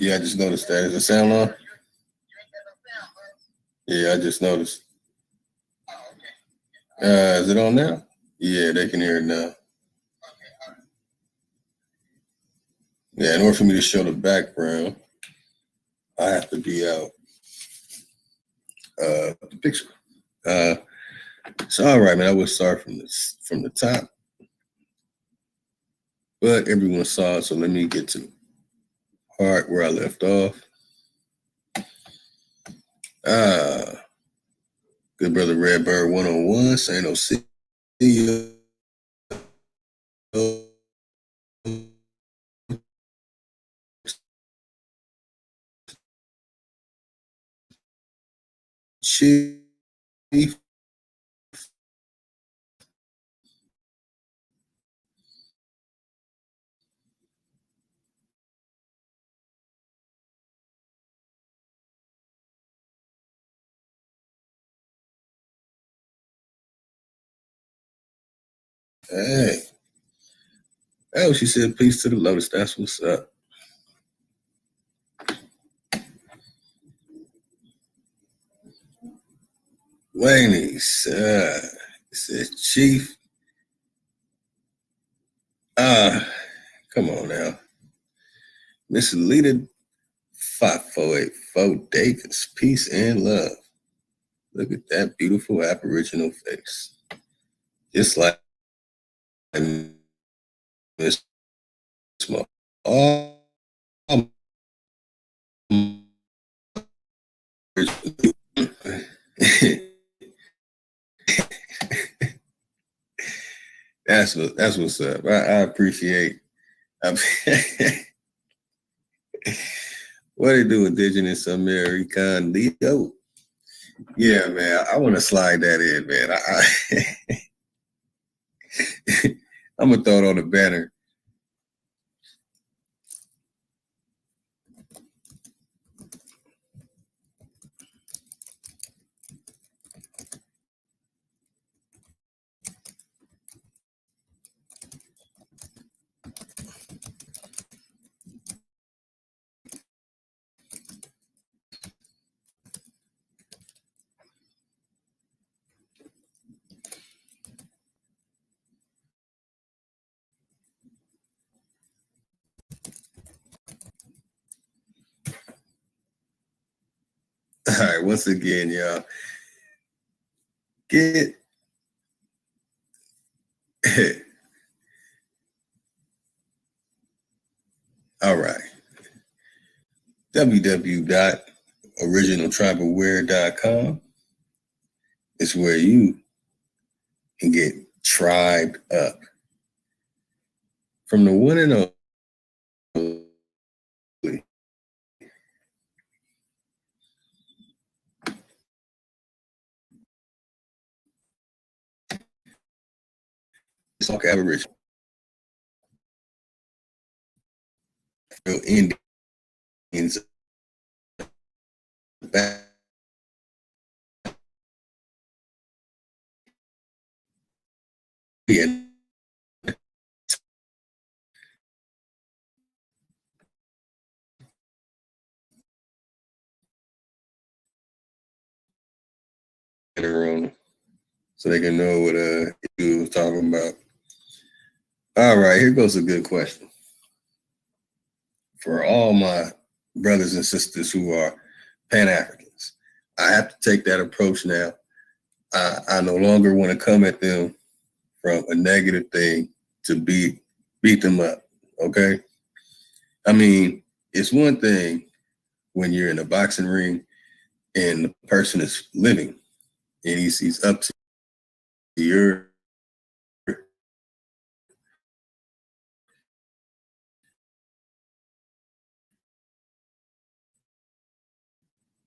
Yeah, I just noticed that. Is the sound on? Yeah, I just noticed. Is it on now? Yeah, they can hear it now. Yeah, in order for me to show the background, I have to be out the picture. So all right, man, I will start from the top, but everyone saw it, so let me get to the part where I left off. Good brother Redbird 101 saying, "Oh, see you." Chief. Hey. Oh, she said, "Peace to the Lotus." That's what's up. Laney said, "Chief, come on now, Miss Alita 5484 Davis, peace and love. Look at that beautiful Aboriginal face, just like Miss Small." Oh, that's what's up. I appreciate. What do you do, Indigenous American Leo? Yeah, man, I want to slide that in, man. I'm gonna throw it on the banner. All right, once again, y'all, get all right. www.originaltribalwear.com is where you can get tribed up from the one and only Talk Aboriginal Indians back in so they can know what you was talking about. All right, here goes a good question. For all my brothers and sisters who are Pan-Africans, I have to take that approach now. I no longer want to come at them from a negative thing to beat them up, okay? I mean, it's one thing when you're in a boxing ring and the person is living and he's up to your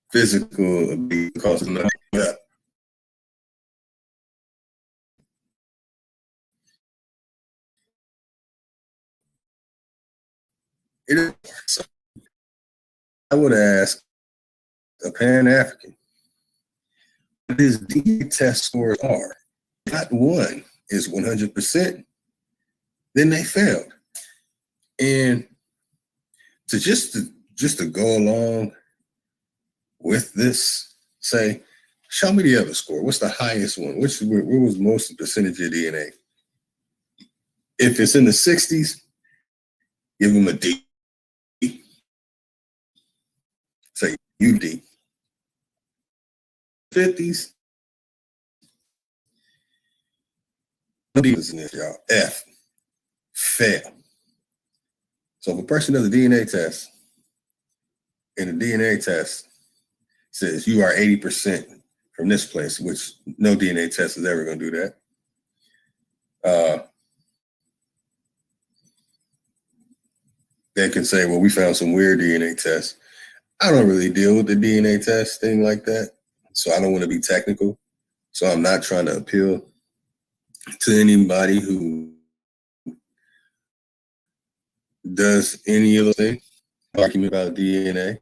physical because of nothing up. So I would ask a Pan-African what his DNA test scores are. Not one is 100%, then they failed. And to just to go along with this, say, show me the other score. What's the highest one? Where was most of the percentage of DNA? If it's in the 60s, give them a D. Say UD. 50s, D is in this, y'all. F. Fail. So if a person does a DNA test, and the DNA test says you are 80% from this place, which no DNA test is ever going to do that. They can say, well, we found some weird DNA tests. I don't really deal with the DNA test thing like that, so I don't want to be technical. So I'm not trying to appeal to anybody who does any of those things. Argument about DNA.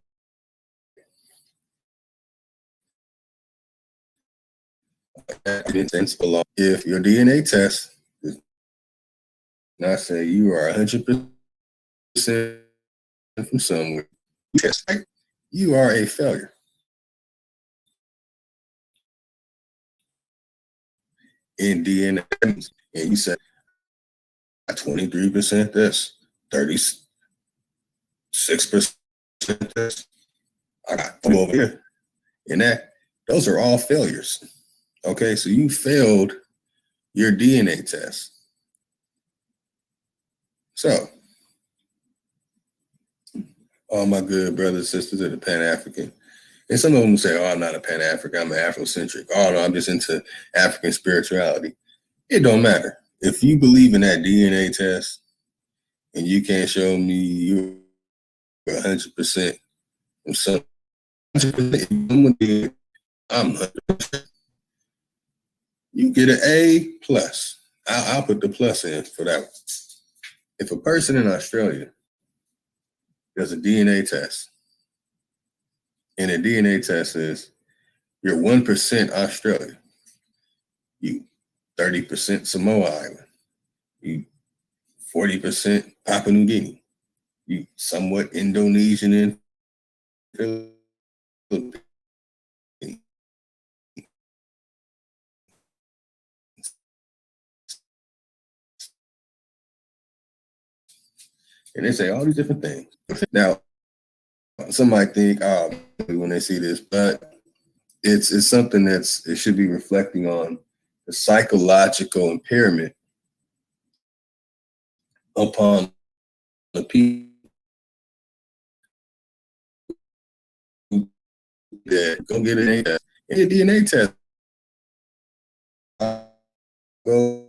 If your DNA test does not say you are 100% from somewhere, you are a failure. In DNA, and you said 23% this, 36% this, I got two over here. And those are all failures. Okay, so you failed your DNA test. So, all my good brothers and sisters that are Pan-African, and some of them will say, oh, I'm not a Pan-African, I'm an Afrocentric. Oh, no, I'm just into African spirituality. It don't matter. If you believe in that DNA test and you can't show me you're 100% from some, 100%, I'm 100%. You get an A plus. I'll put the plus in for that one. If a person in Australia does a DNA test, and the DNA test is you're 1% Australia, you 30% Samoa Island, you 40% Papua New Guinea, you somewhat Indonesian and Philippines. And they say all these different things. Now, some might think, oh, when they see this, but it's something it should be reflecting on the psychological impairment upon the people that go get an DNA test. And a DNA test, go.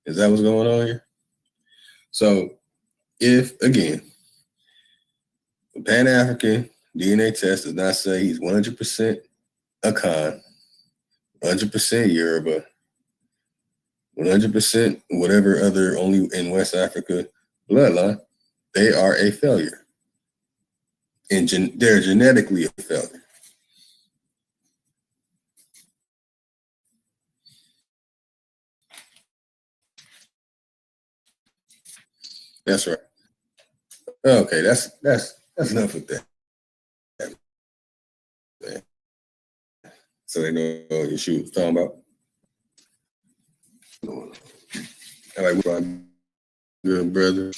Is that what's going on here? So, if again, the Pan-African DNA test does not say he's 100% Akan, 100% Yoruba, 100% whatever other only in West Africa bloodline, they are a failure. And they're genetically a failure. That's right. Okay, that's enough of that. So they know what your shoe was talking about. All right, we're good brother.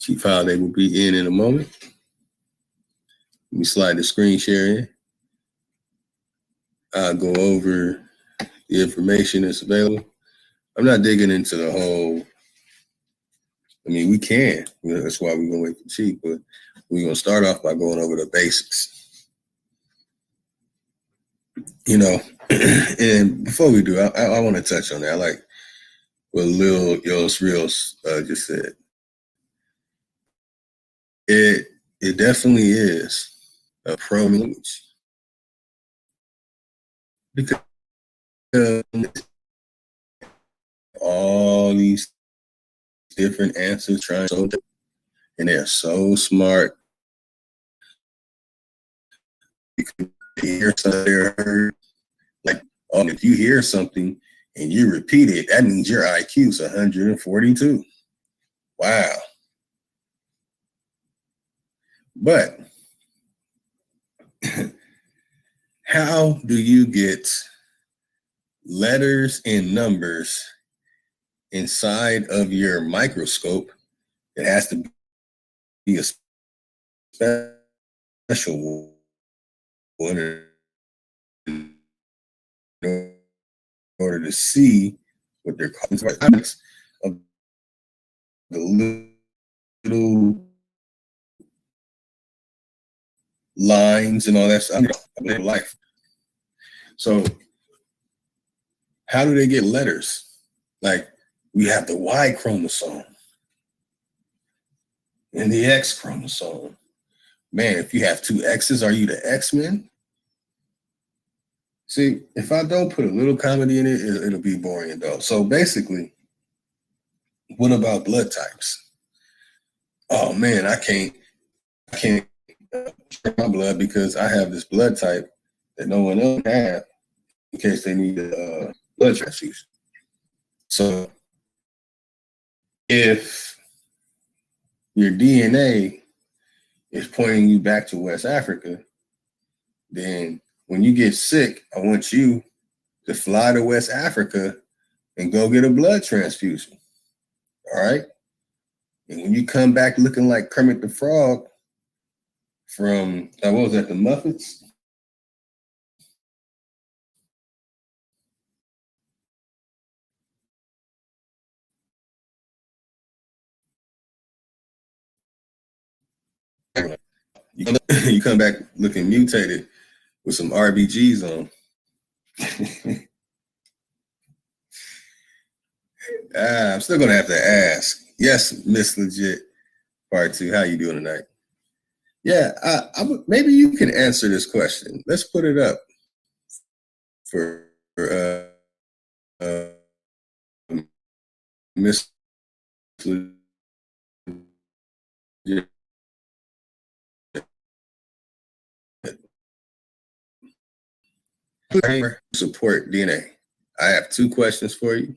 Chief Holiday will be in a moment. Let me slide the screen share in. I'll go over the information that's available. I'm not digging into the whole. I mean, we can. That's why we're gonna wait for Chief, but we're gonna start off by going over the basics. You know, and before we do, I want to touch on that. I like what Lil Yos Reels just said. It definitely is a pro language because all these different answers trying so different, and they're so smart. You can hear something heard. Like, if you hear something and you repeat it, that means your IQ is 142. Wow. But how do you get letters and numbers inside of your microscope? It has to be a special one in order to see what they're calling of the little lines and all that stuff. Life. So how do they get letters? Like, we have the Y chromosome and the X chromosome. Man, if you have two X's, are you the X-Men? See, if I don't put a little comedy in it, it'll be boring and dull. So basically, what about blood types? Oh man, I can't check my blood because I have this blood type that no one else has in case they need a blood transfusion. So if your DNA is pointing you back to West Africa, then when you get sick, I want you to fly to West Africa and go get a blood transfusion. All right? And when you come back looking like Kermit the Frog from, what was that, the Muppets? You come back looking mutated with some RBGs on. I'm still gonna have to ask. Yes, Miss Legit Part 2. How you doing tonight? Yeah, maybe you can answer this question. Let's put it up for Miss Legit. Support DNA. I have two questions for you.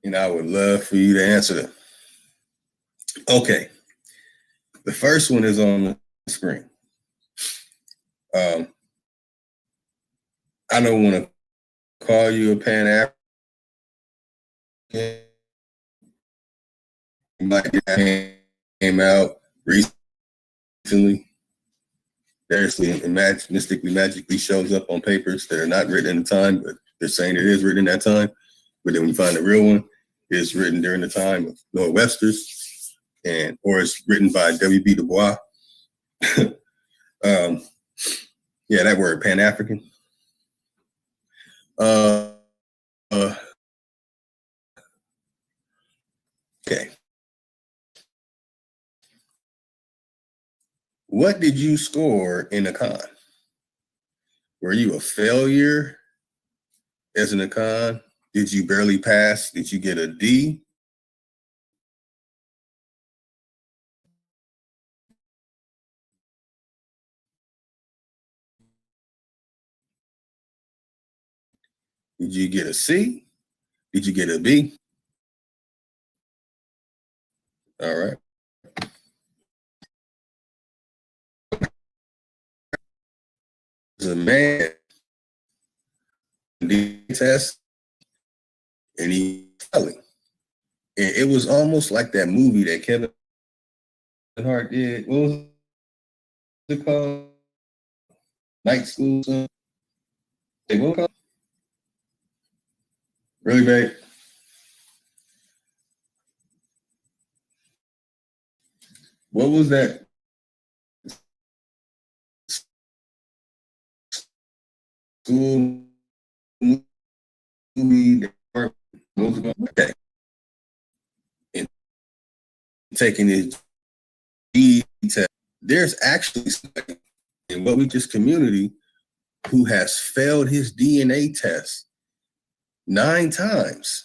And I would love for you to answer them. Okay. The first one is on the screen. I don't want to call you a Pan-African. Came out recently. Mystically, magically shows up on papers that are not written in the time, but they're saying it is written in that time. But then when you find the real one, it's written during the time of Noah Webster's, or it's written by W.B. Du Bois. Yeah, that word, Pan-African. Okay. What did you score in the con? Were you a failure as an econ? Did you barely pass? Did you get a D? Did you get a C? Did you get a B? All right. There's a man D test and he failing. And it was almost like that movie that Kevin Hart did. What was it called? Night School. Hey, what was it called? Really, babe? What was that school movie? Okay. And taking his D test. There's actually somebody in what we just community who has failed his DNA test 9 times.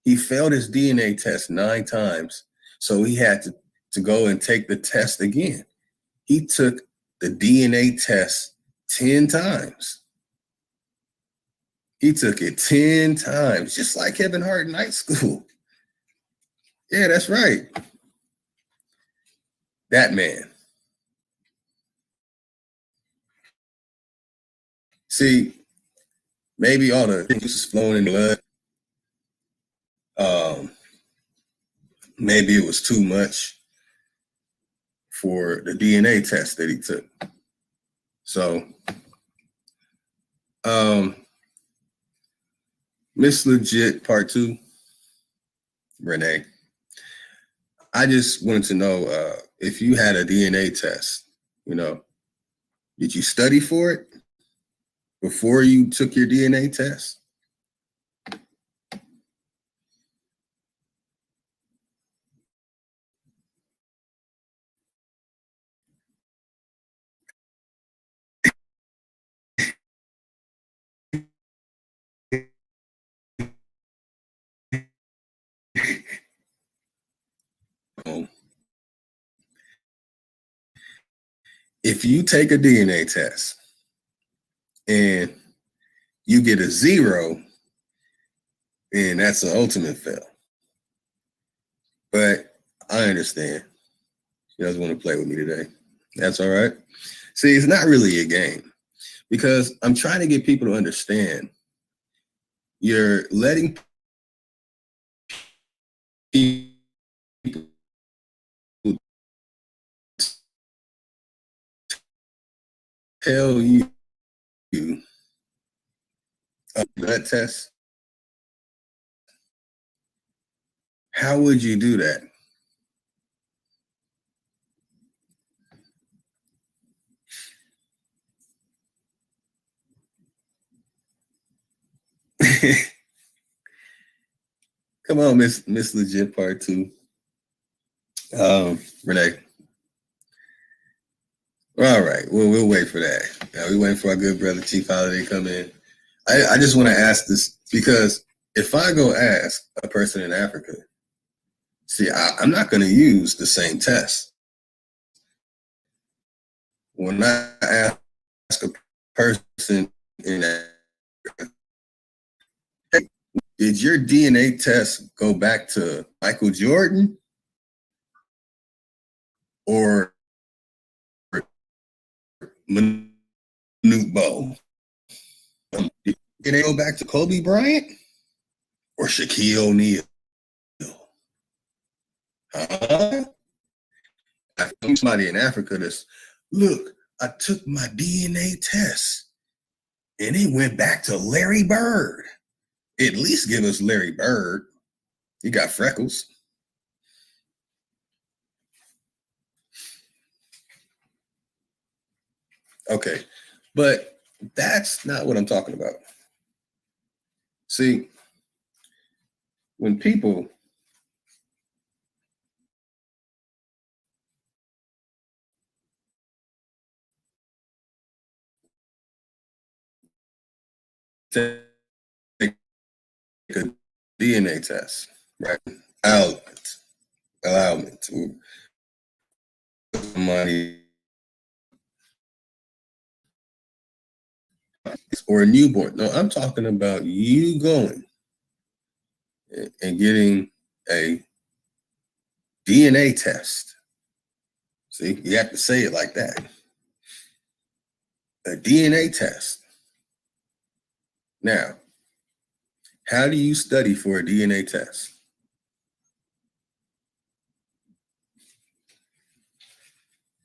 He failed his DNA test 9 times. So he had to go and take the test again. He took the DNA test 10 times. He took it 10 times, just like Kevin Hart in high school. Yeah, that's right. That man. See, maybe all the juices flowing in the blood. Maybe it was too much for the DNA test that he took. So, Miss Legit Part 2, Renee, I just wanted to know if you had a DNA test, did you study for it before you took your DNA test? If you take a DNA test and you get a 0, then that's an ultimate fail. But I understand. She doesn't want to play with me today. That's all right. See, it's not really a game because I'm trying to get people to understand you're letting people tell you a blood test. How would you do that? Come on, Miss Legit Part 2. Renee. All right. Well, we'll wait for that. We waiting for our good brother Chief Holiday to come in. I just want to ask this because if I go ask a person in Africa, see, I'm not going to use the same test. When I ask a person in Africa, hey, did your DNA test go back to Michael Jordan or Manute Bo? Did they go back to Kobe Bryant or Shaquille O'Neal? Huh? Somebody in Africa that's, look, I took my DNA test and it went back to Larry Bird. At least give us Larry Bird. He got freckles. Okay, but that's not what I'm talking about. See, when people take a DNA test, right? Allowment to somebody or a newborn. No, I'm talking about you going and getting a DNA test. See, you have to say it like that. A DNA test. Now, how do you study for a DNA test?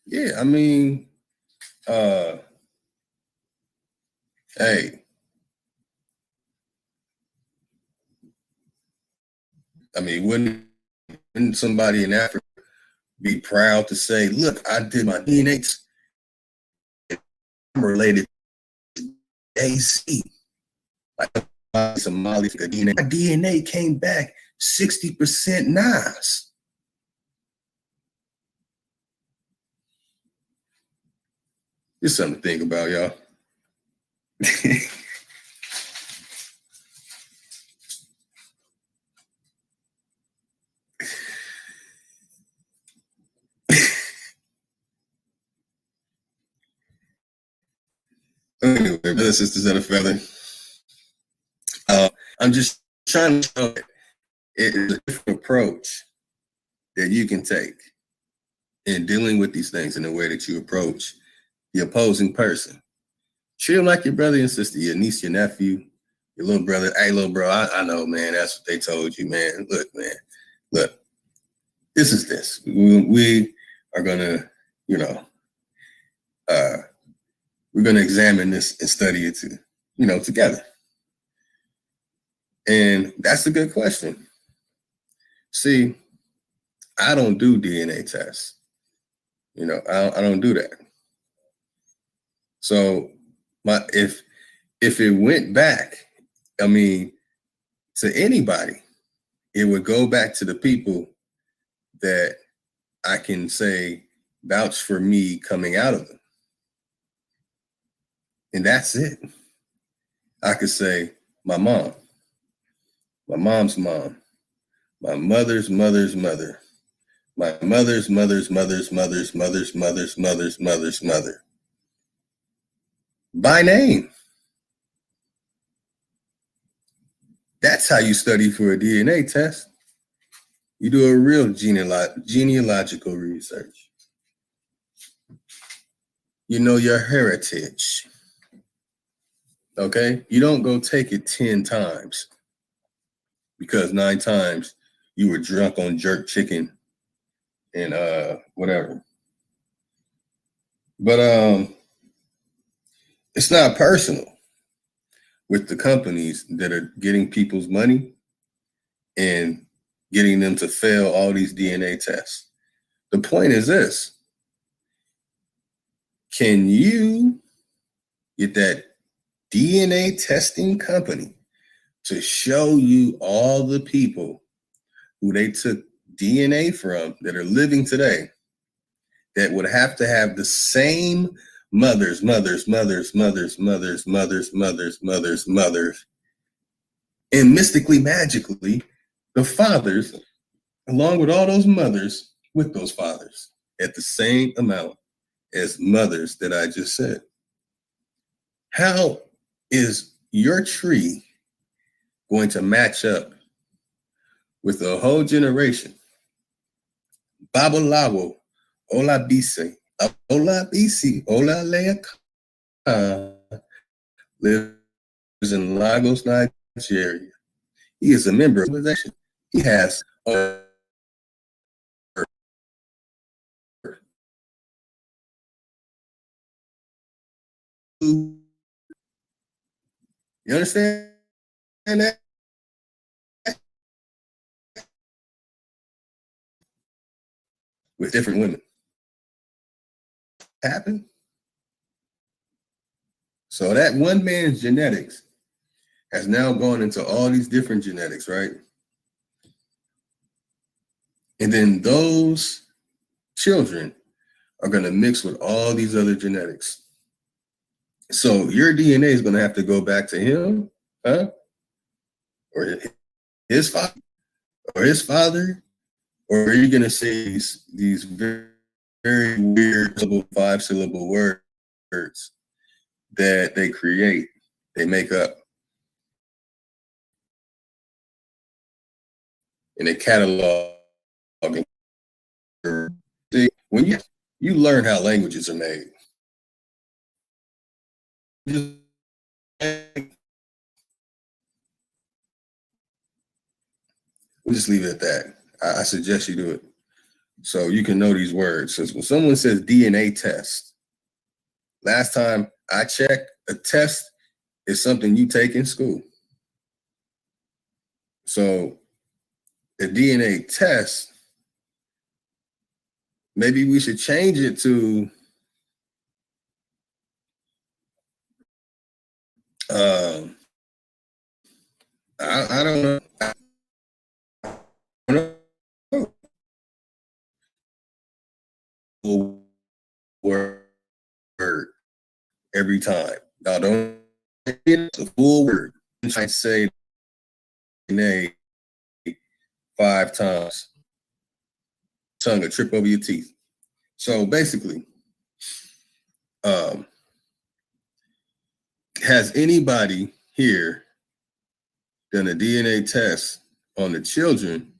Yeah, I mean, hey, I mean, wouldn't somebody in Africa be proud to say, look, I did my DNA test. I'm related to AC. Like Somali DNA. My DNA came back 60% Nas. Just something to think about, y'all. brothers, sisters of a feather. I'm just trying to show it is a different approach that you can take in dealing with these things in the way that you approach the opposing person. Treat them like your brother and sister, your niece, your nephew, your little brother. Hey, little bro, I know, man. That's what they told you, man. Look, man. Look, this is this. We are gonna, you know, we're gonna examine this and study it, together. And that's a good question. See, I don't do DNA tests. I don't do that. So if it went back, I mean, to anybody, it would go back to the people that I can say vouch for me coming out of them. And that's it. I could say my mom, my mom's mom, my mother's mother's mother, my mother's mother's mother's mother's mother's mother's mother's mother's mother. By name. That's how you study for a DNA test. You do a real genealogical research. You know your heritage. Okay? You don't go take it 10 times because 9 times you were drunk on jerk chicken and whatever. But it's not personal with the companies that are getting people's money and getting them to fail all these DNA tests. The point is this: can you get that DNA testing company to show you all the people who they took DNA from that are living today that would have to have the same mothers, and mystically, magically, the fathers, along with all those mothers, with those fathers at the same amount as mothers that I just said? How is your tree going to match up with a whole generation? Babalawo, Olabisi, Olalea lives in Lagos, Nigeria. He is a member of the organization. He has you understand that? With different women. Happen. So that one man's genetics has now gone into all these different genetics, right? And then those children are going to mix with all these other genetics. So your DNA is going to have to go back to him, or his father, or are you going to say these very, very weird 5-syllable words that they create, they make up, and they catalog? When you learn how languages are made, we'll just leave it at that. I suggest you do it so you can know these words. So when someone says DNA test, last time I checked, a test is something you take in school. So a DNA test, maybe we should change it to I don't know. Word every time. Now don't it's a full word. I'm trying to say DNA 5 times. Tongue a trip over your teeth. So basically, Has anybody here done a DNA test on the children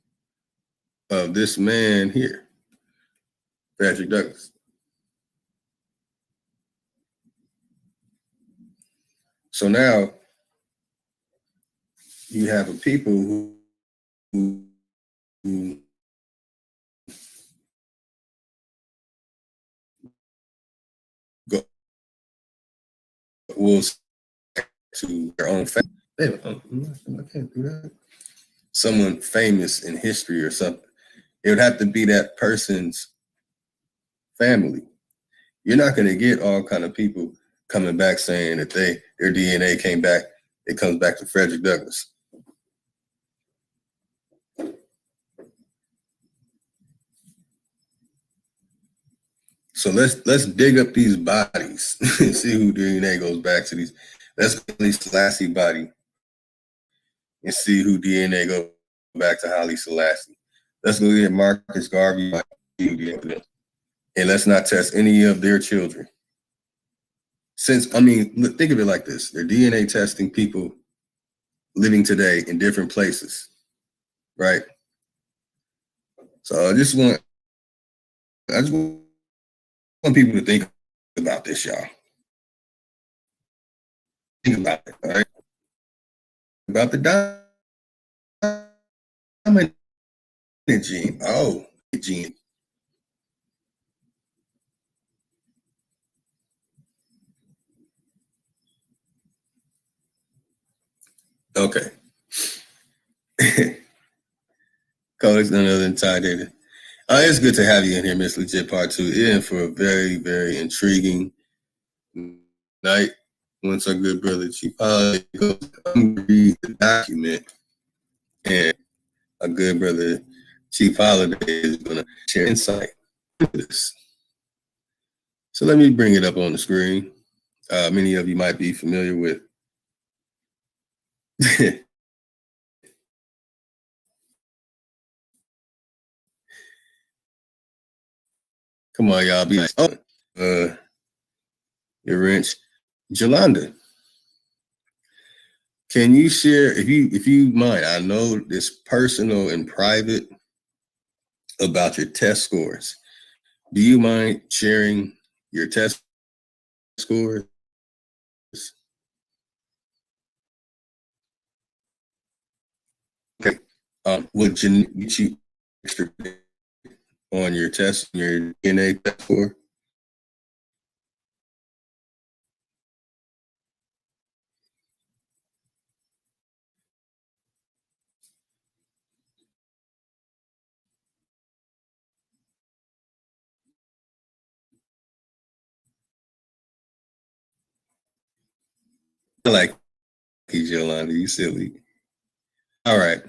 of this man here, Patrick Douglas? So now you have a people who go will to their own family. I can't do that. Someone famous in history or something. It would have to be that person's family. You're not going to get all kind of people coming back saying that their DNA came back. It comes back to Frederick Douglass. So let's dig up these bodies and see who DNA goes back to these. Let's go to this Selassie body and see who DNA goes back to Haile Selassie. Let's go get Marcus Garvey and let's not test any of their children. Since, I mean, think of it like this. They're DNA testing people living today in different places, right? So I just want people to think about this, y'all. Think about it, all right? About the dominant gene. Oh, gene. Okay. Codex none other than Ty David. It's good to have you in here, Miss Legit Part 2, in for a very, very intriguing night. Once our good brother Chief Holiday goes to read the document, and our good brother Chief Holiday is going to share insight into this. So let me bring it up on the screen. Many of you might be familiar with. Come on, y'all, be nice. Your wrench, Jolanda. Can you share, if you mind? I know this personal and private about your test scores. Do you mind sharing your test scores? Okay. Would you get you extra on your test, your DNA test score? I like you, Yolanda. You silly. All right.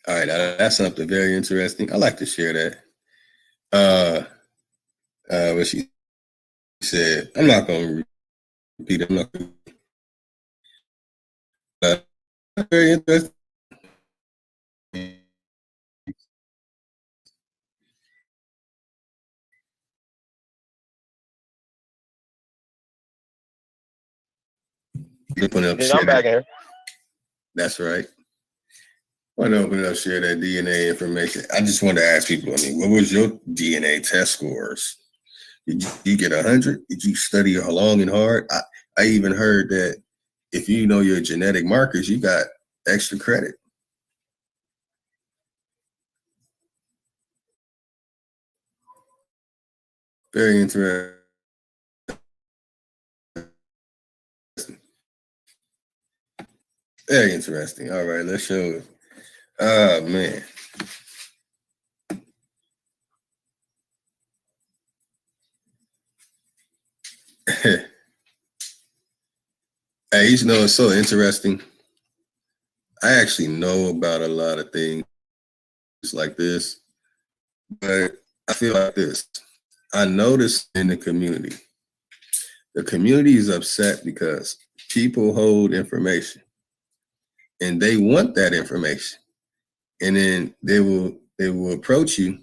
All right. That's something very interesting. I like to share that. What she said. I'm not going to repeat it. I'm not going to. Very interesting. I'm back here. That's right. I want to open it up, share that DNA information. I just wanted to ask people, I mean, what was your DNA test scores? Did you get 100? Did you study long and hard? I even heard that if you know your genetic markers, you got extra credit. Very interesting. Very interesting. All right, let's show it. Oh, man. Hey, you know, it's so interesting. I actually know about a lot of things like this, but I feel like this. I noticed in the community is upset because people hold information and they want that information, and then they will approach you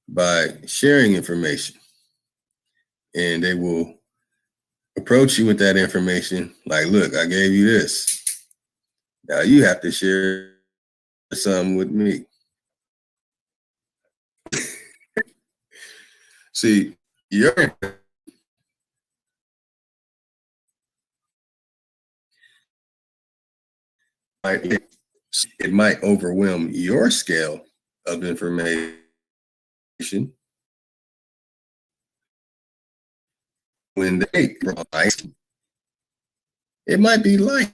by sharing information, and they will approach you with that information like, look, I gave you this, now you have to share something with me. See, your it might overwhelm your scale of information when they provide. It might be light.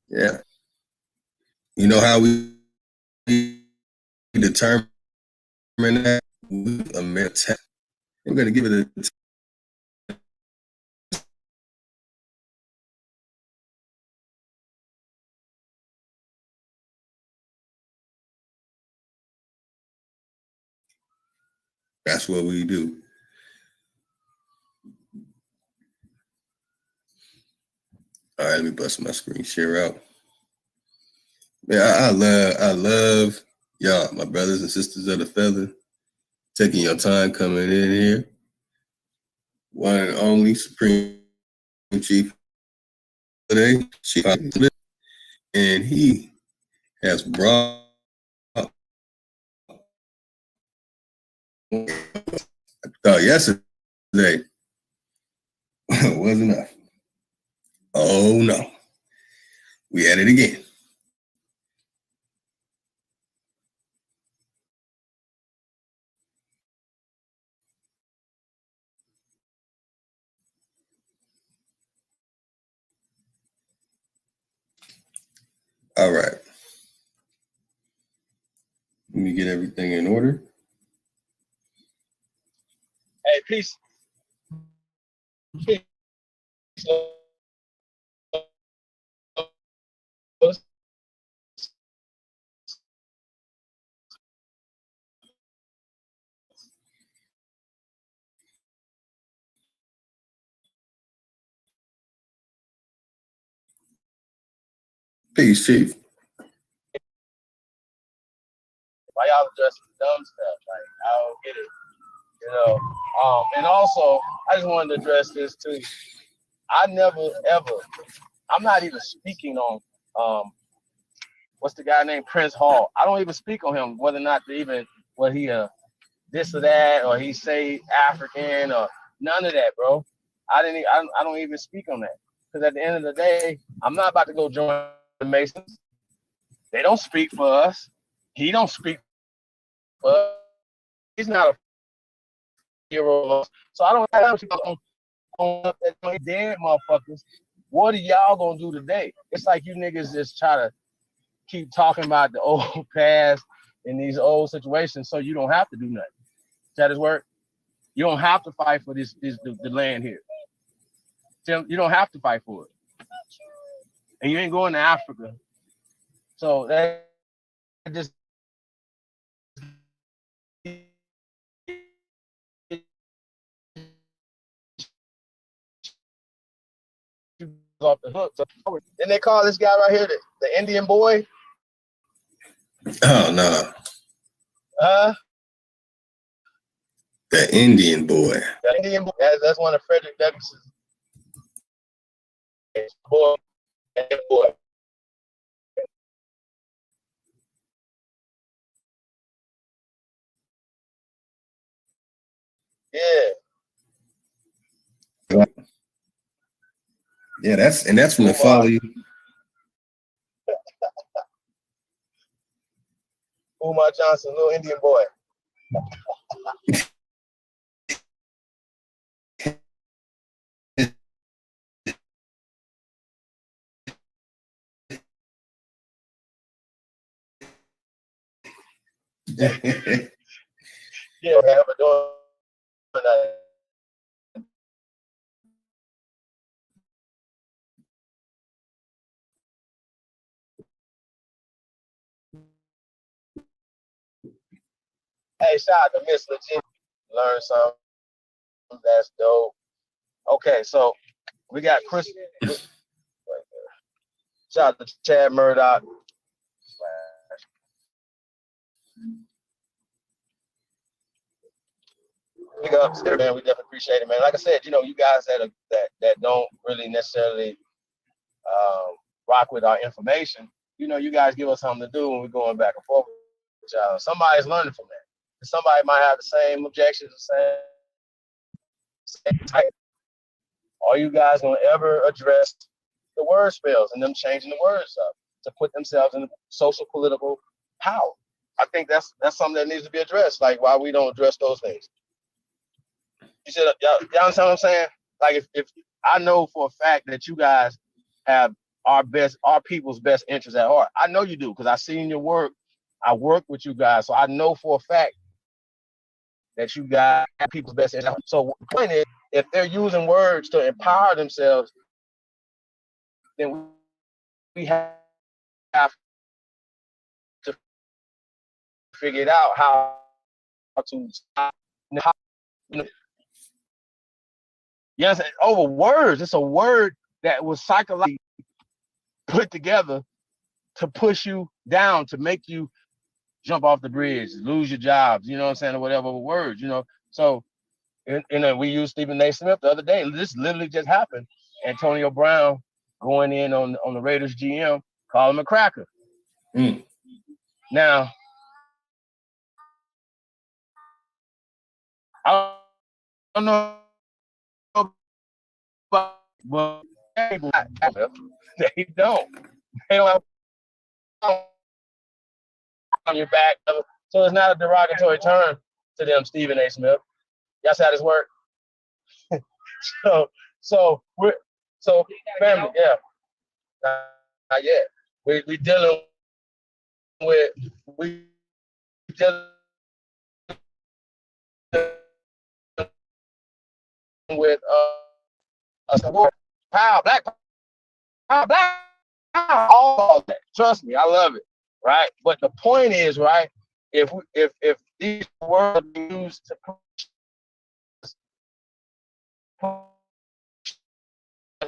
Yeah. You know how we determine that? I'm going to give it a. That's what we do. All right, let me bust my screen share out. Yeah, I love y'all, my brothers and sisters of the feather, taking your time coming in here. One and only Supreme Chief today, and he has brought. I thought yesterday was enough. Oh no, we at it again. All right. Let me get everything in order. Hey, peace. Peace. Peace, Chief. Why y'all addressing dumb stuff? Like, I don't get it. You know. And also, I just wanted to address this too. I never ever. I'm not even speaking on what's the guy named Prince Hall. I don't even speak on him, whether or not to even what he this or that, or he say African or none of that, bro. I don't even speak on that, because at the end of the day, I'm not about to go join the Masons. They don't speak for us. He don't speak for us. He's not a hero. So I don't have to on up that dead motherfuckers. What are y'all gonna do today? It's like you niggas just try to keep talking about the old past and these old situations, so you don't have to do nothing. That is work. You don't have to fight for the land here. You don't have to fight for it, and you ain't going to Africa. So that just off the hook. So then they call this guy right here the Indian boy. Oh no. The Indian boy. The Indian boy. That's one of Frederick Douglass's boy. Boy. Yeah. Yeah, that's from the Folly. Umar Johnson, little Indian boy. Yeah, but doing that. Hey, shout out to Miss Legit. Learn something. That's dope. Okay, so we got Chris. Shout out to Chad Murdoch. Big ups there, man. We definitely appreciate it, man. Like I said, you guys that don't really necessarily rock with our information, you guys give us something to do when we're going back and forth with y'all. Somebody's learning from that. Somebody might have the same objections, the same type. Are you guys gonna ever address the word spells and them changing the words up to put themselves in social political power? I think that's something that needs to be addressed. Like, why we don't address those things. You said, y'all understand what I'm saying? Like, if I know for a fact that you guys have our people's best interests at heart. I know you do, because I've seen your work. I work with you guys, so I know for a fact that you guys have people's best interests at heart. So the point is, if they're using words to empower themselves, then we have to figure it out how to stop. Yes, over words. It's a word that was psychologically put together to push you down, to make you jump off the bridge, lose your jobs, you know what I'm saying, or whatever words, So, we used Stephen A. Smith the other day. This literally just happened. Antonio Brown going in on the Raiders GM, call him a cracker. Mm. Now, I don't know about, but they don't. They don't have on your back. So it's not a derogatory term to them, Stephen A. Smith. Y'all see how this work? so family, yeah. Not yet. We dealing with dealing with power, black power, black power, all that. Trust me, I love it. Right? But the point is, right, if these words are used to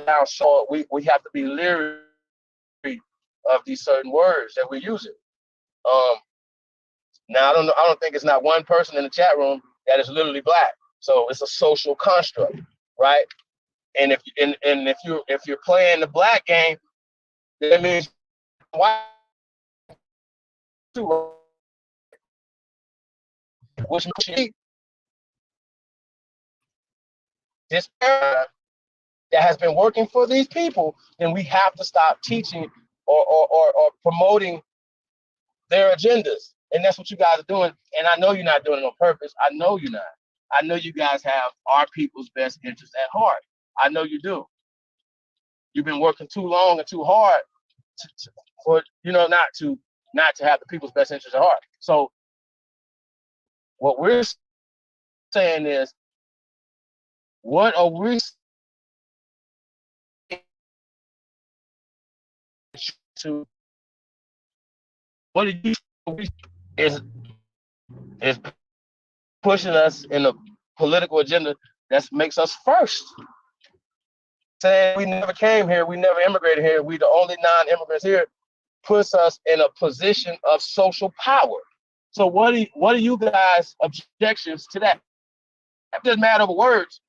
now, so we have to be leery of these certain words that we're using. Now I don't think it's not one person in the chat room that is literally black. So it's a social construct, right? And if you're playing the black game, that means white too, which means this paradigm that has been working for these people, then we have to stop teaching or promoting their agendas. And that's what you guys are doing. And I know you're not doing it on purpose. I know you're not. I know you guys have our people's best interests at heart. I know you do. You've been working too long and too hard for not to have the people's best interests at heart. So what we're saying is, what are we to? What are you is pushing us in a political agenda that makes us first? Saying we never came here, we never immigrated here, we the only non-immigrants here, puts us in a position of social power. So what are you guys' objections to that? That doesn't matter over words.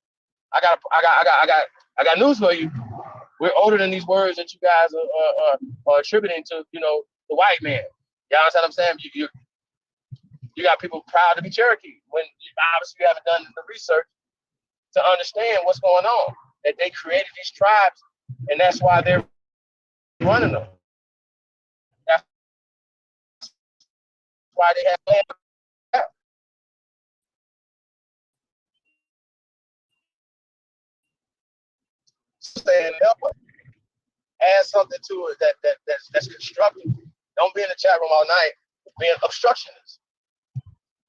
I got news for you. We're older than these words that you guys are attributing to, the white man. Y'all understand what I'm saying? You got people proud to be Cherokee when obviously you haven't done the research to understand what's going on. That they created these tribes, and that's why they're running them. That's why they have land. Saying help us. Add something to it that's constructive. Don't be in the chat room all night being obstructionist.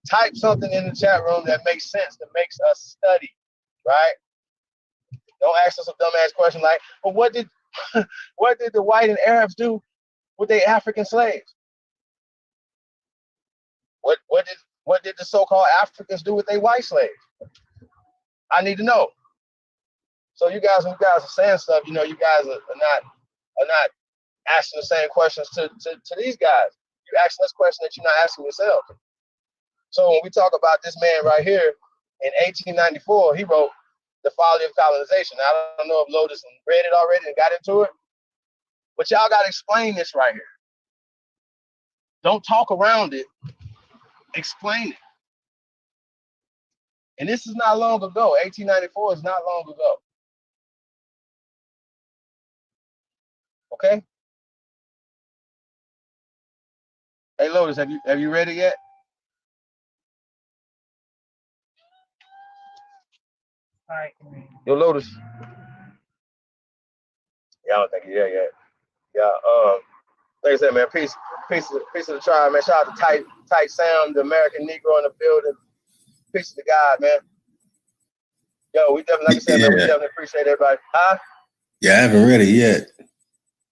Type something in the chat room that makes sense, that makes us study, right? Don't ask us a dumbass question like, well, what did the white and Arabs do with their African slaves? What did What did the so-called Africans do with their white slaves? I need to know. So you guys are saying stuff, you guys are not asking the same questions to these guys. You're asking this question that you're not asking yourself. So when we talk about this man right here, in 1894, he wrote The Folly of Colonization. Now, I don't know if Lotus read it already and got into it, but y'all got to explain this right here. Don't talk around it. Explain it. And this is not long ago. 1894 is not long ago. Okay? Hey, Lotus, have you read it yet? All right. Yo, Lotus. Yeah, I don't think you're there yet. Yeah. Like I said, man, peace of the tribe, man. Shout out to Tight Sam, the American Negro in the building. Peace to God, man. Yo, we definitely, like I said, man, we definitely appreciate everybody. Huh? Yeah, I haven't read it yet.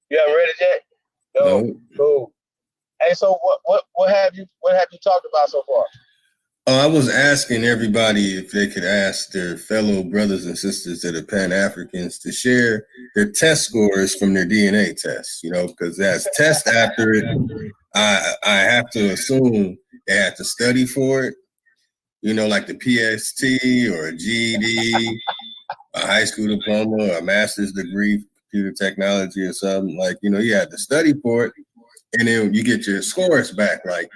You haven't read it yet? Yo, No. cool. Hey, so what have you talked about so far? Oh, I was asking everybody if they could ask their fellow brothers and sisters that are Pan-Africans to share their test scores from their DNA tests, because as test after it, I have to assume they had to study for it, like the PST or a GED, a high school diploma, or a master's degree, computer technology or something. Like, you had to study for it, and then you get your scores back, like,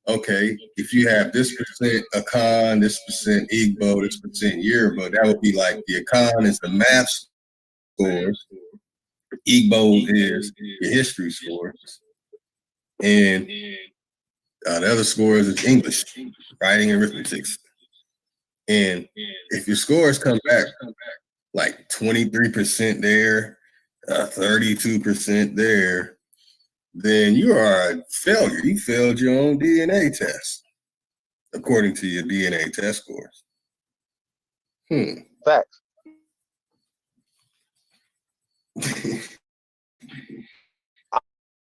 okay, if you have this percent Akan, this percent Igbo, this percent Yoruba, that would be like the Akan is the math scores, Igbo is your history scores, and the other scores is English, writing, and arithmetic. And if your scores come back like 23% there, 32% there, then you are a failure. You failed your own DNA test, according to your DNA test scores. Facts.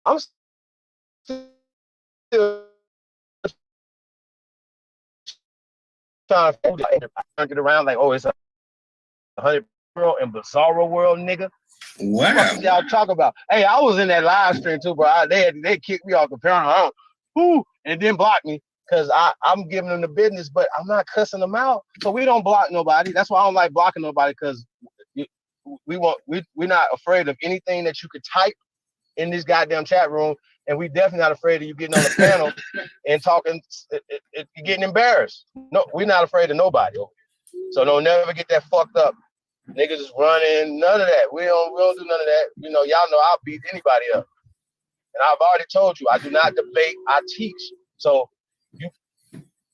I'm still trying to get around like, oh, it's 100 world and Bizarro world, nigga. Wow. What y'all talk about? Hey, I was in that live stream too, bro. They kicked me off the parent, and then blocked me because I'm giving them the business, but I'm not cussing them out. So we don't block nobody. That's why I don't like blocking nobody, because we're not afraid of anything that you could type in this goddamn chat room, and we definitely not afraid of you getting on the panel and talking, getting embarrassed. No, we're not afraid of nobody. So don't never get that fucked up. Niggas is running, none of that. We don't do none of that. Y'all know I'll beat anybody up. And I've already told you, I do not debate, I teach. So you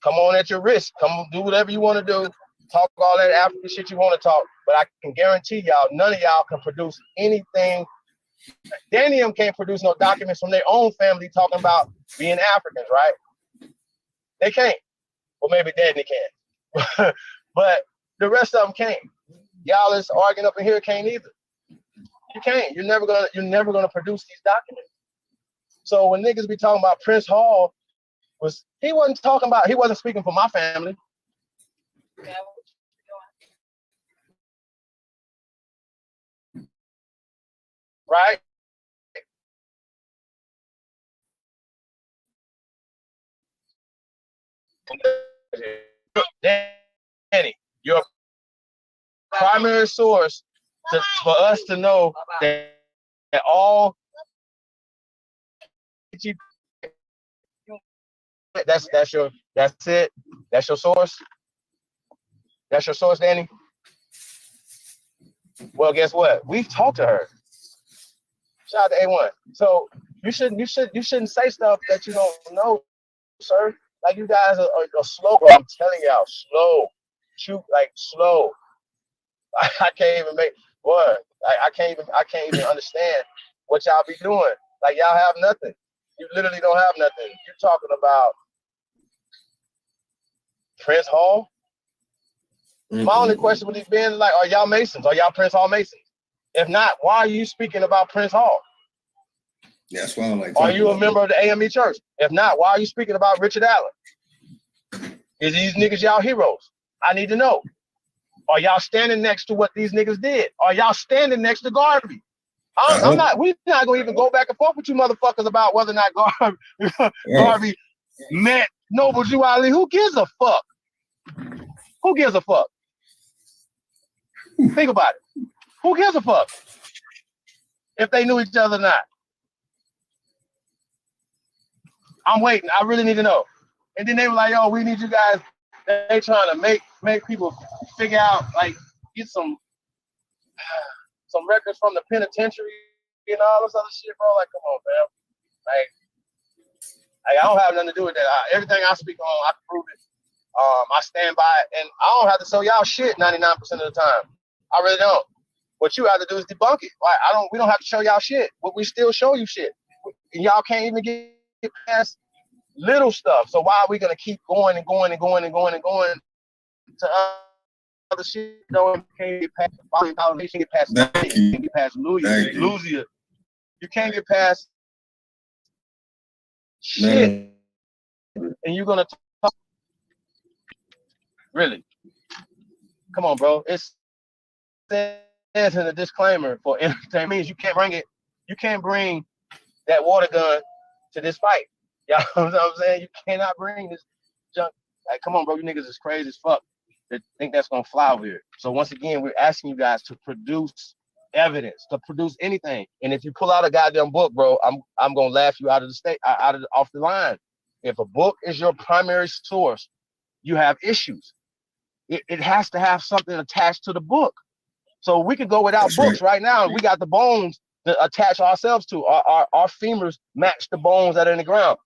come on at your risk. Come do whatever you want to do. Talk all that African shit you want to talk. But I can guarantee y'all, none of y'all can produce anything. Danny and them can't produce no documents from their own family talking about being Africans, right? They can't. Well, maybe Danny can. But the rest of them can't. Y'all is arguing up in here can't either. You can't. You're never gonna produce these documents. So when niggas be talking about Prince Hall, he wasn't speaking for my family. Right? Danny, your primary source for us to know that all that's your source. That's your source, Danny. Well, guess what? We've talked to her. Shout out to A1. So you shouldn't say stuff that you don't know, sir. Like, you guys are slow. I'm telling y'all, slow. Shoot, like, slow. I can't even make what. I can't even understand what y'all be doing. Like, y'all have nothing. You literally don't have nothing. You're talking about Prince Hall. Mm-hmm. My only question would have been, like, are y'all Masons? Are y'all Prince Hall Masons? If not, why are you speaking about Prince Hall? That's why I'm like. Are you a member of the AME Church? If not, why are you speaking about Richard Allen? Is these niggas y'all heroes? I need to know. Are y'all standing next to what these niggas did? Are y'all standing next to Garvey? I'm not. We're not gonna even go back and forth with you motherfuckers about whether or not Garvey met Noble Jew Ali. Who gives a fuck? Who gives a fuck? Think about it. Who gives a fuck if they knew each other or not? I'm waiting. I really need to know. And then they were like, "Yo, we need you guys." They trying to make people figure out, like, get some records from the penitentiary and all this other shit, bro. Like, come on, man. Like I don't have nothing to do with that. Everything I speak on, I can prove it. I stand by it, and I don't have to show y'all shit 99% of the time. I really don't. What you have to do is debunk it. Like, we don't have to show y'all shit, but we still show you shit. And y'all can't even get past little stuff. So why are we gonna keep going and going and going and going and going to other shit? No, you can't get past you can't get past you can't get past Louisiana. You can't get past shit. And you're gonna talk. Really? Come on, bro. It's in a disclaimer for entertainment. Means you can't bring it. You can't bring that water gun to this fight. Y'all know what I'm saying? You cannot bring this junk. Like, come on, bro. You niggas is crazy as fuck that think that's gonna fly over here. So once again, we're asking you guys to produce evidence, to produce anything. And if you pull out a goddamn book, bro, I'm gonna laugh you out of the state, off the line. If a book is your primary source, you have issues. It has to have something attached to the book. So we could go without books right now, and we got the bones to attach ourselves to. Our femurs match the bones that are in the ground.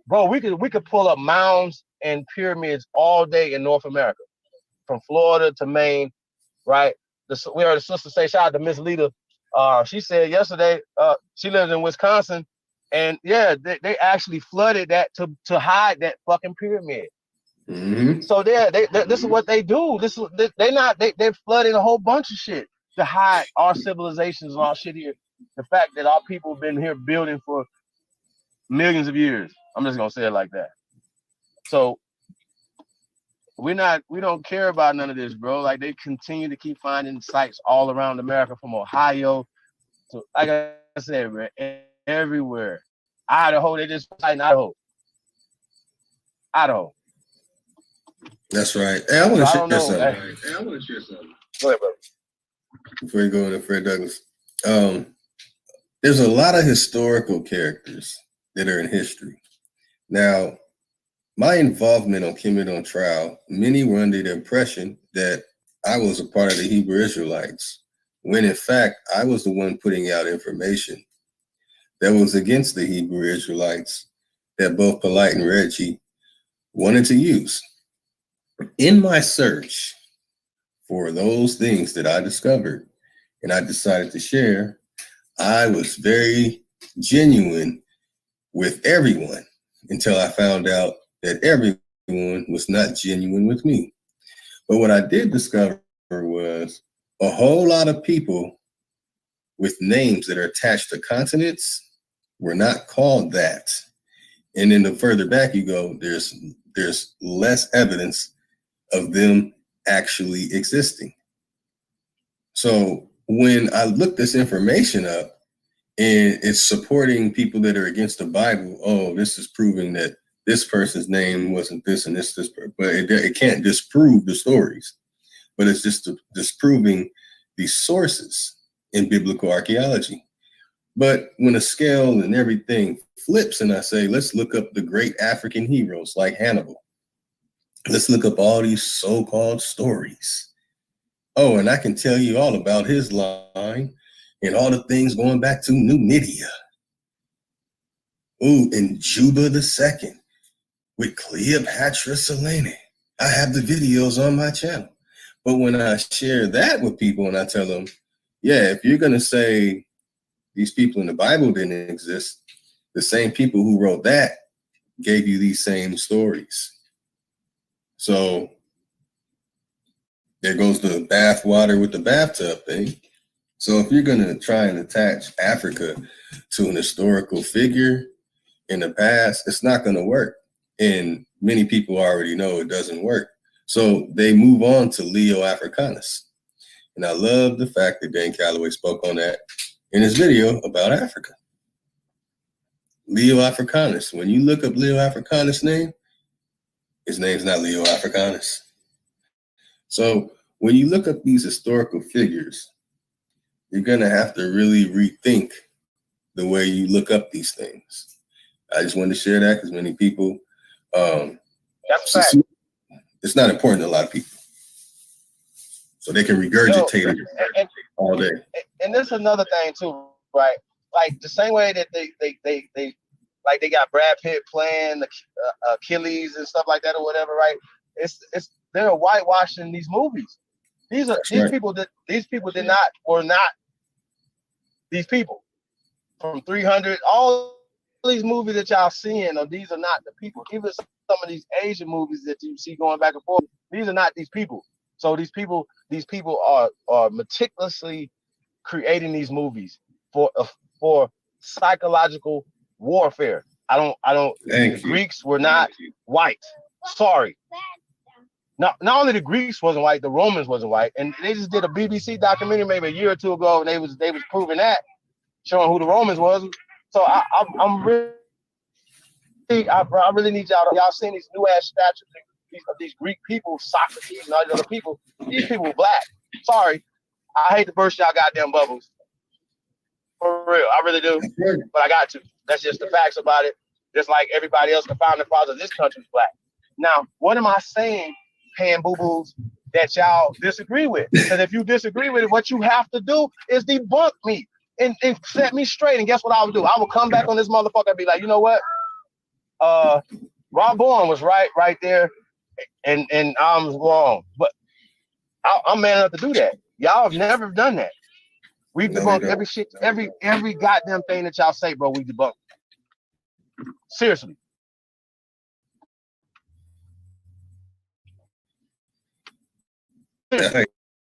Bro, we could pull up mounds and pyramids all day in North America, from Florida to Maine, right? We heard a sister say, shout out to Miss Lita. She said yesterday, she lives in Wisconsin, and yeah, they actually flooded that to hide that fucking pyramid. Mm-hmm. So this is what they do. They're flooding a whole bunch of shit to hide our civilizations and our shit here. The fact that our people have been here building for millions of years. I'm just gonna say it like that. So we don't care about none of this, bro. Like, they continue to keep finding sites all around America, from Ohio to, like I said, bro, everywhere. Idaho, they just find Idaho. That's right. Hey, I want to share something. Go ahead, brother. Before you go into Fred Douglass, there's a lot of historical characters that are in history. Now, my involvement on Kemet on Trial, many were under the impression that I was a part of the Hebrew Israelites, when in fact, I was the one putting out information that was against the Hebrew Israelites that both Polite and Reggie wanted to use. In my search for those things that I discovered and I decided to share, I was very genuine with everyone until I found out that everyone was not genuine with me. But what I did discover was a whole lot of people with names that are attached to continents were not called that. And then the further back you go, there's less evidence of them actually existing. So when I looked this information up, and it's supporting people that are against the Bible, oh, this is proving that this person's name wasn't this and this, but it can't disprove the stories, but it's just disproving the sources in biblical archaeology. But when a scale and everything flips and I say, let's look up the great African heroes like Hannibal. Let's look up all these so-called stories. Oh, and I can tell you all about his line and all the things going back to Numidia. Ooh, and Juba II with Cleopatra Selene. I have the videos on my channel. But when I share that with people and I tell them, yeah, if you're going to say these people in the Bible didn't exist, the same people who wrote that gave you these same stories. So there goes the bathwater with the bathtub thing. So if you're going to try and attach Africa to an historical figure in the past, it's not going to work. And many people already know it doesn't work. So they move on to Leo Africanus. And I love the fact that Dan Calloway spoke on that in his video about Africa. Leo Africanus. When you look up Leo Africanus' name, his name's not Leo Africanus. So when you look up these historical figures, you're going to have to really rethink the way you look up these things. I just wanted to share that because many people, That's fact. It's not important to a lot of people. So they can regurgitate it all day. And this is another thing too, right? Like the same way that they got Brad Pitt playing the Achilles and stuff like that or whatever, right? They're whitewashing these movies. These people were not these people from 300. All these movies that y'all seeing, these are not the people. Even some of these Asian movies that you see going back and forth, these are not these people. So these people are meticulously creating these movies for psychological warfare. The Greeks were not white. Sorry. Not only the Greeks wasn't white, the Romans wasn't white, and they just did a BBC documentary maybe a year or two ago, and they was proving that, showing who the Romans was. So I really need y'all seeing these new ass statues of these Greek people, Socrates and all these other people. These people were black. Sorry, I hate to burst y'all goddamn bubbles. For real, I really do, but I got to. That's just the facts about it. Just like everybody else, the founding fathers of this country was black. Now, what am I saying, pan boo-boos, that y'all disagree with? Because if you disagree with it, what you have to do is debunk me and set me straight. And guess what I would do? I will come back on this motherfucker and be like, you know what? Rob Bourne was right there, and I'm wrong. But I'm man enough to do that. Y'all have never done that. We've debunked every shit, every goddamn thing that y'all say, bro. We debunked. Seriously.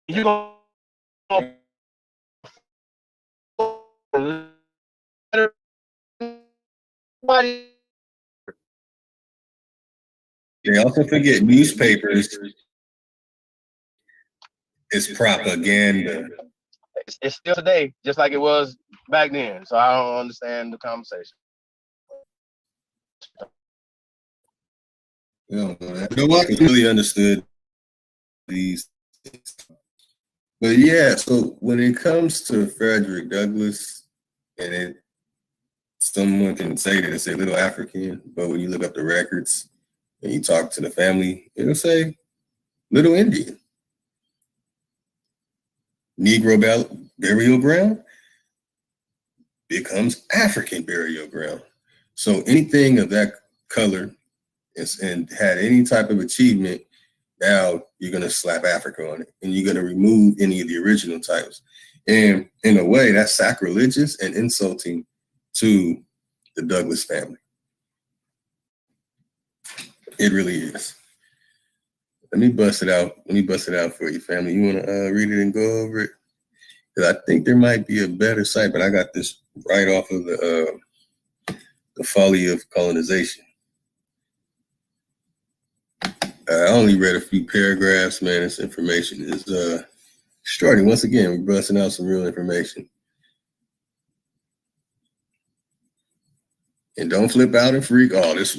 You gonna They also forget newspapers is propaganda. It's still today, just like it was back then. So I don't understand the conversation. No one really understood these things. But yeah, so when it comes to Frederick Douglass, and someone can say that it's a little African, but when you look up the records and you talk to the family, it'll say Little Indian. Negro burial ground becomes African burial ground. So anything of that color and had any type of achievement, now you're going to slap Africa on it, and you're going to remove any of the original titles. And in a way, that's sacrilegious and insulting to the Douglas family. It really is. Let me bust it out. For you, family. You want to read it and go over it? Because I think there might be a better site, but I got this right off of the Folly of Colonization. I only read a few paragraphs, man. This information is extraordinary. Once again, we're busting out some real information. And don't flip out and freak. Oh, it's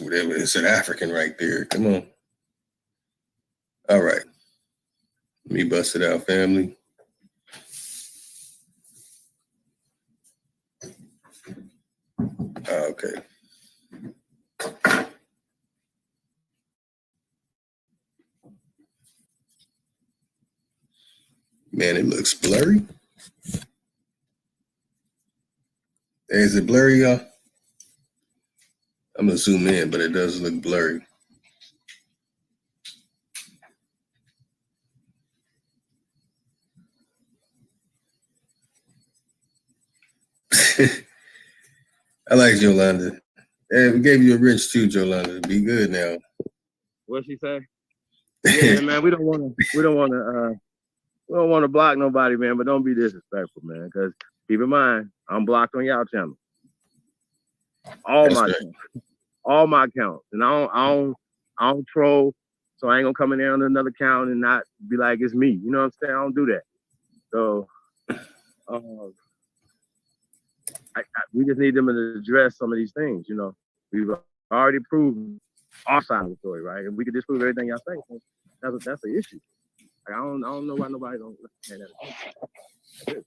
an African right there. Come on. All right. Let me bust it out, family. Okay. Man, it looks blurry. Hey, is it blurry, y'all? I'm gonna zoom in, but it does look blurry. I like Yolanda. Hey, we gave you a wrench too, Yolanda. Be good now. What'd she say? Yeah, man, we don't want to block nobody, man, but don't be disrespectful, man. Because keep in mind, I'm blocked on y'all channel. All my channels. all my accounts, and I don't troll, so I ain't gonna come in there on another account and not be like it's me. You know what I'm saying? I don't do that. So we just need them to address some of these things. You know, we've already proved our side of the story, right? And we could disprove everything y'all say. So that's an issue. Like, I don't know why nobody don't understand that.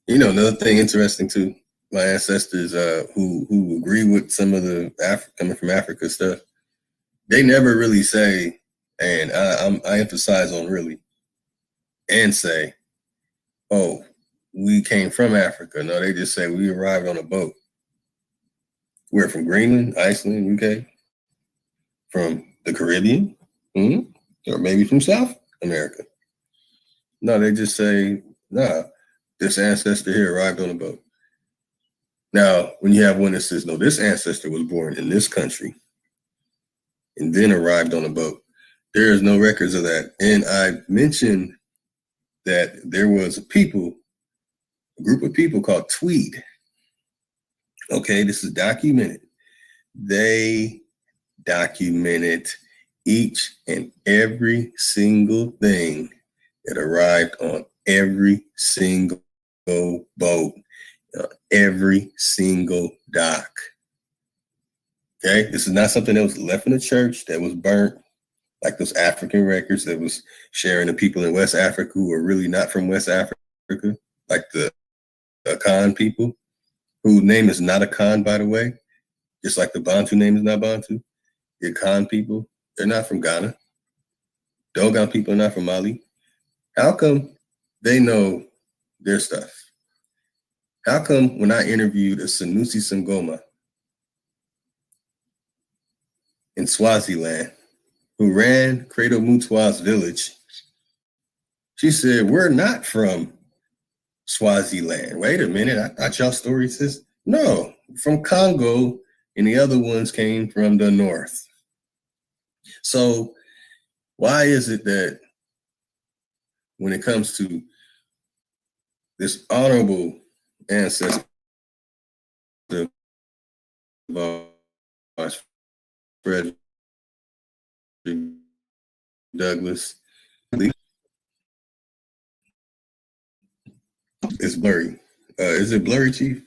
You know, another thing interesting too, my ancestors who agree with some of the coming from Africa stuff, they never really say, and I emphasize on really, and say, oh, we came from Africa. No, they just say we arrived on a boat. We're from Greenland, Iceland, UK, from the Caribbean, or maybe from South America. No, they just say, nah, this ancestor here arrived on a boat. Now, when you have one that says, no, this ancestor was born in this country and then arrived on a boat, there is no records of that. And I mentioned that there was a group of people called Tweed. Okay, this is documented. They documented each and every single thing that arrived on every single boat, every single dock. Okay, this is not something that was left in the church, that was burnt, like those African records that was sharing the people in West Africa who were really not from West Africa, like the Akan people, whose name is not Akan, by the way, just like the Bantu name is not Bantu. The Akan people, they're not from Ghana. Dogon people are not from Mali. How come they know their stuff? How come when I interviewed a Sanusi Sangoma in Swaziland, who ran Credo Mutwa's village, she said, we're not from Swaziland. Wait a minute, I thought y'all story says, no, from Congo, and the other ones came from the north. So why is it that when it comes to this honorable ancestor of ours, Frederick Douglass, it's blurry. Is it blurry, Chief?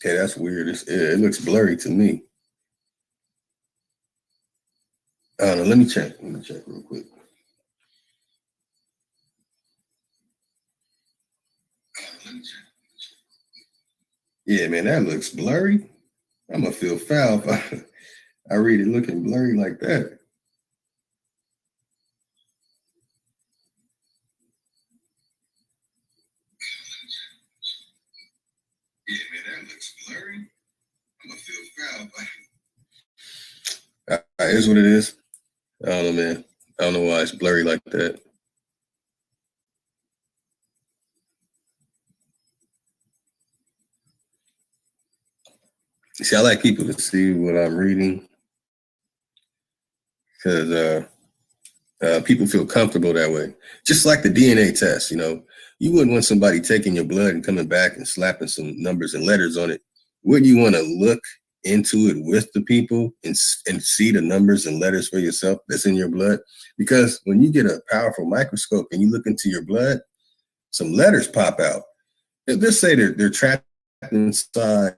Okay, that's weird. It looks blurry to me. I don't know. Let me check real quick. Yeah, man, that looks blurry. I'm gonna feel foul if I read it looking blurry like that. Yeah, man, that looks blurry. I'm gonna feel foul. Here's what it is. I don't know, man. I don't know why it's blurry like that. See, I like people to see what I'm reading because people feel comfortable that way. Just like the DNA test, you know, you wouldn't want somebody taking your blood and coming back and slapping some numbers and letters on it. Wouldn't you want to look into it with the people and see the numbers and letters for yourself that's in your blood? Because when you get a powerful microscope and you look into your blood, some letters pop out. Let's say they're trapped inside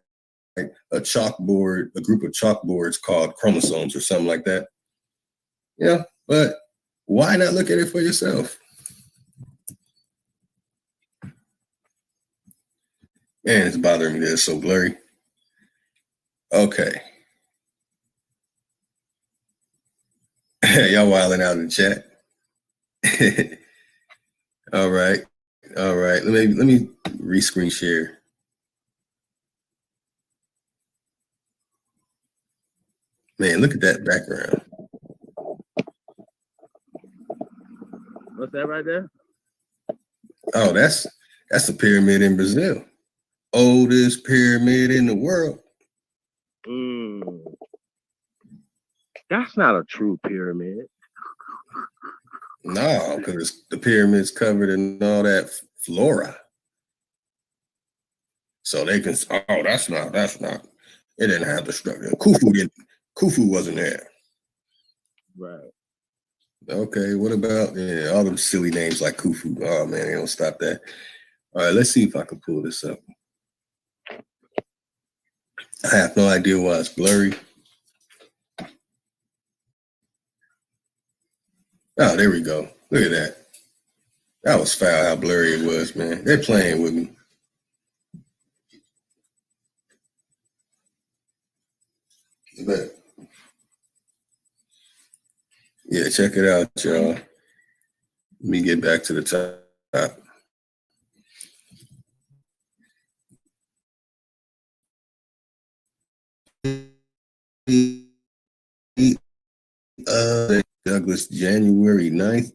a chalkboard, a group of chalkboards called chromosomes or something like that. Yeah, but why not look at it for yourself? Man, it's bothering me that it's so blurry. Okay. Y'all wilding out in the chat. All right. All right. Let me re-screen share. Man, look at that background. What's that right there? Oh, that's the pyramid in Brazil. Oldest pyramid in the world. That's not a true pyramid. No, because the pyramid's covered in all that flora. So they can. Oh, that's not. It didn't have the structure. Khufu wasn't there. Right. Okay. What about all them silly names like Khufu? Oh man, they don't stop that. All right. Let's see if I can pull this up. I have no idea why it's blurry. Oh, there we go. Look at that. That was foul how blurry it was, man. They're playing with me. But yeah, check it out, y'all. Let me get back to the top. Douglas, January 9th,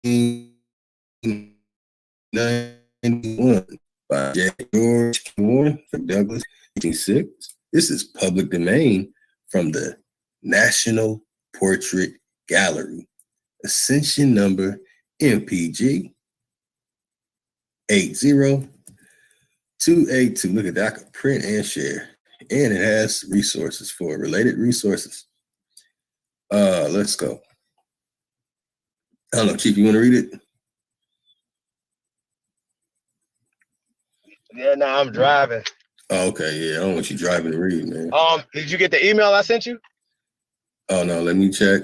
1891 by George Warren for Douglas, 1806. This is public domain from the National Portrait Gallery. Ascension number MPG 80282. Look at that. I can print and share. And it has resources for related resources. Let's go. I don't know, Chief, you want to read it? Yeah, no, I'm driving. Oh, okay, yeah. I don't want you driving to read, man. Did you get the email I sent you? Oh no, let me check.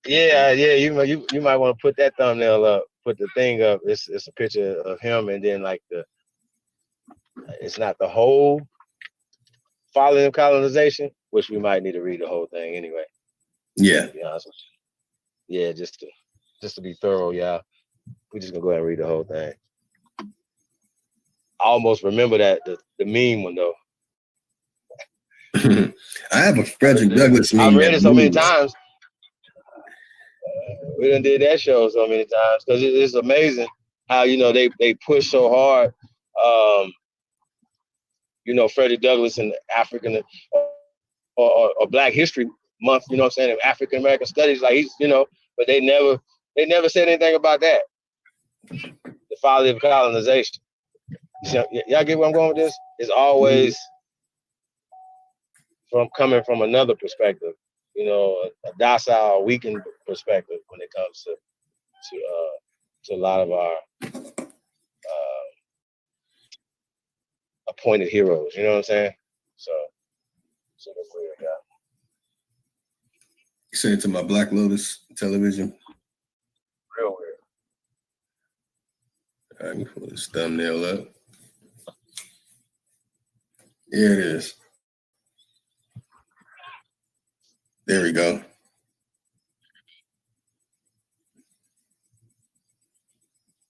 Yeah. You might want to put that thumbnail up, put the thing up. It's a picture of him, and then like it's not the whole Folly of Colonization, which we might need to read the whole thing anyway. Yeah. To be honest with you. Yeah, just to be thorough, yeah. We're just gonna go ahead and read the whole thing. I almost remember that the meme one though. I have a Frederick Douglass meme. I've read it so many times. We done did that show so many times because it's amazing how they push so hard. Frederick Douglass and African or Black History Month. You know what I'm saying? African American Studies, like but they never said anything about that. The folly of colonization. Y'all get where I'm going with this? It's always coming from another perspective, a docile, weakened perspective when it comes to a lot of our appointed heroes. You know what I'm saying? So that's weird, yeah. You sent it to my Black Lotus television. Real weird. All right, let me pull this thumbnail up. Here it is. There we go.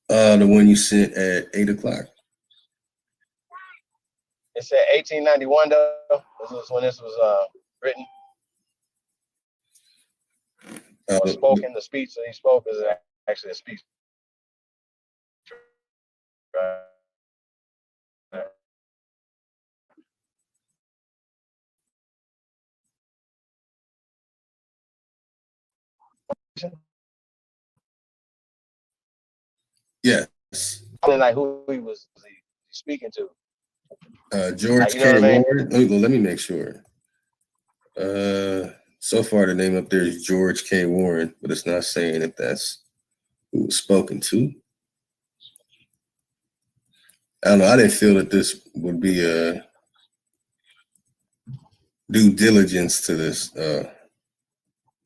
The one you sent at 8:00. It said 1891 though. This was when this was written. Spoken. The speech that he spoke is actually a speech. Yes. Like who he was speaking to. George K. Warren. Let me make sure. So far the name up there is George K. Warren, but it's not saying if that's who was spoken to. I don't know. I didn't feel that this would be a due diligence to this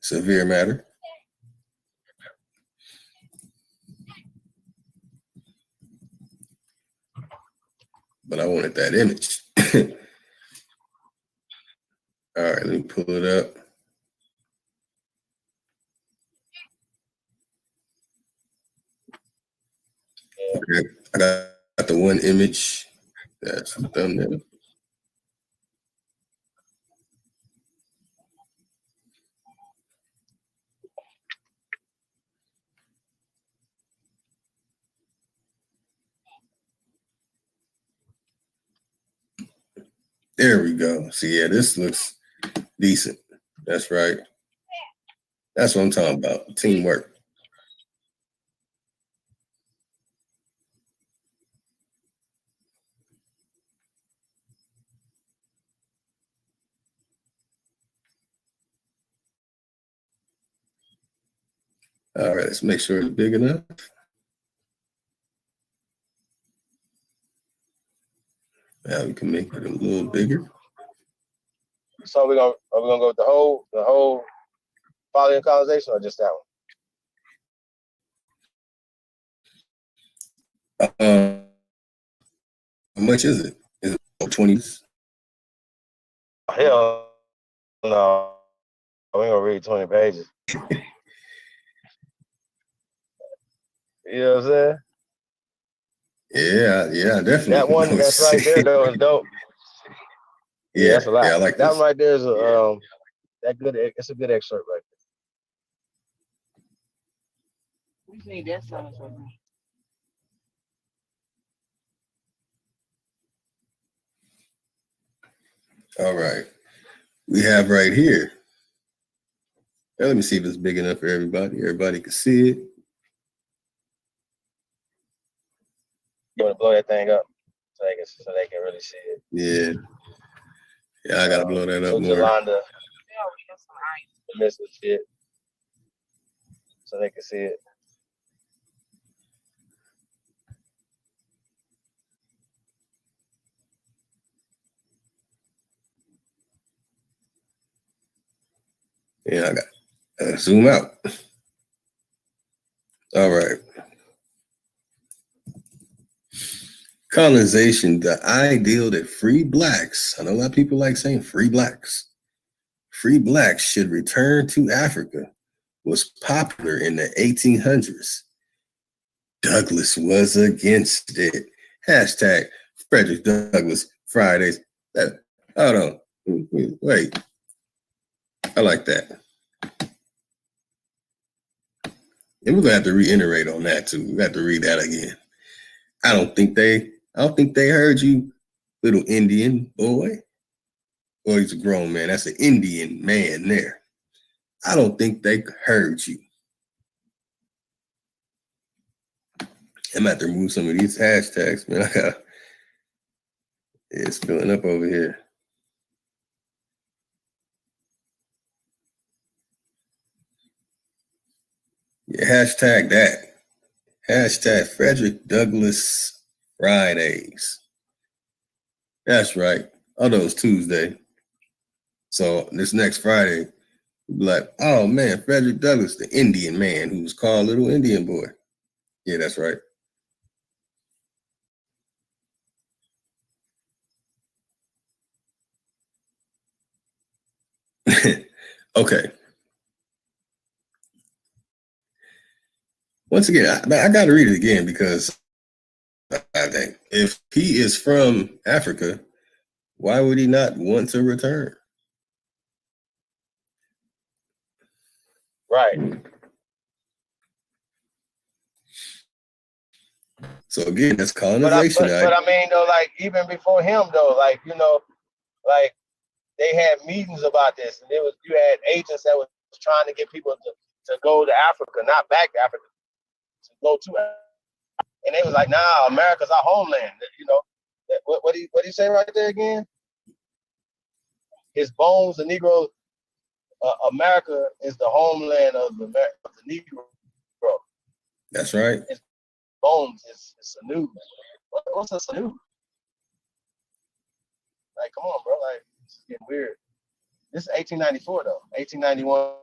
severe matter. But I wanted that image. All right, let me pull it up. Okay, I got the one image. That's the thumbnail. There we go. See, yeah, this looks decent. That's right. That's what I'm talking about. Teamwork. All right, let's make sure it's big enough. Now we can make it a little bigger. So are we gonna go with the whole Folly and Colonization, or just that one? How much is it? Is it 20s? Hell no. We ain't gonna read 20 pages. You know what I'm saying? Yeah, definitely. That one that's right there though is dope. Yeah, that's a lot. Yeah, I like that this. one right there is a that good. It's a good excerpt right there. We need that song for me. All right. We have right here. Now, let me see if it's big enough for everybody. Everybody can see it. You want to blow that thing up so they can really see it. Yeah, I gotta blow that up more. Yolanda, miss the shit, so they can see it. Yeah, I got zoom out. All right. Colonization, the ideal that free blacks, I know a lot of people like saying free blacks should return to Africa, was popular in the 1800s. Douglass was against it. Hashtag Frederick Douglass Fridays. Hold on. Wait. I like that. And we're gonna have to reiterate on that too. We got to read that again. I don't think they heard you, little Indian boy. Or he's a grown man. That's an Indian man there. I don't think they heard you. I'm about to remove some of these hashtags, man. It's filling up over here. Yeah, hashtag that. Hashtag Frederick Douglass Fridays. That's right. Although it's Tuesday. So this next Friday, we'll be like, oh man, Frederick Douglass, the Indian man who was called Little Indian Boy. Yeah, that's right. Okay. Once again, I got to read it again because I think if he is from Africa, why would he not want to return? Right. So again, that's colonization. But I mean, though, like even before him, though, like like they had meetings about this, and you had agents that was trying to get people to go to Africa, not back to Africa, to go to Africa. And they was like, nah, America's our homeland. What do you say right there again? His bones, the Negro, America is the homeland of the Negro. That's right. His bones is Sanu. What's a Sanu? Like, come on, bro. Like, it's getting weird. This is 1894, though. 1891,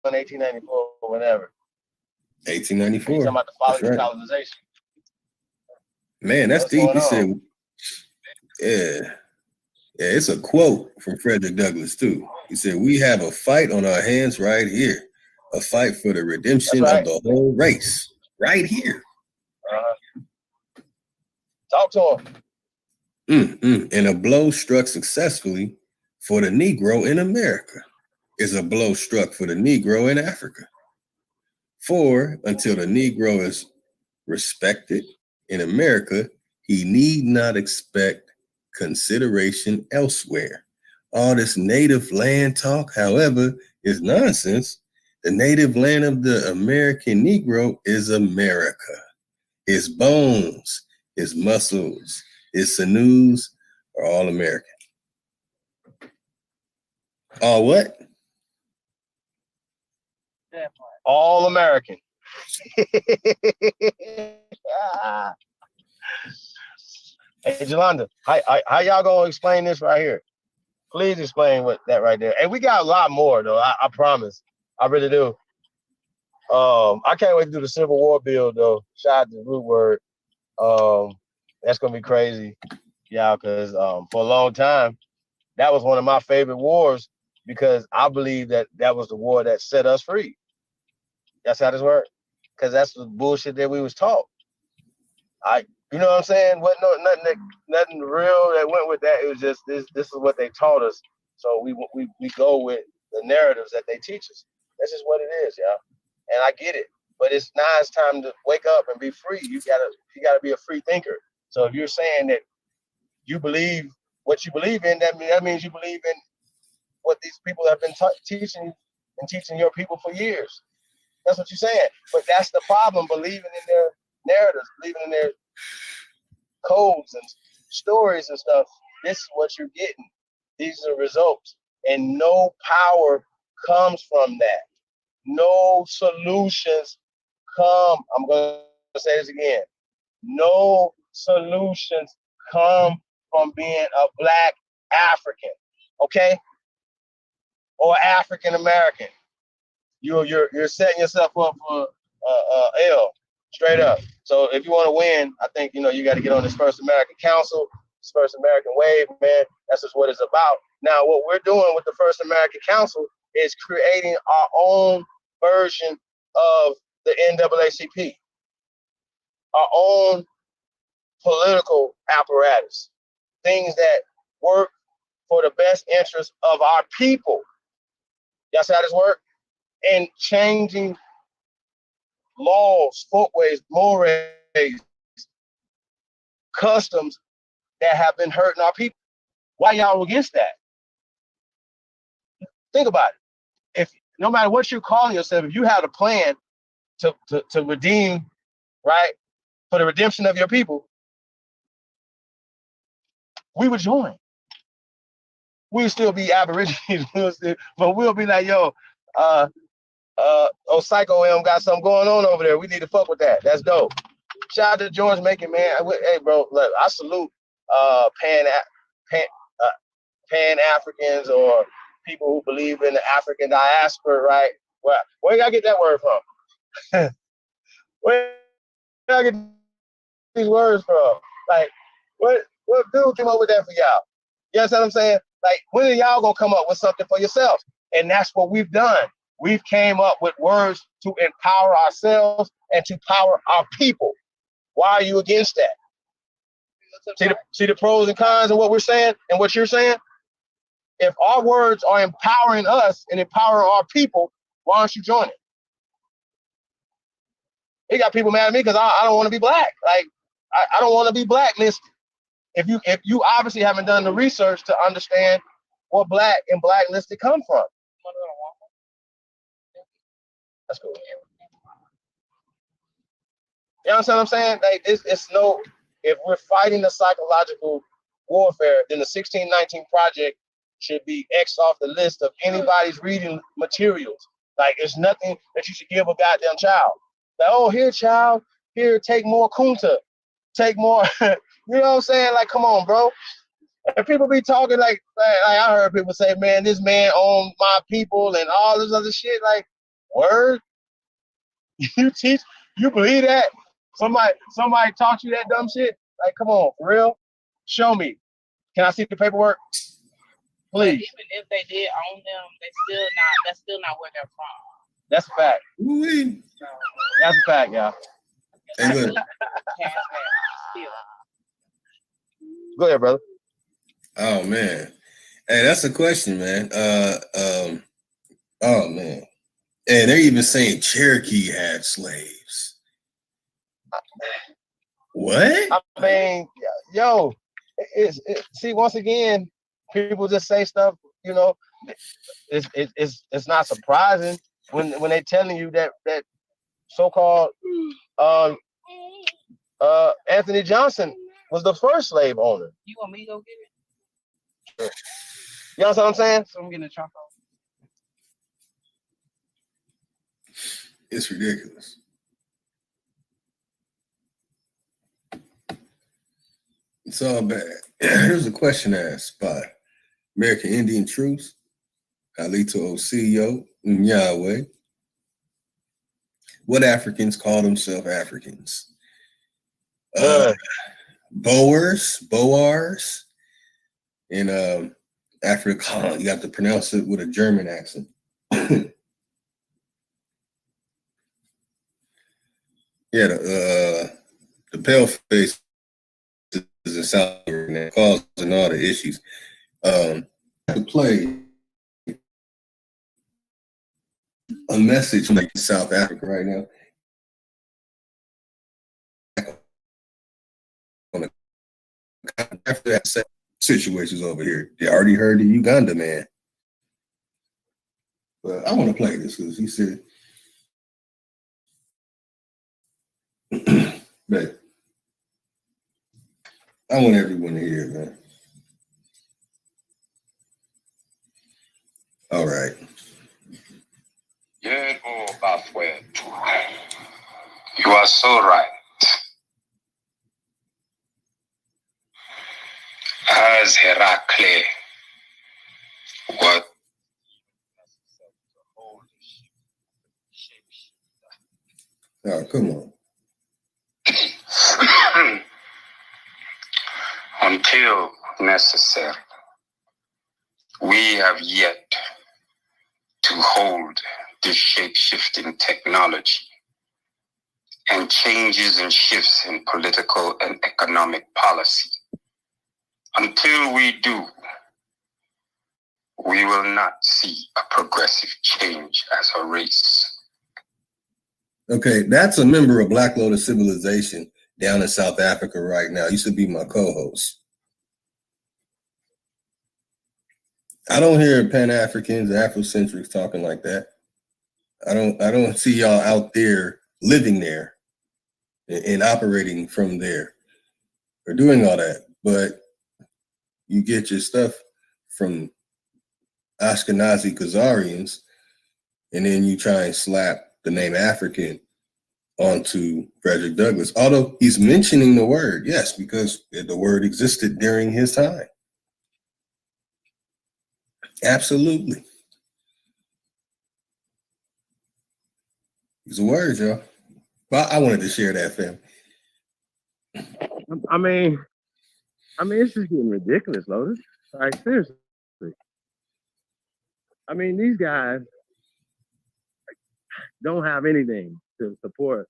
1894, whatever. 1894. You're talking about the Folly of colonization. Man, that's deep. He said, yeah, it's a quote from Frederick Douglass, too. He said, we have a fight on our hands right here, a fight for the redemption of the whole race, right here. Talk to him. And a blow struck successfully for the Negro in America is a blow struck for the Negro in Africa. For until the Negro is respected in America, he need not expect consideration elsewhere. All this native land talk, however, is nonsense. The native land of the American Negro is America. His bones, his muscles, his sinews are all American. All what? All American. Hey, Jolanda, how y'all gonna explain this right here? Please explain what that right there. And we got a lot more though. I promise. I really do. I can't wait to do the Civil War bill though. Shout out to Root Word. That's gonna be crazy. Yeah, because for a long time, that was one of my favorite wars because I believe that was the war that set us free. That's how this works. Because that's the bullshit that we was taught. You know what I'm saying? What nothing real that went with that. It was just this is what they taught us. So we go with the narratives that they teach us. That's just what it is, y'all. And I get it. But it's time to wake up and be free. You gotta be a free thinker. So if you're saying that you believe what you believe in, that means you believe in what these people have been teaching your people for years. That's what you're saying. But that's the problem, believing in their narratives, believing in their codes and stories and stuff. This is what you're getting. These are the results. And no power comes from that. No solutions come. I'm going to say this again. No solutions come from being a Black African, okay? Or African American. You're setting yourself up for L, straight up. So if you want to win, I think you got to get on this First American Council, this First American Wave, man. That's just what it's about. Now, what we're doing with the First American Council is creating our own version of the NAACP, our own political apparatus, things that work for the best interest of our people. Y'all see how this works? And changing laws, folkways, mores, customs that have been hurting our people. Why y'all against that? Think about it. If no matter what you're calling yourself, if you have a plan to redeem, right, for the redemption of your people, we would join. We'll still be Aborigines, but we'll be like, yo, Psycho M got something going on over there. We need to fuck with that. That's dope. Shout out to George Macon, man. Hey, bro, look, I salute Pan-Africans or people who believe in the African diaspora, right? Where y'all get that word from? Where y'all get these words from? Like, what dude came up with that for y'all? You understand what I'm saying? Like, when are y'all gonna come up with something for yourselves? And that's what we've done. We've came up with words to empower ourselves and to power our people. Why are you against that? See the pros and cons of what we're saying and what you're saying? If our words are empowering us and empowering our people, why aren't you joining? He got people mad at me because I don't want to be Black. Like, I don't want to be blacklisted. If you obviously haven't done the research to understand where Black and blacklisted come from. That's cool. You understand what I'm saying? Like, if we're fighting the psychological warfare, then the 1619 Project should be X off the list of anybody's reading materials. Like, there's nothing that you should give a goddamn child. Like, oh, here, child, here, take more Kunta, take more, you know what I'm saying? Like, come on, bro. And people be talking like I heard people say, man, this man owned my people and all this other shit. Like, word? You believe that? Somebody taught you that dumb shit? Like, come on, for real? Show me. Can I see the paperwork? Please. Even if they did own them, that's still not where they're from. That's a fact. Ooh-wee. That's a fact, y'all. Hey, look. Go ahead, brother. Oh man. Hey, that's a question, man. Oh man. And they're even saying Cherokee had slaves. What? I mean, yo, See, once again, people just say stuff. You know, it's not surprising when they telling you that so-called uh Anthony Johnson was the first slave owner. You want me to go get it? You know what I'm saying? So I'm getting a charcoal. It's ridiculous. It's all bad. Here's a question asked by American Indian Truth, Alito Osio, Yahweh. What Africans call themselves Africans? Boers, in Africa. You have to pronounce it with a German accent. Yeah, the pale face is in South Africa causing all the issues. To play a message from South Africa right now. After that situations over here, they already heard the Uganda man. But I want to play this because he said, but I want everyone to hear it, man. All right. You are so right. As Herakle, what? Oh, come on. Until necessary, we have yet to hold this shape-shifting technology and changes and shifts in political and economic policy. Until we do, we will not see a progressive change as a race. Okay, that's a member of Black Lotus Civilization down in South Africa right now. Used to be my co-host. I don't hear Pan-Africans, Afrocentrics talking like that. I don't see y'all out there living there and operating from there or doing all that. But you get your stuff from Ashkenazi Khazarians, and then you try and slap the name African onto Frederick Douglass. Although he's mentioning the word, yes, because the word existed during his time. Absolutely. It's a word, y'all. Well, I wanted to share that, fam. I mean, it's just getting ridiculous, Lotus. Like, seriously. I mean, these guys don't have anything to support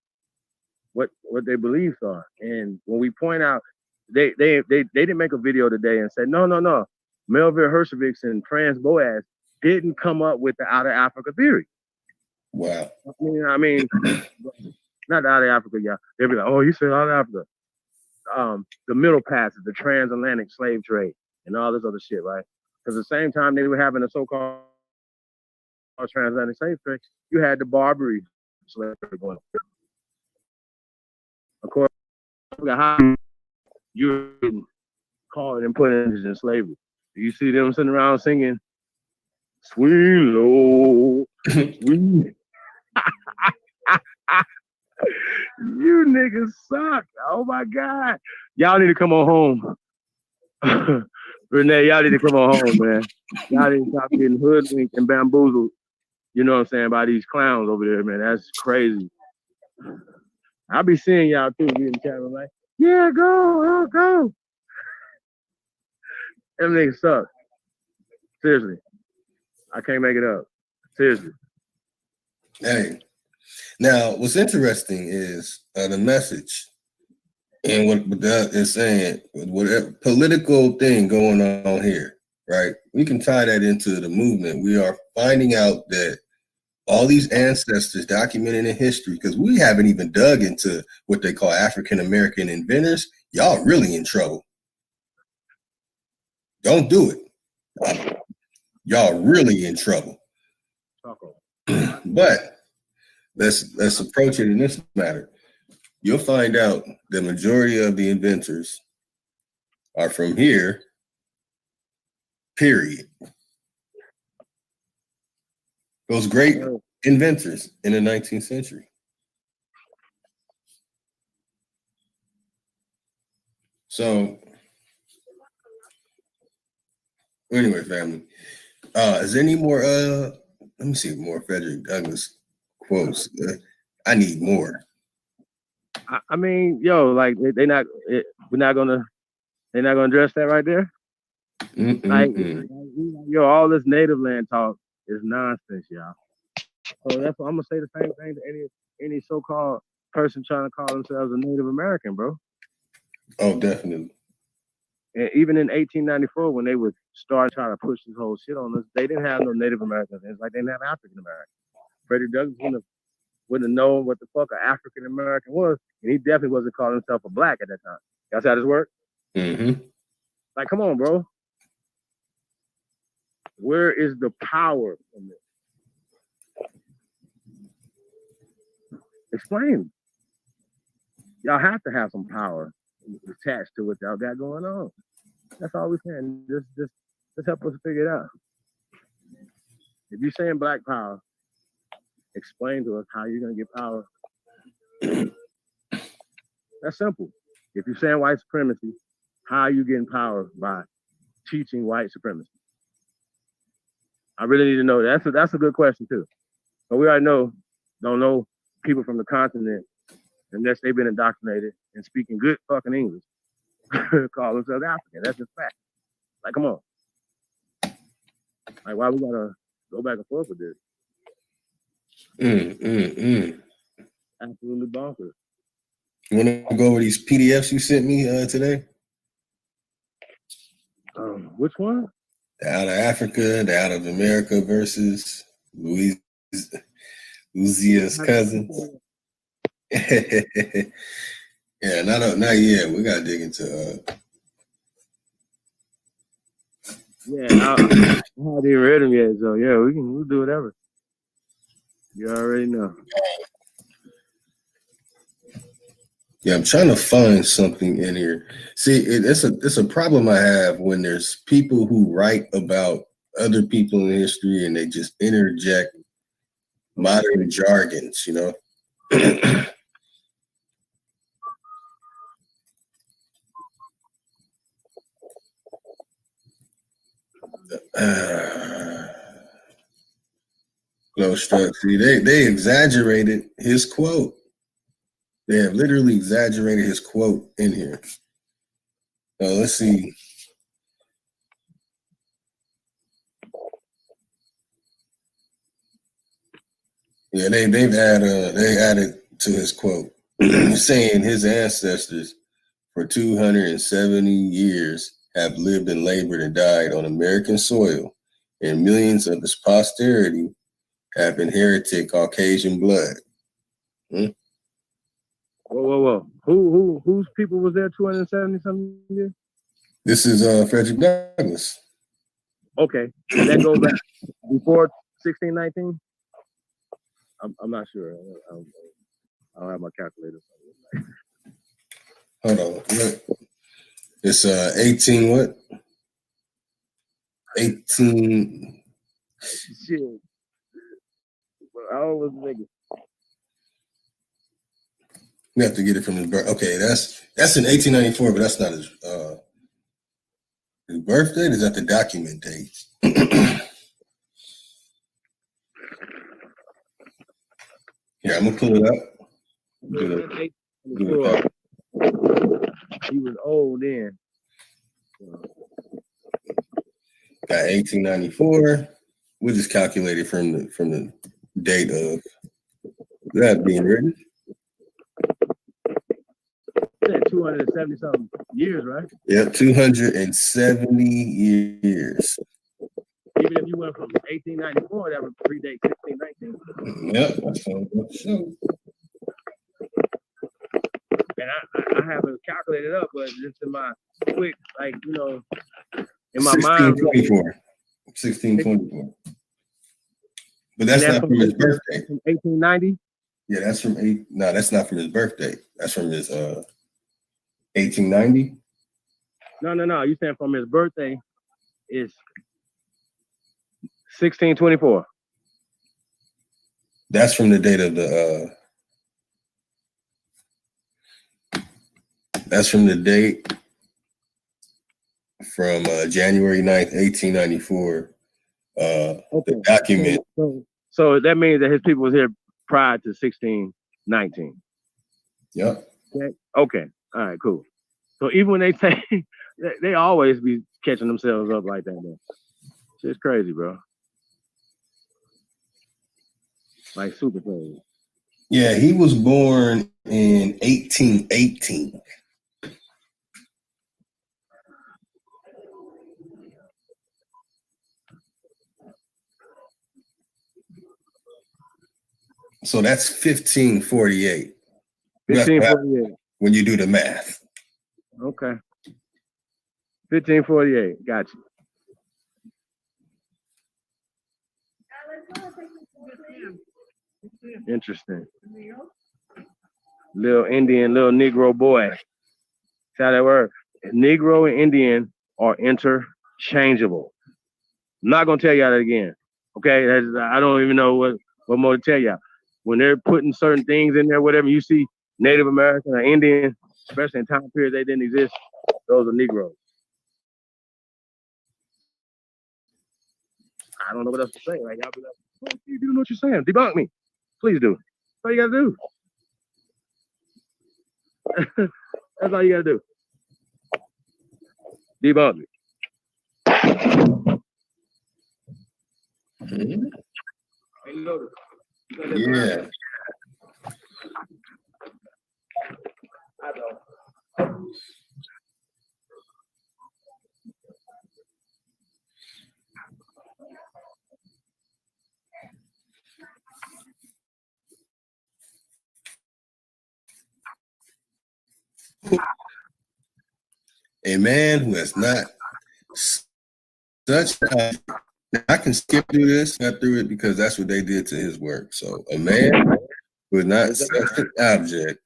what their beliefs are. And when we point out, they didn't make a video today and say, no. Melville Hershovitz and Franz Boas didn't come up with the Out of Africa theory. Wow. I mean, not Out of Africa, yeah. They'll be like, oh, you said Out of Africa. The Middle Passage, the transatlantic slave trade, and all this other shit, right? Because at the same time they were having a so-called transatlantic slave trade, you had the Barbary slave trade going on. Of course, how you call it and put it in slavery. You see them sitting around singing, "Sweet Lord, sweet." You niggas suck. Oh my God. Y'all need to come on home. Renee, y'all need to come on home, man. Y'all need to stop getting hoodwinked and bamboozled, you know what I'm saying, by these clowns over there, man. That's crazy. I'll be seeing y'all too, be in the chat. I'm like, yeah, go. Them niggas suck. Seriously. I can't make it up. Seriously. Hey. Now, what's interesting is the message and what that is saying, whatever political thing going on here, right? We can tie that into the movement. We are finding out that all these ancestors documented in history, because we haven't even dug into what they call African-American inventors. Y'all really in trouble. Don't do it. Y'all really in trouble. But let's approach it in this matter. You'll find out the majority of the inventors are from here, period. Those great inventors in the 19th century. So, anyway, family, is there any more, let me see, more Frederick Douglass quotes. I need more. I mean, yo, like they're not gonna address that right there. Like, yo, all this native land talk is nonsense, y'all. So that's what I'm gonna say, the same thing to any so-called person trying to call themselves a Native American, bro. Oh, definitely. And even in 1894, when they would start trying to push this whole shit on us, they didn't have no Native Americans. It's like they didn't have African Americans. Frederick Douglass wouldn't have known what the fuck an African American was, and he definitely wasn't calling himself a black at that time. That's how this worked. Mm-hmm. Like, come on, bro. Where is the power in this? Explain. Y'all have to have some power attached to what y'all got going on. That's all we're saying. Just help us figure it out. If you're saying black power, explain to us how you're gonna get power. That's simple. If you're saying white supremacy, how are you getting power by teaching white supremacy? I really need to know. That's a good question too. But we already don't know people from the continent unless they've been indoctrinated and speaking good fucking English. Call themselves African. That's just fact. Like, come on. Like, why we gotta go back and forth with this? Absolutely bonkers. You want to go over these PDFs you sent me today? Which one? The Out of Africa, the Out of America versus Louisiana's cousins. Yeah, not yet. We gotta dig into. Yeah, I haven't even read them yet, so yeah, we'll do whatever. You already know. Yeah, I'm trying to find something in here. See, it's a problem I have when there's people who write about other people in history and they just interject modern jargons, you know. No struck. See, they exaggerated his quote. They have literally exaggerated his quote in here. So let's see. Yeah, they added to his quote, saying his ancestors for 270 years have lived and labored and died on American soil, and millions of his posterity have inherited Caucasian blood. Whoa. Whose people was there 270 something years? This is Frederick Douglass. Okay. That goes back before 1619? I'm not sure. I don't have my calculator. Hold on. It's 18 what? 18. Shit. How old was the nigga? We have to get it from his birth. Okay, that's in 1894, but that's not his birth date. Is that the document date? Yeah, I'm gonna pull it up. He was old then. Got 1894. We'll just calculate it from the date of that being written. 270 something years, right? Yeah, 270 years. Even if you went from 1894, that would predate 1619. Yep, that's what I'm going to show. And I haven't calculated up, but just in my quick, in my mind. 1624. 1624. But that's not from his birthday. 1890? Yeah, that's from no, that's not from his birthday. That's from his 1890. No. You saying from his birthday is 1624. That's from the date of the that's from the date from January 9th, 1894. Okay. The document. So that means that his people was here prior to 1619. Yep. Okay. All right, cool. So even when they say they always be catching themselves up like that, man. It's crazy, bro. Like super crazy. Yeah, he was born in 1818. So that's 1548. 1548. When you do the math. Okay. 1548. Gotcha. Interesting. Little Indian, little Negro boy. That's how that works. Negro and Indian are interchangeable. I'm not gonna tell y'all that again. Okay, I don't even know what more to tell y'all. When they're putting certain things in there, whatever you see, Native American or Indian, especially in time periods they didn't exist, those are Negroes. I don't know what else to say. Like y'all be like, oh, you do know what you're saying. Debunk me. Please do. That's all you gotta do. That's all you gotta do. Debunk me. Mm-hmm. Yeah. I know. A man who has not such I can skip through this, not through it, because that's what they did to his work. So a man who is not such an object,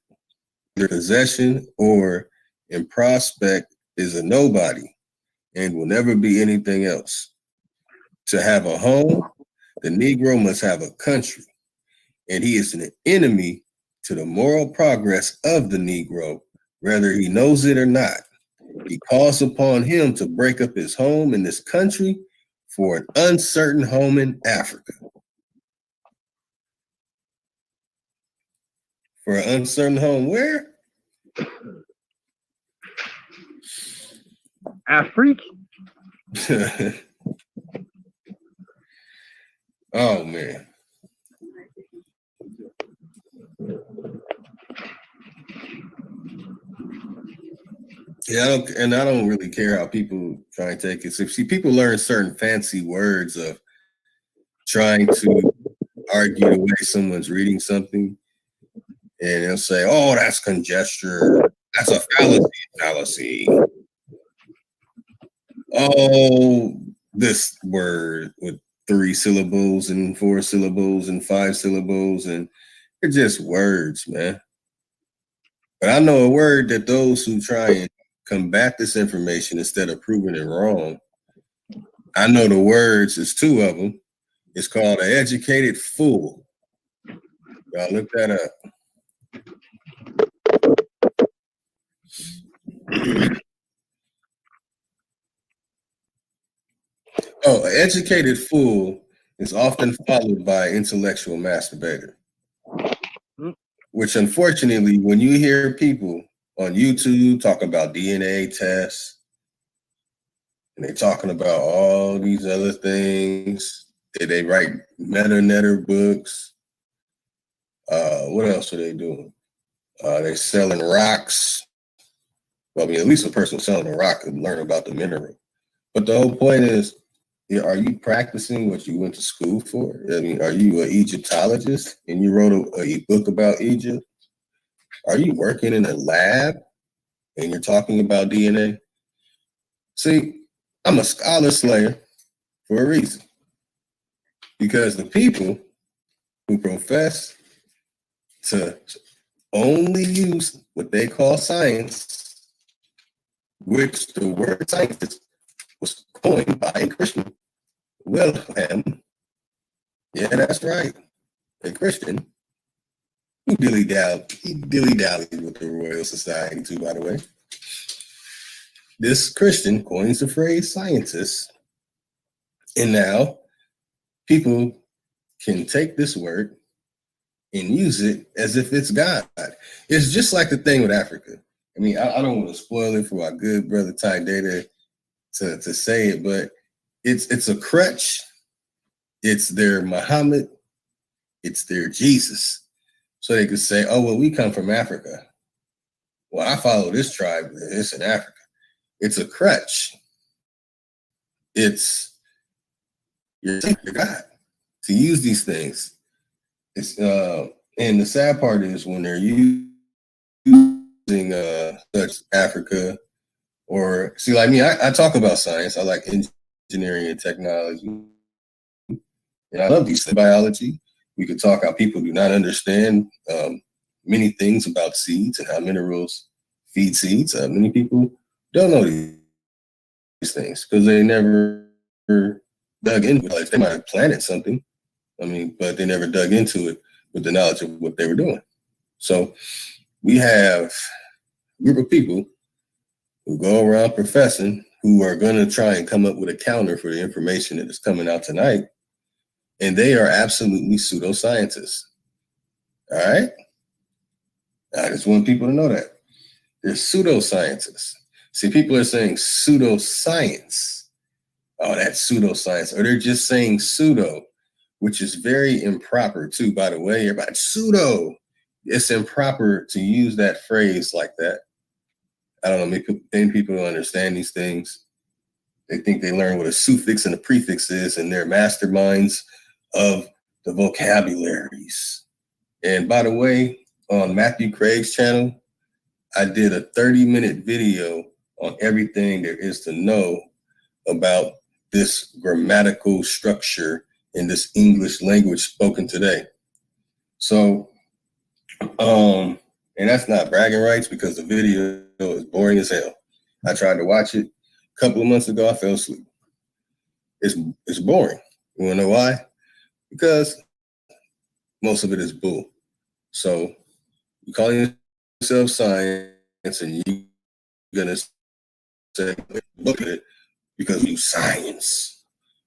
in possession or in prospect, is a nobody and will never be anything else. To have a home, the Negro must have a country, and he is an enemy to the moral progress of the Negro, whether he knows it or not. He calls upon him to break up his home in this country for an uncertain home in Africa. For an uncertain home where? Afrique. Oh man. Yeah, I don't really care how people try and take it. So, see, people learn certain fancy words of trying to argue the way someone's reading something, and they'll say, "Oh, that's conjecture. That's a fallacy. Oh, this word with 3 syllables and 4 syllables and 5 syllables, and they're just words, man." But I know a word that those who try and combat this information instead of proving it wrong, I know the words, there's 2 of them. It's called an educated fool. Y'all look that up. Oh, an educated fool is often followed by an intellectual masturbator. Which unfortunately, when you hear people on YouTube talk about DNA tests, and they're talking about all these other things, they write meta-netter books. What else are they doing? They're selling rocks. Well, I mean, at least a person selling a rock could learn about the mineral. But the whole point is, are you practicing what you went to school for? I mean, are you an Egyptologist and you wrote a book about Egypt? Are you working in a lab and you're talking about DNA? See, I'm a scholar slayer for a reason. Because the people who profess to only use what they call science, which the word scientist was coined by a Christian. Wilhelm, yeah, that's right, a Christian who dilly-dallied with the Royal Society too, by the way. This Christian coins the phrase scientist, and now people can take this word and use it as if it's God. It's just like the thing with Africa. I mean, I don't want to spoil it for our good brother Ty Data to say it, but it's a crutch. It's their Muhammad. It's their Jesus. So they could say, oh, well, we come from Africa. Well, I follow this tribe. It's in Africa. It's a crutch. It's your God to use these things. It's and the sad part is when they're using such Africa or see, like me, I talk about science. I like engineering and technology, and I love these things. Biology. We could talk how people do not understand many things about seeds and how minerals feed seeds. Many people don't know these things because they never dug into it. Like they might have planted something, I mean, but they never dug into it with the knowledge of what they were doing. So we have a group of people who go around professing who are going to try and come up with a counter for the information that is coming out tonight. And they are absolutely pseudoscientists. All right? I just want people to know that. They're pseudoscientists. See, people are saying pseudoscience. Oh, that's pseudoscience. Or they're just saying pseudo, which is very improper too, by the way. Everybody, pseudo. It's improper to use that phrase like that. I don't know, many people don't understand these things. They think they learn what a suffix and a prefix is, and they're masterminds of the vocabularies. And by the way, on Matthew Craig's channel, I did a 30-minute video on everything there is to know about this grammatical structure in this English language spoken today. So, and that's not bragging rights because the video is boring as hell. I tried to watch it a couple of months ago. I fell asleep. It's boring. You wanna know why? Because most of it is bull. So you call yourself science and you're gonna say, look at it because you science.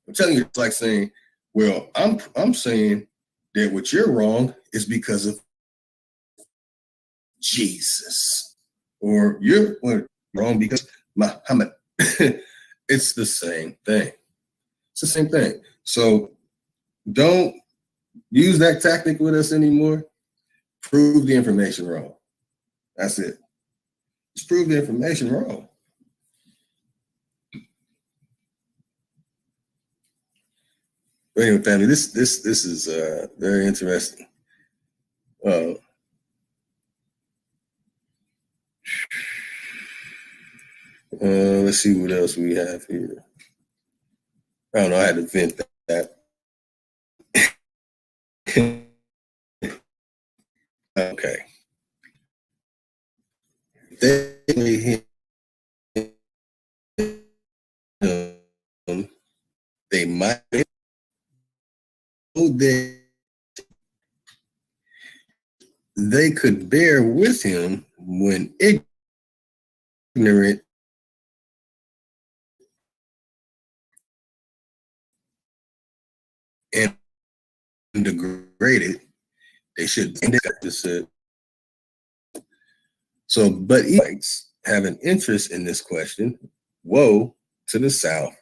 I'm telling you, it's like saying, well, I'm saying that what you're wrong is because of Jesus. Or you're wrong because Muhammad. It's the same thing. It's the same thing. So don't use that tactic with us anymore. Prove the information wrong. That's it. Just prove the information wrong. But anyway, family, this is very interesting. Let's see what else we have here. I don't know. I had to vent that. Okay. They might they could bear with him when ignorant and degraded. They should just said. So, but Edomites have an interest in this question. Woe to the South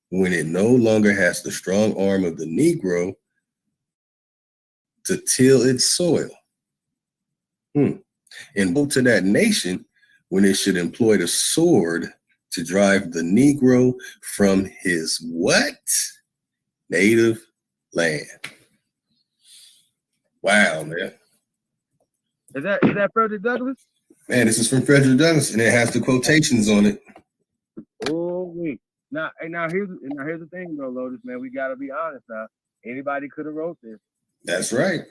when it no longer has the strong arm of the Negro to till its soil. And woe to that nation when it should employ the sword to drive the Negro from his what? Native land. Wow, man. Is that Frederick Douglass? Man, this is from Frederick Douglass, and it has the quotations on it. Oh, wait. Now here's the thing though, Lotus, man. We gotta be honest now. Anybody could have wrote this. That's right.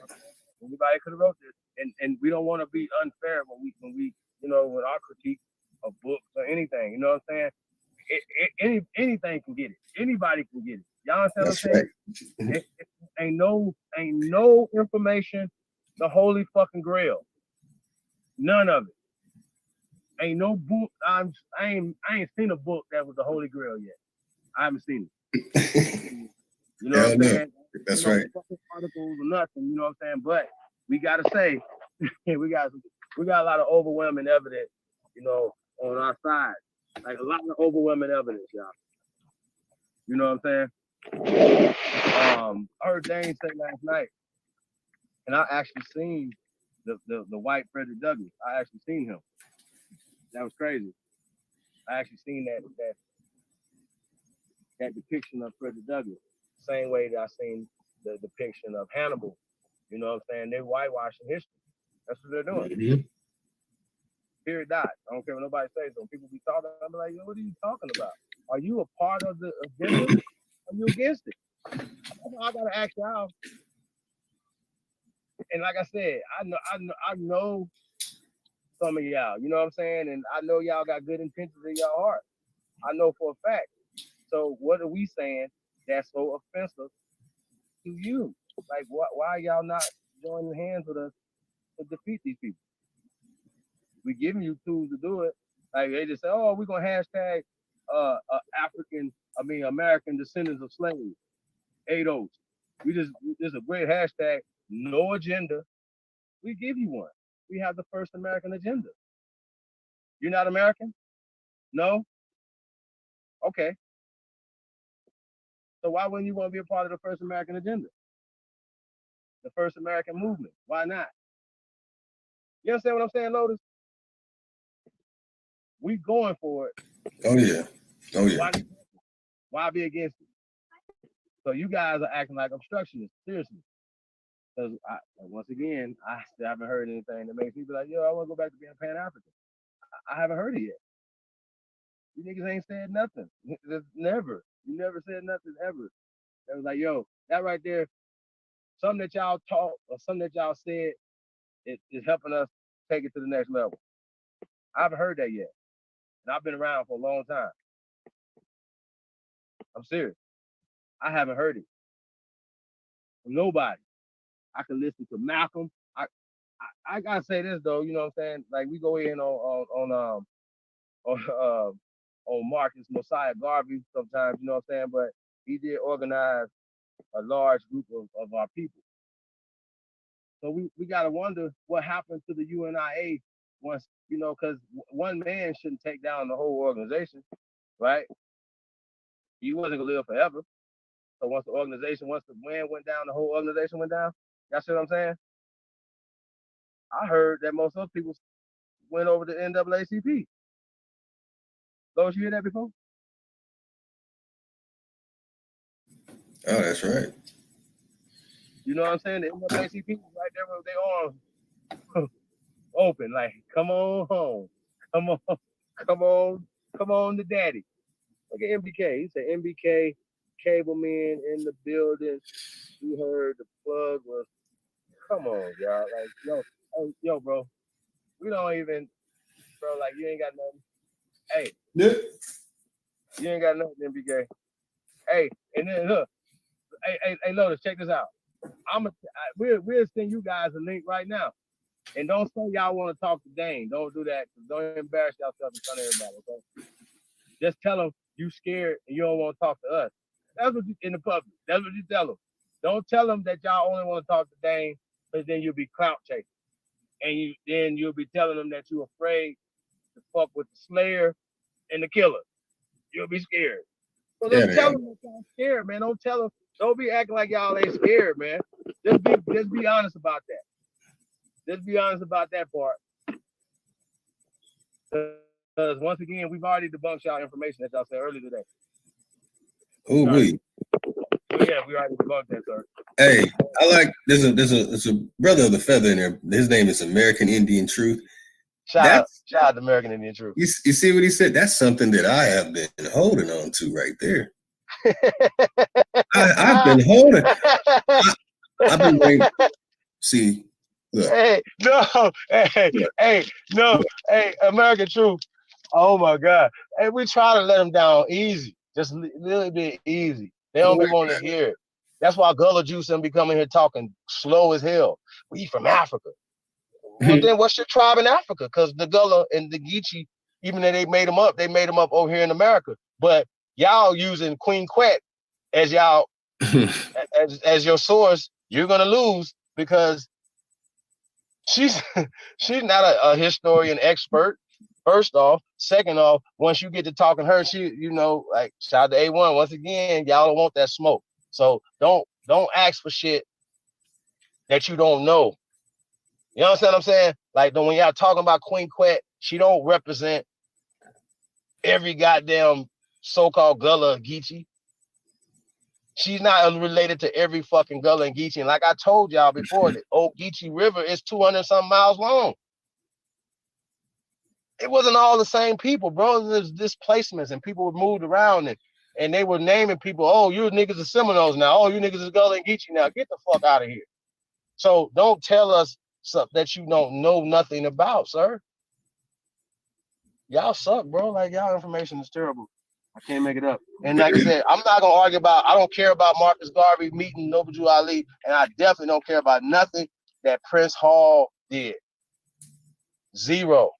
Anybody could have wrote this, and we don't want to be unfair when we with our critique of books or anything. You know what I'm saying? Anything can get it. Anybody can get it. Y'all understand That's what I'm saying? Ain't no information the holy fucking grail. None of it. Ain't no book. I ain't seen a book that was the holy grail yet. I haven't seen it. You know what I'm saying? That's right. Articles or nothing. You know what I'm saying? But we gotta say we got a lot of overwhelming evidence. On our side, like a lot of overwhelming evidence, y'all. You know what I'm saying? I heard Dane say last night, and I actually seen the white Frederick Douglass. I actually seen him. That was crazy. I actually seen that depiction of Frederick Douglass. Same way that I seen the depiction of Hannibal. You know what I'm saying? They're whitewashing history. That's what they're doing. Mm-hmm. Period. Dot. I don't care what nobody says. When people be talking, I'm like, yo, what are you talking about? Are you a part of the agenda? Are you against it? That's all I gotta ask y'all. And like I said, I know some of y'all. You know what I'm saying? And I know y'all got good intentions in your heart. I know for a fact. So what are we saying that's so offensive to you? Like, why are y'all not joining hands with us to defeat these people? We giving you tools to do it. Like they just say, oh, we're gonna hashtag American descendants of slaves. ADOS. This is a great hashtag, no agenda. We give you one. We have the first American agenda. You're not American? No? Okay. So why wouldn't you want to be a part of the first American agenda? The first American movement? Why not? You understand what I'm saying, Lotus? We going for it. Oh yeah. Oh yeah. Why be against it? So you guys are acting like obstructionists, seriously. Because once again, I still haven't heard anything that makes me be like, yo, I want to go back to being Pan-African. I haven't heard it yet. You niggas ain't said nothing. Never. You never said nothing ever. It was like, yo, that right there, something that y'all taught or something that y'all said is helping us take it to the next level. I haven't heard that yet. And I've been around for a long time. I'm serious. I haven't heard it from nobody. I can listen to Malcolm. I gotta say this though, you know what I'm saying? Like we go in on Marcus Mosiah Garvey sometimes, you know what I'm saying? But he did organize a large group of our people. So we gotta wonder what happened to the UNIA once, because one man shouldn't take down the whole organization, right? He wasn't gonna live forever. So once the man went down, the whole organization went down. Y'all see what I'm saying? I heard that most of those people went over to NAACP. Those you hear that before? Oh, that's right. You know what I'm saying? The NAACP is right there with their arms open, like, come on home. Come on to daddy. Look at MBK. He said MBK cable men in the building. You heard the plug was, come on, y'all. Like, yo, bro. We don't even, bro, like, you ain't got nothing. Hey. Yeah. You ain't got nothing, MBK. Hey, and then look. Hey, Lotus, check this out. We'll send you guys a link right now. And don't say y'all want to talk to Dane. Don't do that. Don't embarrass yourself in front of everybody, okay? Just tell them you scared and you don't want to talk to us. That's what you in the public. That's what you tell them. Don't tell them that y'all only want to talk to Dane, because then you'll be clout chasing. And you'll be telling them that you're afraid to fuck with the slayer and the killer. You'll be scared. So just tell them that y'all scared, man. Don't tell them. Don't be acting like y'all ain't scared, man. Just be honest about that. Just be honest about that part. Because once again, we've already debunked y'all information that y'all said earlier today. Oh, we. Yeah, we already debunked that, sir. Hey, I like there's a brother of the feather in there. His name is American Indian Truth. Shout out to American Indian Truth. You see what he said? That's something that I have been holding on to right there. I've been holding. I've been waiting. See, look. Hey, no, hey, American Truth. Oh my God. Hey, we try to let them down easy. Just a little bit easy. They don't be wanting to hear it. That's why Gullah Juice and be coming here talking slow as hell. We from Africa. Well, then what's your tribe in Africa? Because the Gullah and the Geechee, even though they made them up over here in America. But y'all using Queen Quet as y'all as your source, you're gonna lose because she's not a historian expert. First off, second off, once you get to talking her, she, like shout out to A1 once again, y'all don't want that smoke. So don't ask for shit that you don't know. You understand what I'm saying? Like when y'all talking about Queen Quet, she don't represent every goddamn so-called Gullah Geechee. She's not related to every fucking Gullah and Geechee. And like I told y'all before, the old Geechee River is 200-something miles long. It wasn't all the same people, bro. There's displacements and people were moved around and they were naming people, oh, you niggas are Seminoles now. Oh, you niggas is Gullah and Geechee now. Get the fuck out of here. So don't tell us something that you don't know nothing about, sir. Y'all suck, bro. Like, y'all information is terrible. I can't make it up. And like I said, I'm not going to argue I don't care about Marcus Garvey meeting Nobuju Ali, and I definitely don't care about nothing that Prince Hall did. Zero.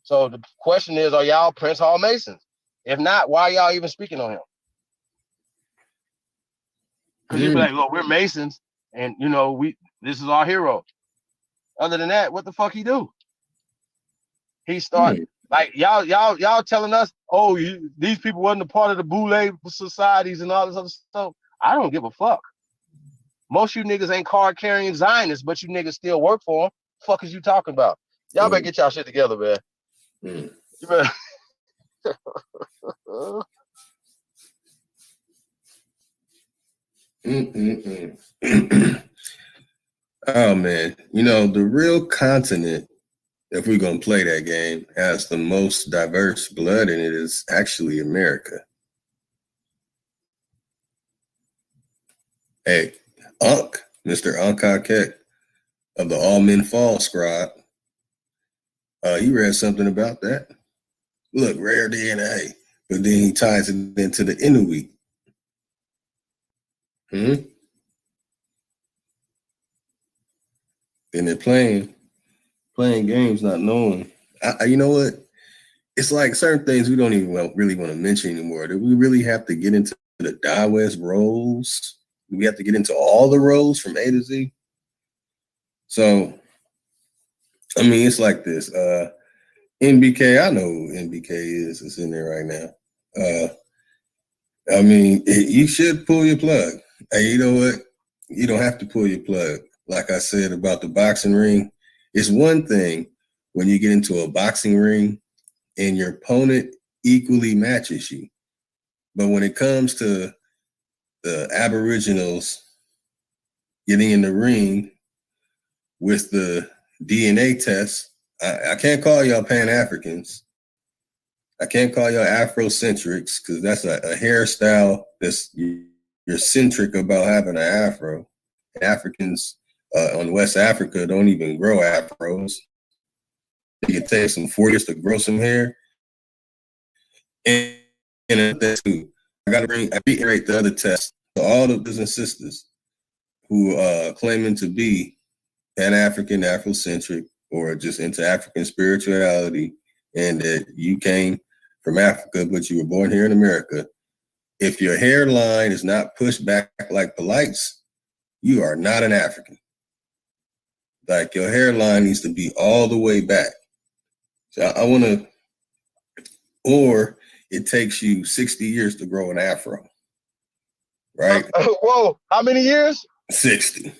So the question is, are y'all Prince Hall Masons? If not, why are y'all even speaking on him? Because you'd be like, look, we're Masons, and, this is our hero. Other than that, what the fuck he do? He started like y'all telling us, oh, these people wasn't a part of the Boule societies and all this other stuff. I don't give a fuck. Most of you niggas ain't card carrying Zionists, but you niggas still work for them. Fuck is you talking about? Y'all better get y'all shit together, man. You better. Oh man, the real continent, if we're gonna play that game, has the most diverse blood in it is actually America. Hey, Mr. Ankh of the All Men Fall Scribe, you read something about that? Look, rare DNA, but then he ties it into the Inuit. And they're playing games, not knowing. You know what? It's like certain things we don't even really want to mention anymore. Do we really have to get into the West roles? Do we have to get into all the roles from A to Z? So, I mean, it's like this. NBK, I know who NBK is. It's in there right now. I mean, you should pull your plug. Hey, you know what? You don't have to pull your plug. Like I said about the boxing ring, it's one thing when you get into a boxing ring and your opponent equally matches you. But when it comes to the Aboriginals getting in the ring with the DNA test, I can't call y'all Pan-Africans. I can't call y'all Afrocentrics because that's a hairstyle that's you're centric about having an afro. Africans on West Africa don't even grow afros. You can take some 40s to grow some hair. And that's too. I reiterate the other test to all the brothers and sisters who claiming to be Pan-African, Afrocentric, or just into African spirituality, and that you came from Africa, but you were born here in America. If your hairline is not pushed back like the lights, you are not an African. Like your hairline needs to be all the way back. So I want to, or it takes you 60 years to grow an afro, right? Whoa, how many years? 60.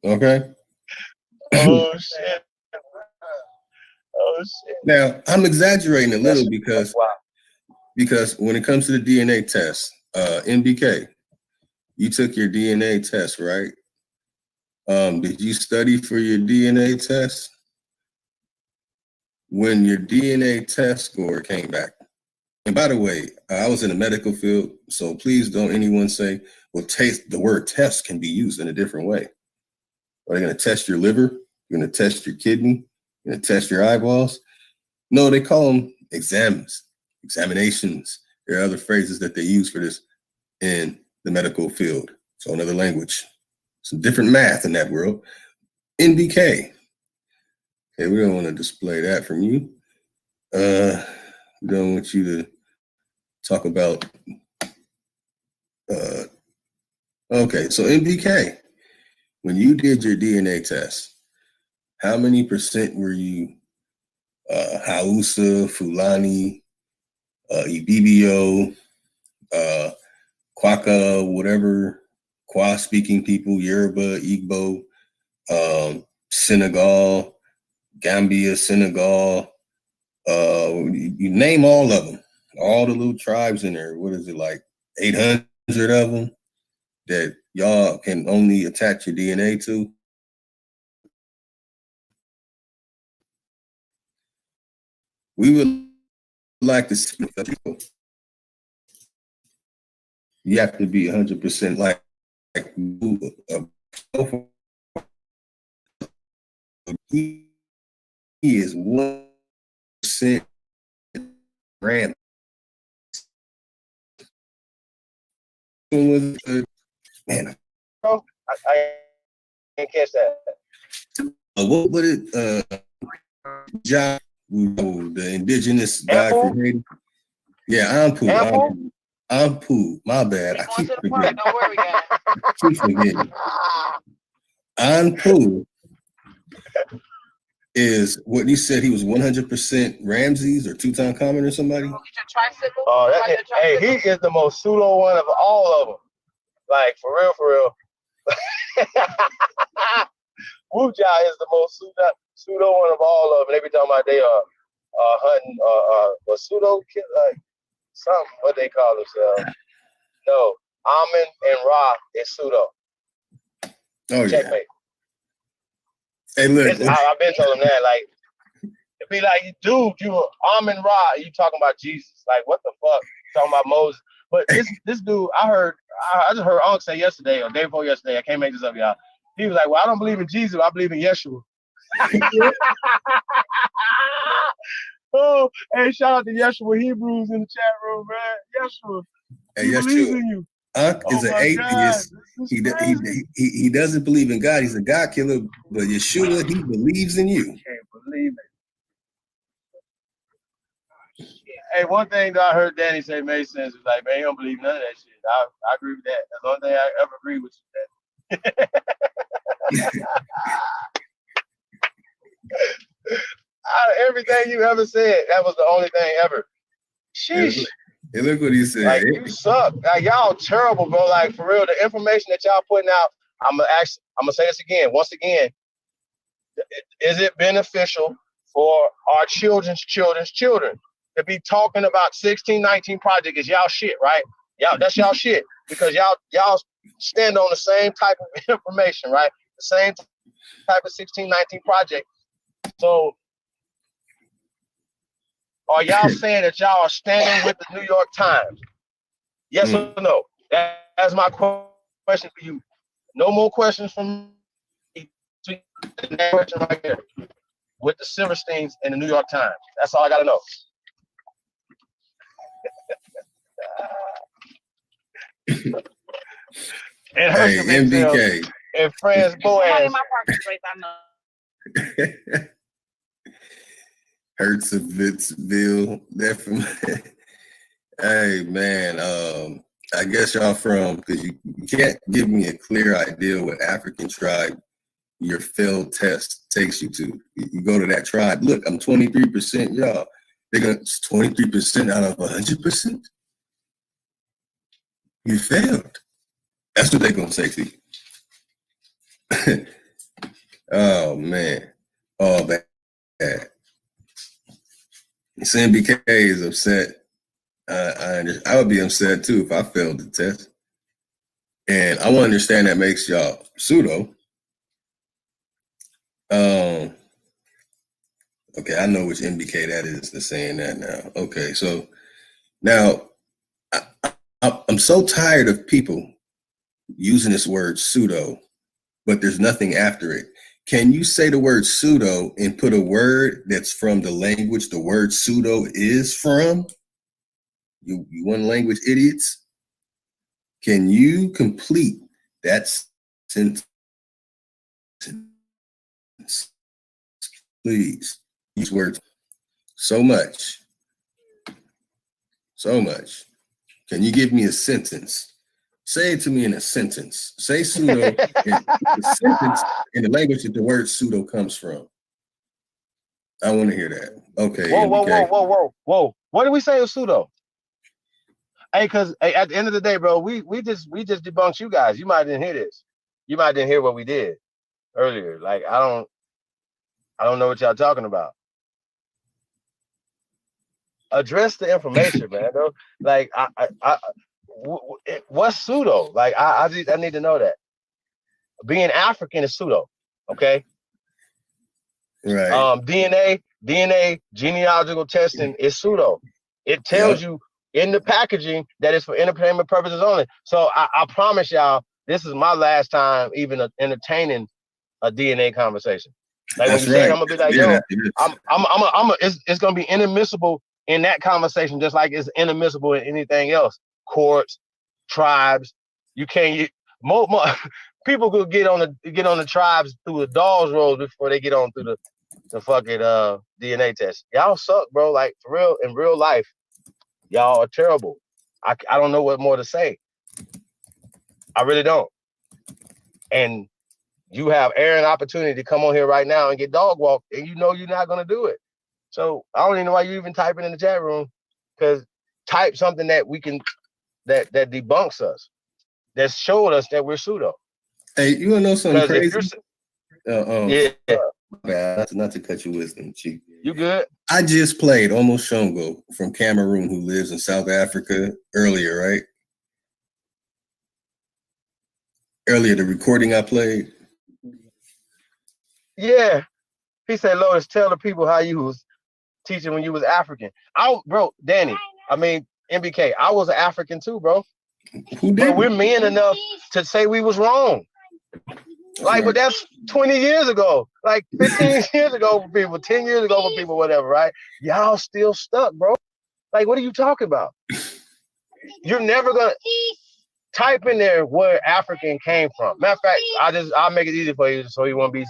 Okay. Oh shit. Oh shit. Now I'm exaggerating a little because when it comes to the DNA test, NBK, you took your DNA test, right? Did you study for your DNA test? When your DNA test score came back, and by the way, I was in the medical field, so please don't anyone say, well, the word test can be used in a different way. Are they going to test your liver? You're going to test your kidney? You're going to test your eyeballs? No, they call them examinations. There are other phrases that they use for this in the medical field. So another language, some different math in that world. NBK. Okay, we don't want to display that from you. We don't want you to talk about, okay, so NBK, when you did your DNA test, how many percent were you Hausa, Fulani, Ibibio, Kwaka, whatever, Kwa speaking people, Yoruba, Igbo, Senegal, Gambia, Senegal, you name all of them, all the little tribes in there. What is it, like 800 of them that y'all can only attach your DNA to? We would like to see people. You have to be 100% like he is 1% ram. Man, I can't catch that. what would it job, the indigenous guy Ample? from Haiti? Yeah, Ampu. My bad. I keep forgetting. Don't worry, guys. Keep forgetting. Anpu is what you said. He was 100% Ramses or Tutankhamun or somebody. Get your tricycle. Hey, he is the most pseudo one of all of them. Like, for real. Wuja is the most pseudo one of all of them. They be talking about they are hunting a pseudo, like something, what they call themselves. No, Amen and Ra is pseudo. Oh, Checkmate. Yeah. Hey, look. I've been telling them that. Like, it'd be like, dude, you were Amen Ra, you talking about Jesus. Like, what the fuck? Talking about Moses. But this dude, I just heard Unc say yesterday or day before yesterday, I can't make this up, y'all. He was like, well, I don't believe in Jesus, I believe in Yeshua. Oh, hey, shout out to Yeshua Hebrews in the chat room, man. Yeshua. Hey, He believes in you. Unc is an atheist. He doesn't believe in God. He's a God killer. But Yeshua, he believes in you. Can't believe it. Hey, one thing that I heard Danny say made sense. Was like, man, he don't believe none of that shit. I agree with that. That's the only thing I ever agree with you. Everything you ever said, that was the only thing ever. Sheesh. Hey, look what he said. Like, you suck. Like, y'all terrible, bro. Like, for real, the information that y'all putting out, I'm gonna say this again. Once again, is it beneficial for our children's children to be talking about 1619 project is y'all shit, right? Y'all, that's y'all shit, because y'all stand on the same type of information, right? The same type of 1619 project. So are y'all saying that y'all are standing with the New York Times? Yes or no? That's my question for you. No more questions from me. That question right there. With the Silversteins and the New York Times. That's all I gotta know. And hey, MBK. And Franz Boas. In my parking space, I know. Hertzville, definitely. Hey, man, I guess y'all from, because you can't give me a clear idea what African tribe your failed test takes you to. You go to that tribe, look, I'm 23%, y'all. They're going to, 23% out of 100%? You failed. That's what they're going to say to you. Oh, man. Oh, bad. CNBK is upset. I would be upset too if I failed the test. And I want to understand that makes y'all pseudo. Okay, I know which MBK that is that's saying that now. Okay, so now I'm so tired of people using this word pseudo, but there's nothing after it. Can you say the word pseudo and put a word that's from the language the word pseudo is from? You one language idiots? Can you complete that sentence, please? These words so much. So much. Can you give me a sentence? Say it to me in a sentence. Say pseudo in a sentence in the language that the word pseudo comes from. I want to hear that. Okay. Whoa. What did we say is pseudo? Hey, because at the end of the day, bro, we just debunked you guys. You might didn't hear this. You might didn't hear what we did earlier. Like I don't know what y'all talking about. Address the information, man. Though, like what's pseudo? Like I need to know that. Being African is pseudo. Okay. Right. DNA genealogical testing is pseudo. It tells you in the packaging that it's for entertainment purposes only. So I promise y'all, this is my last time even entertaining a DNA conversation. Like That's when you say right. it, I'm gonna be like, yo, it's gonna be inadmissible in that conversation, just like it's inadmissible in anything else. Courts, tribes, you can't. More people could get on the tribes through the dog's road before they get on through the fucking DNA test. Y'all suck, bro. Like for real, in real life, y'all are terrible. I don't know what more to say. I really don't. And you have an opportunity to come on here right now and get dog walked, and you know you're not gonna do it. So I don't even know why you even typing in the chat room, because type something that we can that debunks us, that showed us that we're pseudo. Hey, you wanna know something crazy? Yeah. Not to cut your wisdom, Chief. You good? I just played Almost Shongo from Cameroon, who lives in South Africa earlier, right? Earlier, the recording I played. Yeah. He said, Lotus, tell the people how you was teaching when you was African. Bro, Danny, I mean, MBK, I was an African too, bro. Who did? But we're men enough to say we was wrong. Like, but that's 20 years ago, like 15 years ago for people, 10 years ago for people, whatever, right? Y'all still stuck, bro. Like, what are you talking about? You're never gonna type in there where African came from. Matter of fact, I'll make it easy for you so you won't be.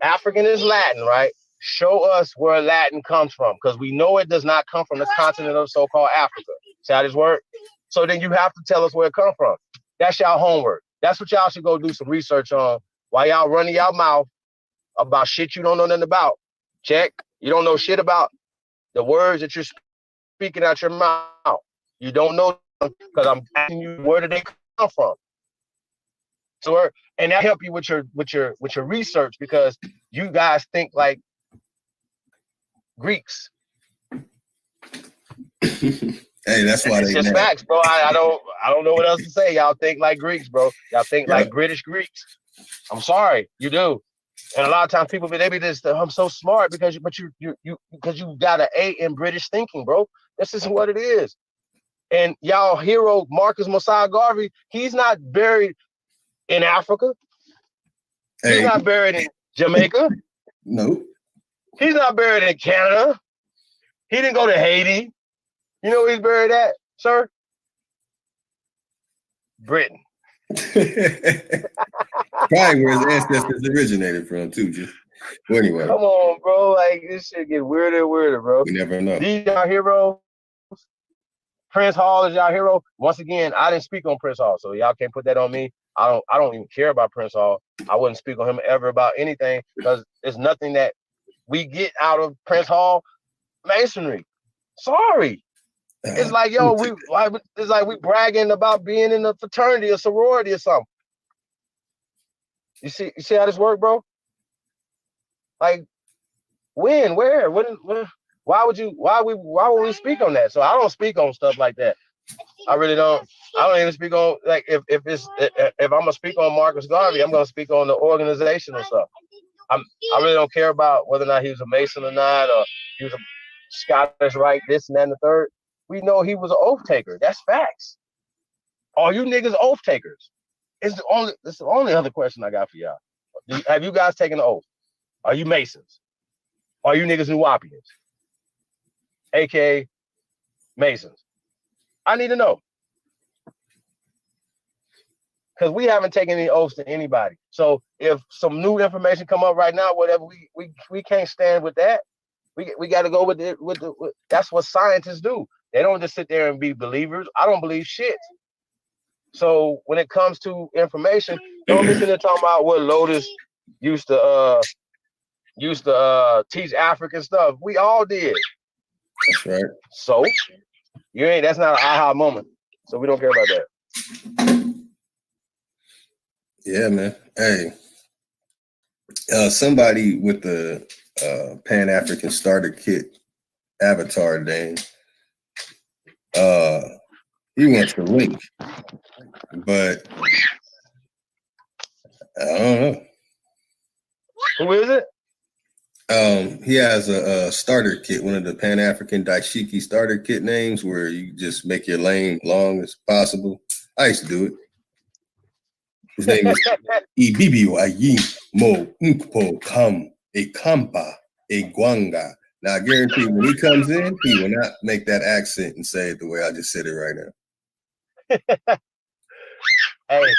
African is Latin, right? Show us where Latin comes from, because we know it does not come from the continent of so-called Africa. See how this works? So then you have to tell us where it comes from. That's y'all homework. That's what y'all should go do some research on while y'all running y'all mouth about shit you don't know nothing about. Check. You don't know shit about the words that you're speaking out your mouth. You don't know them because I'm asking you where did they come from. So and that help you with your research, because you guys think like Greeks. Hey, that's why it's just facts, bro. I don't know what else to say. Y'all think like Greeks, bro. Y'all think like British Greeks. I'm sorry, you do. And a lot of times people they be this, I'm so smart because you got an A in British thinking, bro. This is what it is. And y'all hero Marcus Mosiah Garvey, he's not buried in Africa. Hey. He's not buried in Jamaica. Nope. He's not buried in Canada. He didn't go to Haiti. You know where he's buried at, sir? Britain. Probably where his ancestors originated from, too. Just well, anyway. Come on, bro. Like, this shit get weirder and weirder, bro. We never know. These y'all heroes. Prince Hall is y'all hero. Once again, I didn't speak on Prince Hall, so y'all can't put that on me. I don't even care about Prince Hall. I wouldn't speak on him ever about anything, because there's nothing that we get out of Prince Hall masonry. Sorry. It's like, yo, it's like we bragging about being in a fraternity or sorority or something. You see how this work, bro? Like, when, where, when, why would we speak on that? So I don't speak on stuff like that. I really don't. I don't even speak on, like, if I'm gonna speak on Marcus Garvey, I'm gonna speak on the organizational stuff. I really don't care about whether or not he was a Mason or not, or he was a Scottish Rite, this and that and the third. We know he was an oath taker. That's facts. Are you niggas oath takers? It's the only other question I got for y'all. Have you guys taken an oath? Are you Masons? Are you niggas Nuwapians? AKA Masons. I need to know. Because we haven't taken any oaths to anybody. So if some new information come up right now, whatever, we can't stand with that. We got to go with it. That's what scientists do. They don't just sit there and be believers. I don't believe shit. So when it comes to information, don't be sitting there talking about what Lotus used to teach African stuff. We all did. That's right. So that's not an aha moment. So we don't care about that. Yeah, man. Hey, somebody with the Pan-African starter kit avatar name, he wants the link, but I don't know. Who is it? He has a starter kit, one of the Pan-African Daishiki starter kit names, where you just make your lane long as possible. I used to do it. His name is Ibibiwayi Mo Nkpo Kam Ekampa Egwanga. Now I guarantee when he comes in, he will not make that accent and say it the way I just said it right now. Hey,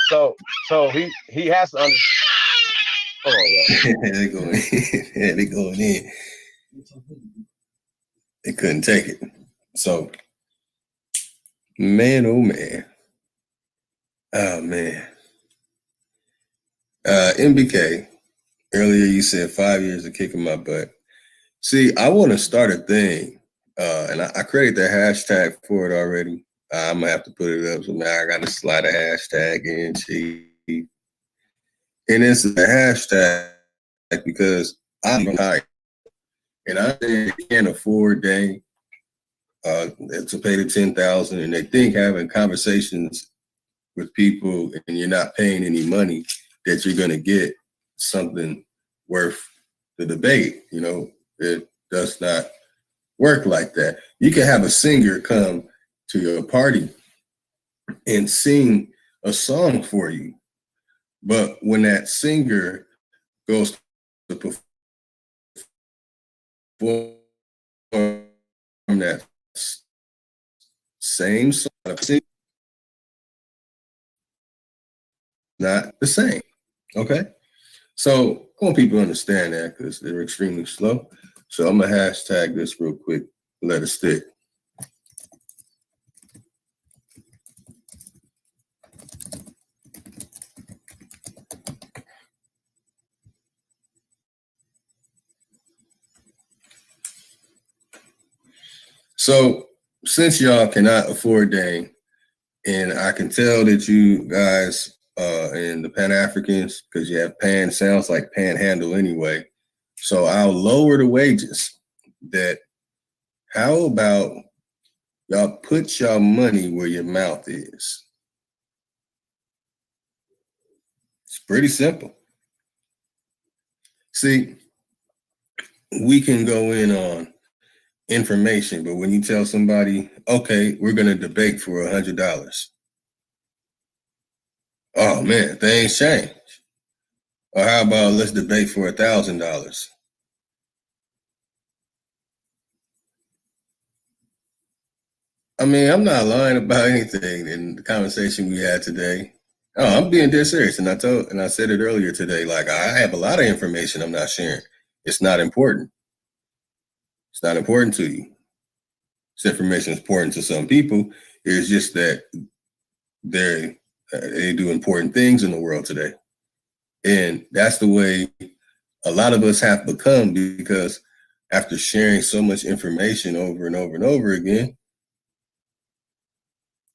so he has to understand. Hold on, They going in. Yeah, they going in. They couldn't take it. So, man, oh man. Oh man. MBK, earlier you said 5 years of kicking my butt. See, I want to start a thing, and I created the hashtag for it already. I'm gonna have to put it up. So now I gotta slide a hashtag in, chief. And it's a hashtag because I'm tired, and I can't afford to pay the $10,000, and they think having conversations with people and you're not paying any money that you're gonna get something worth the debate. You know, it does not work like that. You can have a singer come to your party and sing a song for you, but when that singer goes to perform that same song, not the same. Okay, so I want people to understand that because they're extremely slow. So I'm gonna hashtag this real quick. Let it stick. So since y'all cannot afford Dame, and I can tell that you guys and the Pan-Africans, because you have Pan, sounds like Panhandle anyway. So I'll lower the wages. How about y'all put your money where your mouth is? It's pretty simple. See, we can go in on information, but when you tell somebody, okay, we're going to debate for $100. Oh man, things change. Or how about let's debate for $1,000? I mean, I'm not lying about anything in the conversation we had today. Oh, I'm being dead serious. And I said it earlier today, like I have a lot of information I'm not sharing. It's not important. It's not important to you. This information is important to some people. It's just that they do important things in the world today. And that's the way a lot of us have become, because after sharing so much information over and over and over again,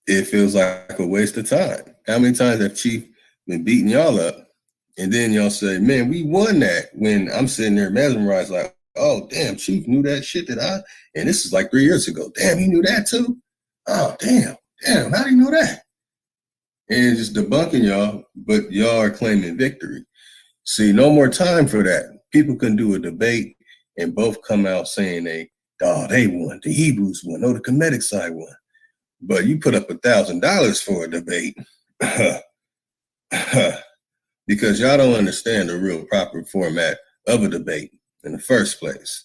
it feels like a waste of time. How many times have Chief been beating y'all up? And then y'all say, man, we won that, when I'm sitting there mesmerized like, oh, damn, Chief knew that shit and this is like 3 years ago. Damn, he knew that too? Oh, damn, how do you know that? And it's just debunking y'all, but y'all are claiming victory. See, no more time for that. People can do a debate and both come out saying they won, the Hebrews won, the Kemetic side won. But you put up $1,000 for a debate because y'all don't understand the real proper format of a debate in the first place.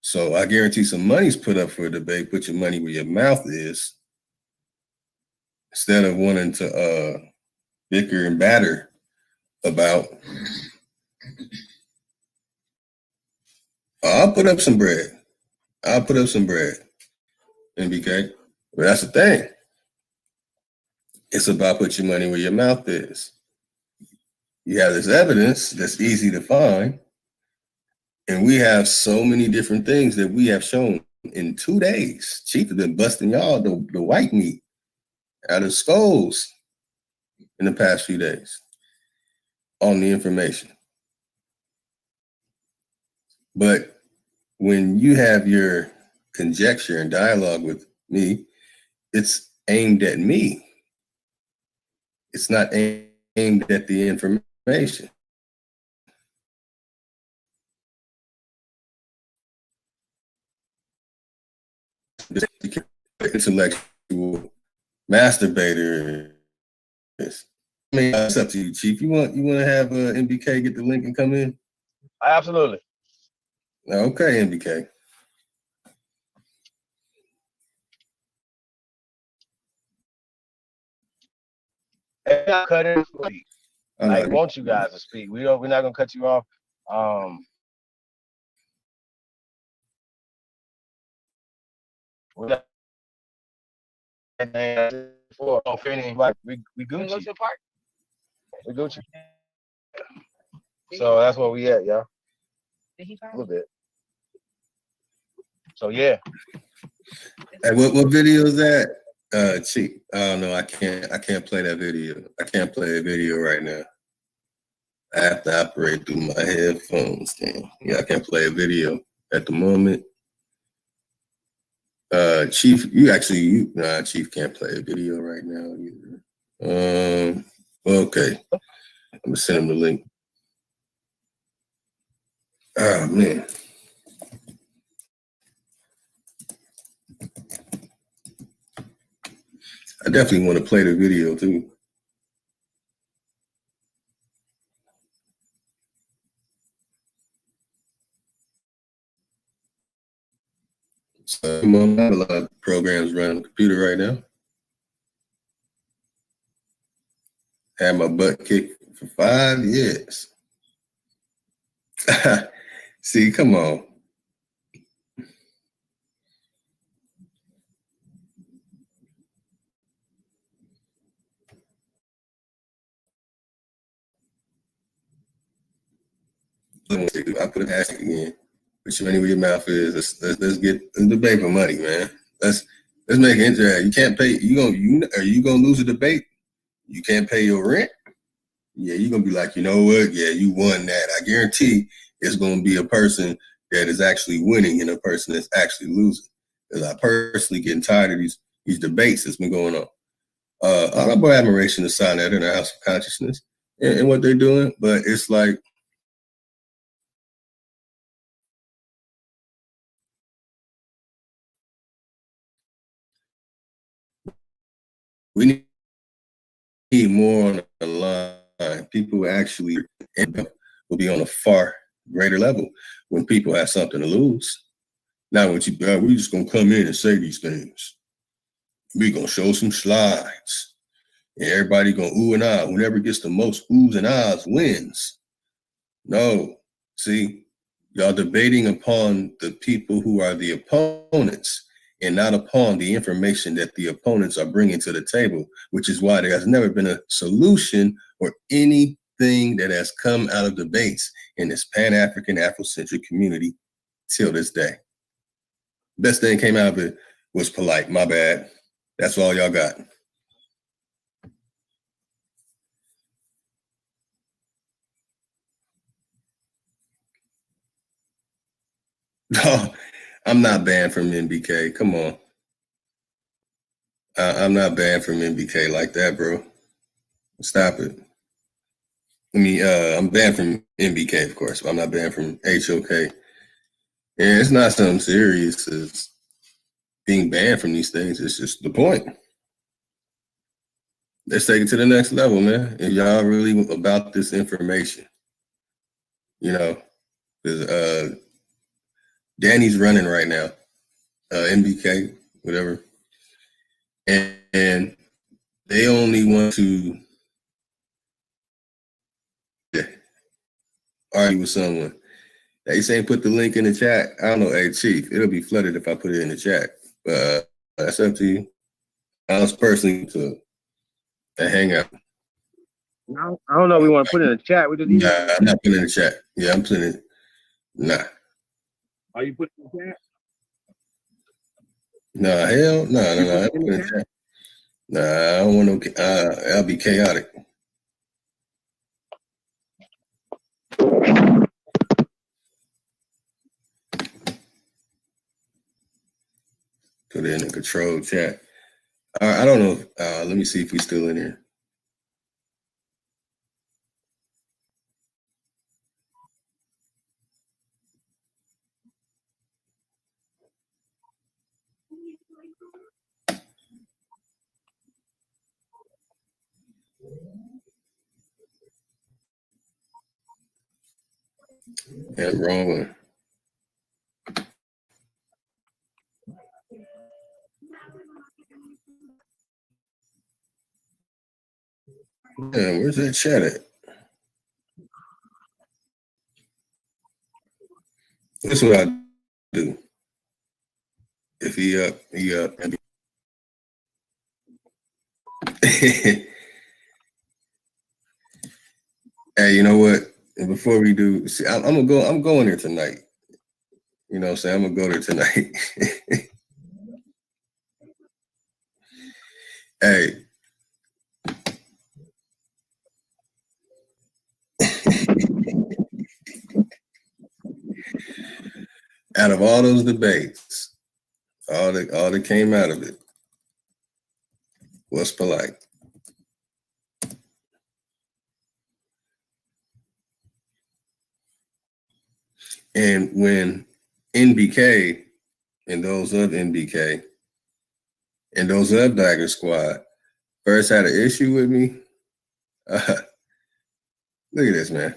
So I guarantee some money's put up for a debate. Put your money where your mouth is instead of wanting to bicker and batter about. I'll put up some bread. MBK. But that's the thing. It's about put your money where your mouth is. You have this evidence that's easy to find. And we have so many different things that we have shown in 2 days. Chief has been busting y'all the white meat out of skulls in the past few days on the information. But when you have your conjecture and dialogue with me, it's aimed at me. It's not aimed at the information. Intellectual masturbator is. I mean, it's up to you, Chief. You want to have MBK get the link and come in? Absolutely. Okay, MBK. And I cut it. I want you guys to speak. We're not gonna cut you off. We're not. We Go Gucci. to the park. We Gucci. So that's where we at, y'all. Did he A find little bit. So yeah. Hey, what video is that? Chief. Oh no, I can't play that video. I can't play a video right now. I have to operate through my headphones. Damn. Yeah, I can't play a video at the moment. Chief, Chief can't play a video right now either. Okay. I'm gonna send him the link. Oh man. I definitely want to play the video too. So I'm on a lot of programs running on the computer right now. Had my butt kicked for 5 years. See, come on. I put a hashtag again. Put your money where your mouth is. Let's get a debate for money, man. Let's make it interesting. You can't pay. Are you gonna lose a debate? You can't pay your rent. Yeah, you're gonna be like, you know what? Yeah, you won that. I guarantee it's gonna be a person that is actually winning and a person that's actually losing. Because I personally getting tired of these debates that's been going on. Honorable admiration to sign that in the House of Consciousness and what they're doing, but it's like we need more on the line. People actually will be on a far greater level when people have something to lose. Now, we just gonna come in and say these things. We gonna show some slides, and everybody gonna ooh and ah. Whoever gets the most oohs and ahs wins. No, see, y'all debating upon the people who are the opponents and not upon the information that the opponents are bringing to the table, which is why there has never been a solution or anything that has come out of debates in this Pan-African Afrocentric community till this day. Best thing came out of it was polite. My bad. That's all y'all got. No, I'm not banned from MBK. Come on. I'm not banned from MBK like that, bro. Stop it. I'm banned from MBK, of course, but I'm not banned from HOK. And it's not something serious as being banned from these things. It's just the point. Let's take it to the next level, man. If y'all really about this information, because Danny's running right now, MBK, whatever, and they only want to argue with someone. They say put the link in the chat. I don't know, hey Chief, it'll be flooded if I put it in the chat. That's up to you. I was personally to hang out. I don't know. We want to put it in the chat. We just I'm not putting it in the chat. Yeah, I'm putting it. Nah. Are you putting it in the chat? Nah, hell, no. I put it in the chat. Nah, I don't want no. I'll be chaotic. Put it in the control chat. I don't know. Let me see if he's still in here. Yeah, wrong one. Yeah, where's that chat at? That's what I do. If he up. Hey, you know what? And before we do, see, I'm going there tonight. You know what I'm saying? I'm gonna go there tonight. Hey. Out of all those debates, all that came out of it was polite. And when NBK and those of NBK and those of Dagger Squad first had an issue with me, look at this, man.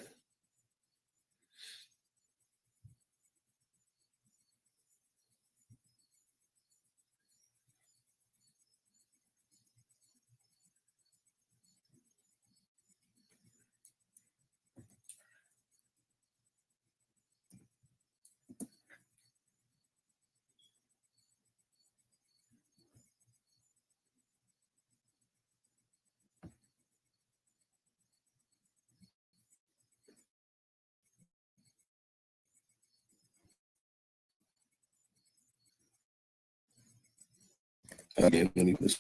Again, let me put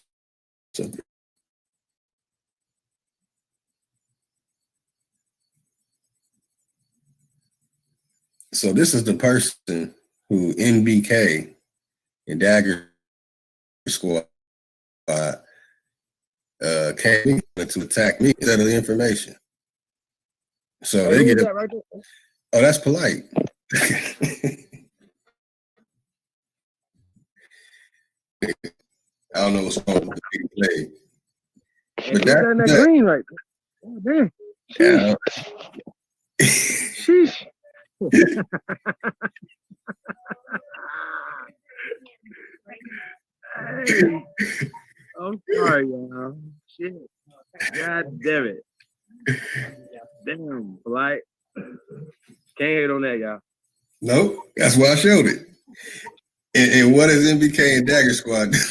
something. So this is the person who NBK and Dagger Squad came to attack me instead of the information. So they get it. Right, Oh, that's polite. I don't know what's wrong with the big play. But that green right there. Yeah. Sheesh. Hey, I'm sorry, y'all. Shit. God damn it. Damn, polite. Can't hate on that, y'all. Nope, that's why I showed it. And what is MBK and Dagger Squad doing?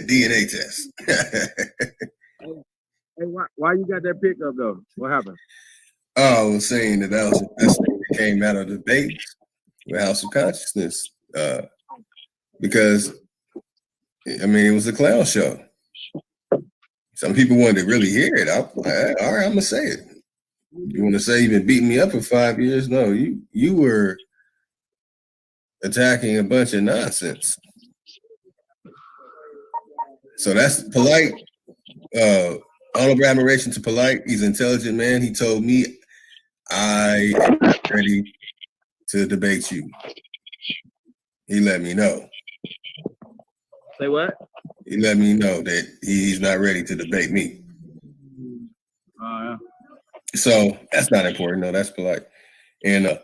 DNA test. Hey, why you got that pickup though? What happened? Oh, I was saying that was the best thing that came out of the debate with House of Consciousness. Because it was a clown show. Some people wanted to really hear it. All right, I'm gonna say it. You want to say you've been beating me up for 5 years? No, you were attacking a bunch of nonsense. So that's polite. All of admiration to Polite. He's an intelligent man. He told me I am not ready to debate you. He let me know. Say what? He let me know that he's not ready to debate me. Yeah. So that's not important. No, that's Polite. And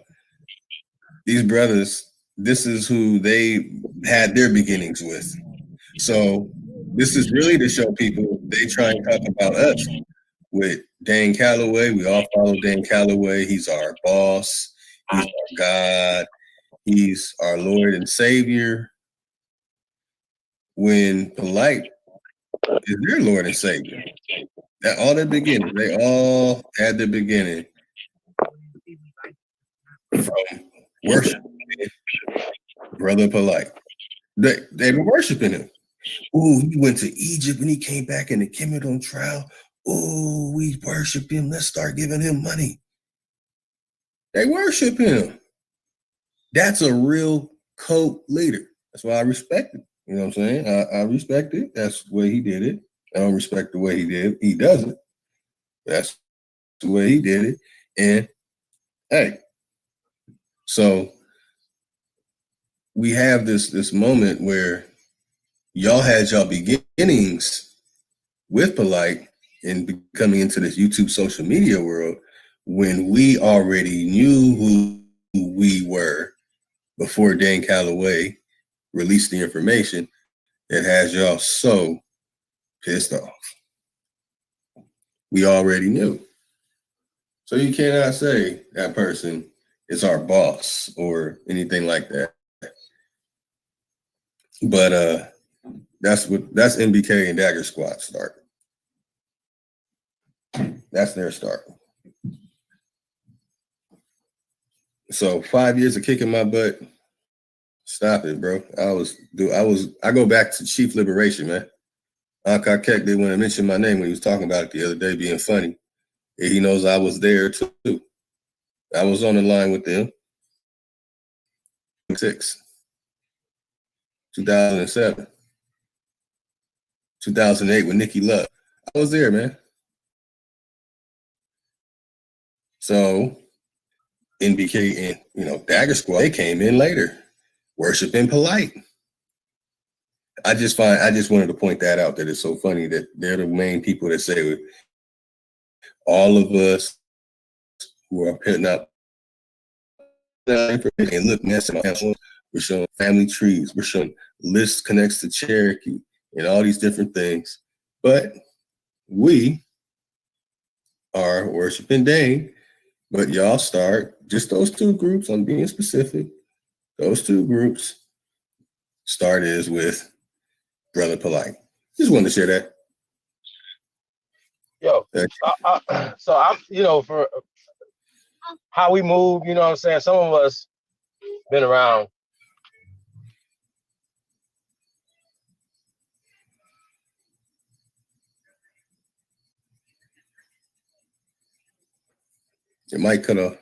these brothers, this is who they had their beginnings with. So this is really to show people they try and talk about us with Dan Calloway. We all follow Dan Calloway. He's our boss. He's our God. He's our Lord and Savior. When Polite is their Lord and Savior. That all their beginning. They all had their beginning from worship. Brother Polite. They were worshiping him. Oh, he went to Egypt and he came back in the Kimmeridon trial. Oh, we worship him. Let's start giving him money. They worship him. That's a real cult leader. That's why I respect it. You know what I'm saying? I respect it. That's the way he did it. I don't respect the way he does it. That's the way he did it. And hey, so we have this moment where y'all had y'all beginnings with Polite and coming into this YouTube social media world when we already knew who we were before Dan Calloway released the information that has y'all so pissed off. We already knew. So you cannot say that person is our boss or anything like that. But that's NBK and Dagger Squad start. That's their start. So 5 years of kicking my butt. Stop it, bro. I go back to Chief Liberation, man. Akakek didn't want to mention my name when he was talking about it the other day, being funny. And he knows I was there too. I was on the line with them. 2007, 2008 with Nikki Love. I was there, man. So NBK and Dagger Squad, they came in later, worshiping Polite. I just wanted to point that out, that it's so funny that they're the main people that say all of us who are putting up information and looking at some, we're showing family trees, we're showing lists connects to Cherokee and all these different things. But we are worshiping Dane, but y'all start just those two groups. I'm being specific. Those two groups start is with Brother Polite. Just wanted to share that. Yo, so I'm, for how we move, you know what I'm saying? Some of us been around. It might cut off.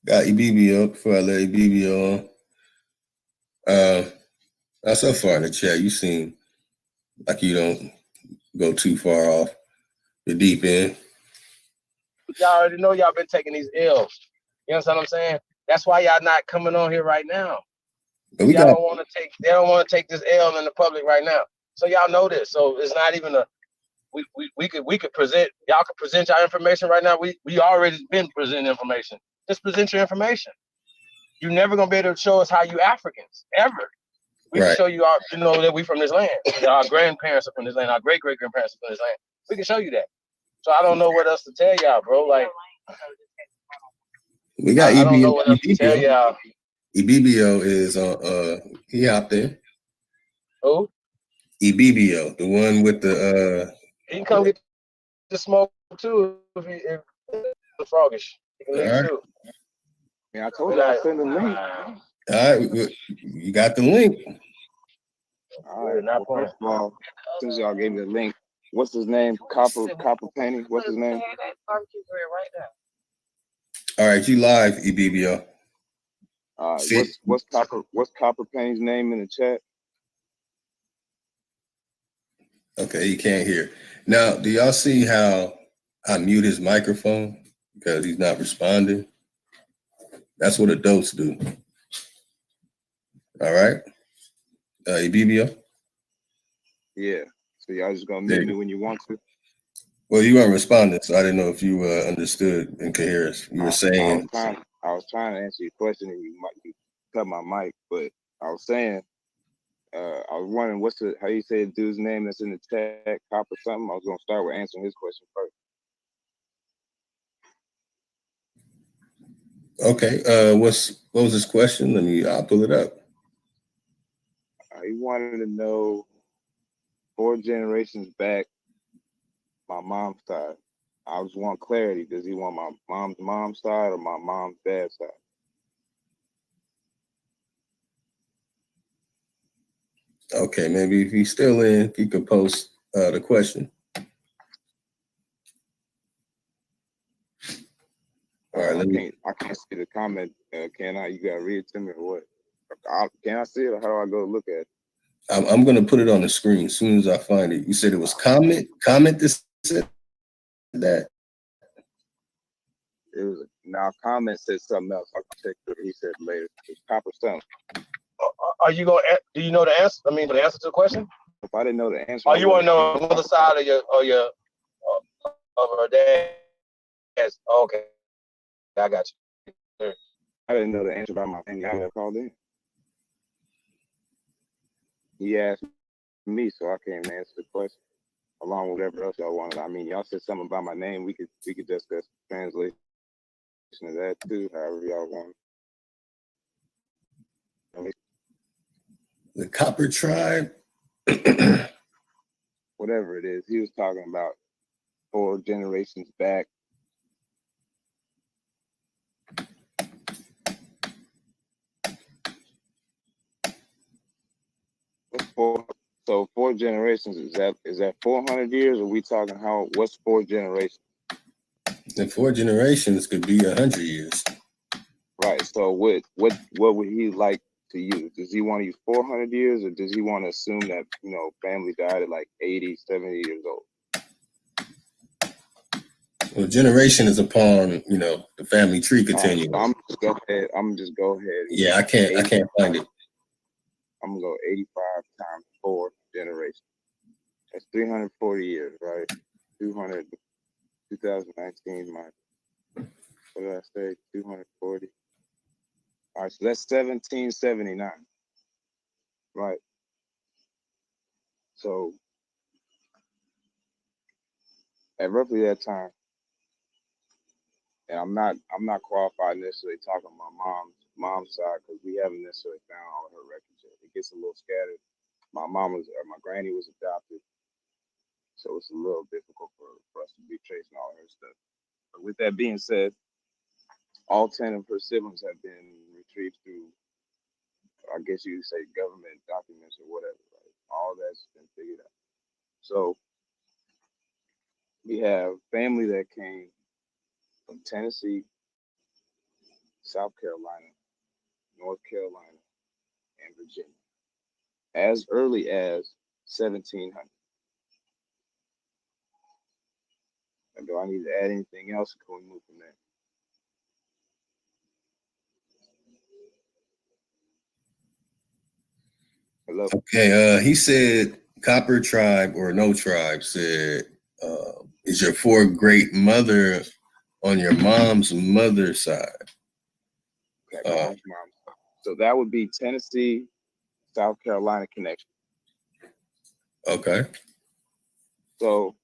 Got EBBO before I let EBBO on. So far in the chat, you seem like you don't go too far off the deep end. Y'all already know y'all been taking these L's. You understand what I'm saying? That's why y'all not coming on here right now. But They don't want to take this L in the public right now. So y'all know this. So it's not even we could present, y'all could present your information right now. We already been presenting information. Just present your information. You're never gonna be able to show us how you Africans, ever. We can show you that we from this land. Our grandparents are from this land, our great grandparents are from this land. We can show you that. So I don't know what else to tell y'all, bro. Like, we got I don't know what else to tell y'all. EBBO is he out there. Who? EBBO, the one with the He can come get the smoke too if the froggish. He can leave too. Yeah, I told you I send a link. All right, you got the link. All right. Well, first of all, since y'all gave me the link, what's his name? Copper Penny. What's his name? All right, you live, EBBO. See, What's Copper Penny's name in the chat? okay, he can't hear. Now, do y'all see how I mute his microphone because he's not responding? That's what adults do. All right, Ebibio? Yeah. So y'all just gonna mute me when you want to. Well, you weren't responding, so I didn't know if you understood and could hear us. You were saying, I was trying to answer your question, and you cut my mic, but I was saying, I was wondering how you say the dude's name that's in the chat, Copper something. I was gonna start with answering his question first. okay, what was his question? I'll pull it up. He wanted to know 4 generations back, my mom's side. I just want clarity. Does he want my mom's side or my mom's dad's side? Okay, maybe if he's still in, he could post the question. All right, I can't see the comment. Can I? You gotta read it to me or what? Can I see it or how do I go look at it? I'm gonna put it on the screen as soon as I find it. You said it was comment that said that. It was comment said something else. I'll check what he said later. It's Copper something. Are you going? Do you know the answer? I mean, the answer to the question? If I didn't know the answer, Oh, you want to know the other side of your of her dad? Yes. Okay, I got you. I didn't know the answer about my family. I never called in. He asked me, so I came to answer the question along with whatever else y'all wanted. I mean, y'all said something about my name. We could discuss translation of that too, however y'all want. The Copper Tribe. Whatever it is, he was talking about 4 generations back. So 4 generations, is that 400 years? Or are we talking what's 4 generations? And 4 generations could be 100 years. Right. So what would he like to use? Does he want to use 400 years, or does he want to assume that, family died at like 80, 70 years old? Well, generation is upon, the family tree continuum. I'm just go ahead. Yeah, I can't find it. I'm gonna go 85 times 4 generations. That's 340 years, right? 2019 minus, what did I say? 240. All right, so that's 1779, right? So at roughly that time, and I'm not qualified necessarily talking about my mom's side because we haven't necessarily found all of her records yet. It gets a little scattered. My granny was adopted, so it's a little difficult for us to be tracing all of her stuff. But with that being said, all 10 of her siblings have been retrieved through, I guess you would say, government documents or whatever, right? All that's been figured out. So we have family that came from Tennessee, South Carolina, North Carolina, and Virginia as early as 1700. And do I need to add anything else, or can we move from there? Hello? Okay, he said Copper Tribe or no tribe said, is your 4 great mother on your mom's mother's side? Okay, so that would be Tennessee, South Carolina connection. Okay. So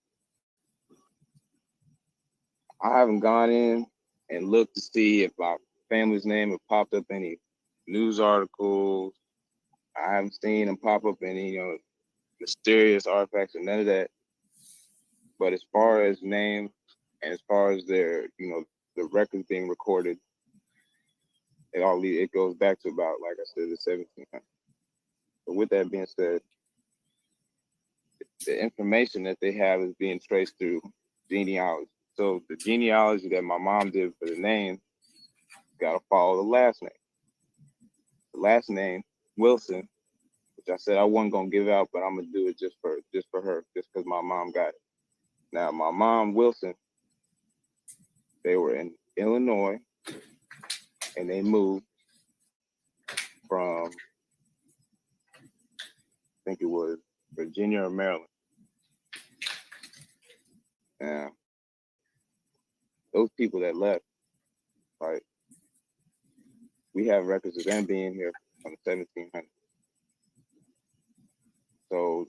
I haven't gone in and looked to see if my family's name have popped up any news articles. I haven't seen them pop up any, mysterious artifacts or none of that. But as far as name and as far as their, the records being recorded, it goes back to about, like I said, the 1700s. But with that being said, the information that they have is being traced through genealogy. So the genealogy that my mom did for the name got to follow the last name. The last name, Wilson, which I said I wasn't gonna give out, but I'm gonna do it just for her, just because my mom got it. Now, my mom, Wilson, they were in Illinois, and they moved from, I think it was Virginia or Maryland. Now, those people that left, right, we have records of them being here from the 1700s. So,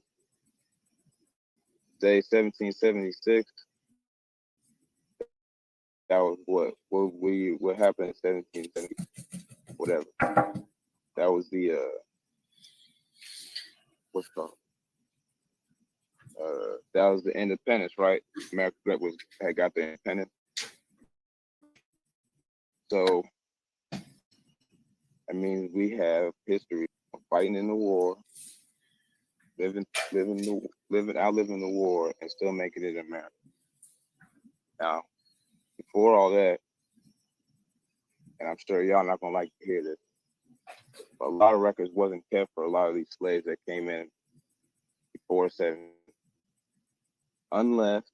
say 1776, that was what happened in 1770, whatever. That was the what's it called? That was the independence, right? America had got the independence. So I mean, we have history of fighting in the war, outliving the war, and still making it in America. Now, before all that, and I'm sure y'all not gonna like to hear this, but a lot of records wasn't kept for a lot of these slaves that came in before 7, unless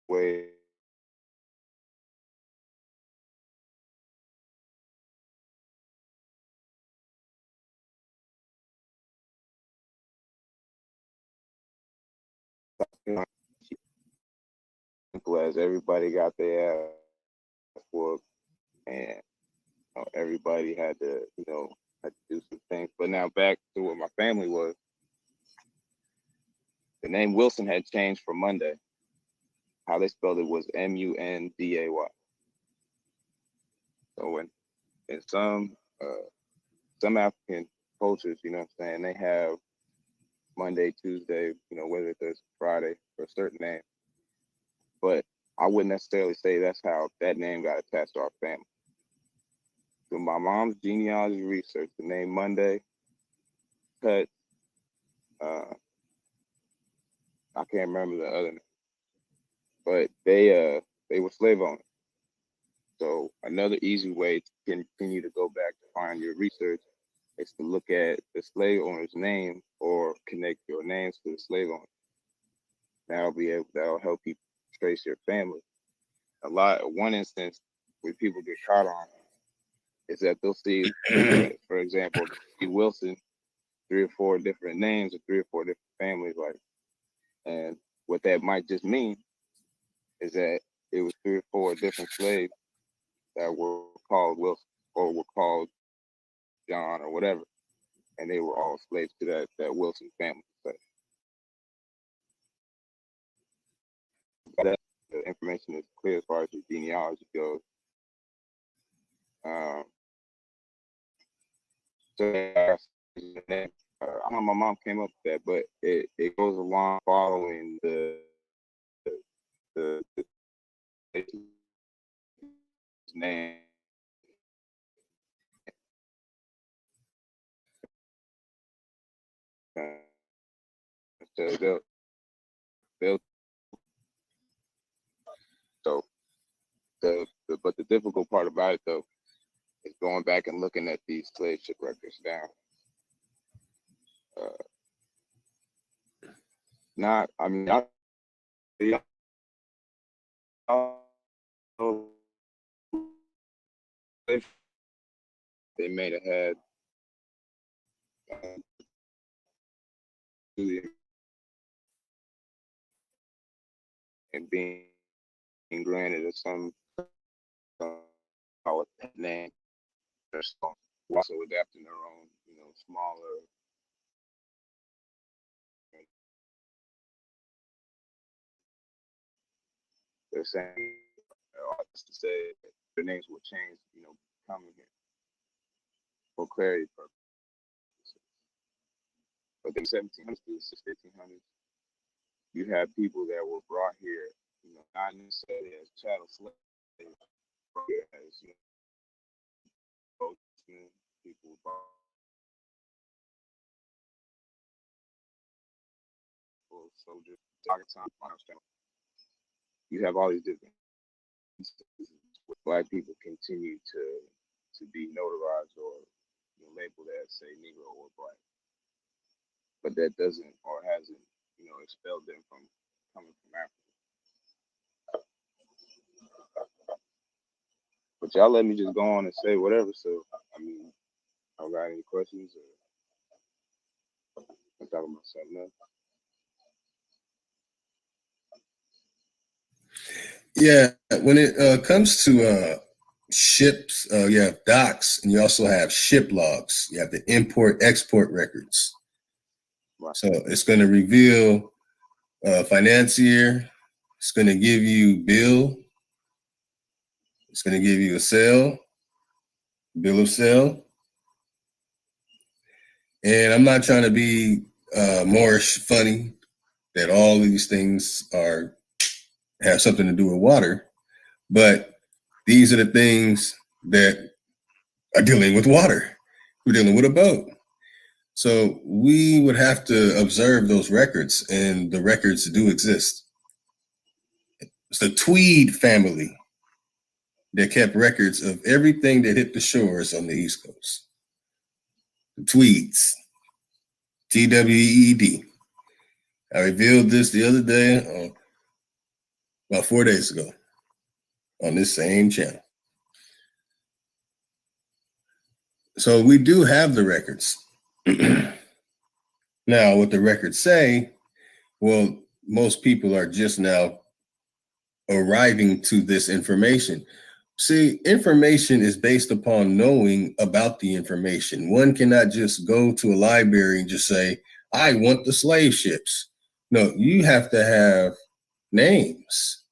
way as everybody got their ass whooped, and everybody had to, had to do some things. But now back to what my family was. The name Wilson had changed for Monday. How they spelled it was Munday. So in some African cultures, you know what I'm saying, they have Monday, Tuesday, whether it's Friday for a certain name. But I wouldn't necessarily say that's how that name got attached to our family. So my mom's genealogy research, the name Monday, cut, I can't remember the other name, but they were slave owners. So another easy way to continue to go back to find your research is to look at the slave owner's name or connect your names to the slave owner. That'll help you trace your family. One instance where people get caught on is that they'll see, for example, Wilson, 3 or 4 different names or 3 or 4 different families, like, and what that might just mean is that it was 3 or 4 different slaves that were called Wilson or were called John or whatever, and they were all slaves to that Wilson family. But the information is clear as far as the genealogy goes. So I don't know, my mom came up with that, but it goes along following the name. So they'll so but the difficult part about it though is going back and looking at these slave ship records down. They may have had and being granted of some name, they're also adapting their own, smaller. They're saying, to say their names will change, coming here for clarity purposes. But in the 1700s to the 1600s, you have people that were brought here, not necessarily as chattel slaves, but as people soldiers, you have all these different instances where Black people continue to be notarized or labeled as, say, Negro or Black, but that doesn't or hasn't expelled them from coming from Africa. But y'all let me just go on and say whatever. So I mean, I don't got any questions or I'm talking about something else. Yeah, when it comes to ships, you have docks, and you also have ship logs. You have the import-export records. Right. So it's going to reveal financier. It's going to give you bill. It's going to give you a sale, bill of sale. And I'm not trying to be more funny that all of these things have something to do with water, but these are the things that are dealing with water. We're dealing with a boat. So we would have to observe those records, and the records do exist. It's the Tweed family that kept records of everything that hit the shores on the East Coast. The Tweeds, TWEED. I revealed this the other day, about 4 days ago, on this same channel. So we do have the records. Now, what the records say, well, most people are just now arriving to this information. See, information is based upon knowing about the information. One cannot just go to a library and just say, I want the slave ships. No, you have to have names,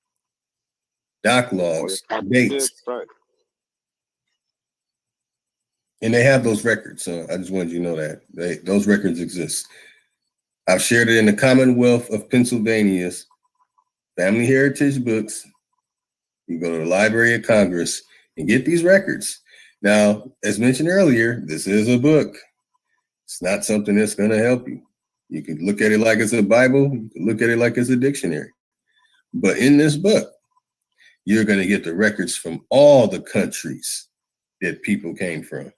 doc logs, dates. Right. And they have those records. So I just wanted you to know that those records exist. I've shared it in the Commonwealth of Pennsylvania's Family Heritage books. You go to the Library of Congress and get these records. Now, as mentioned earlier, this is a book. It's not something that's going to help you. You can look at it like it's a Bible. You can look at it like it's a dictionary. But in this book, you're going to get the records from all the countries that people came from.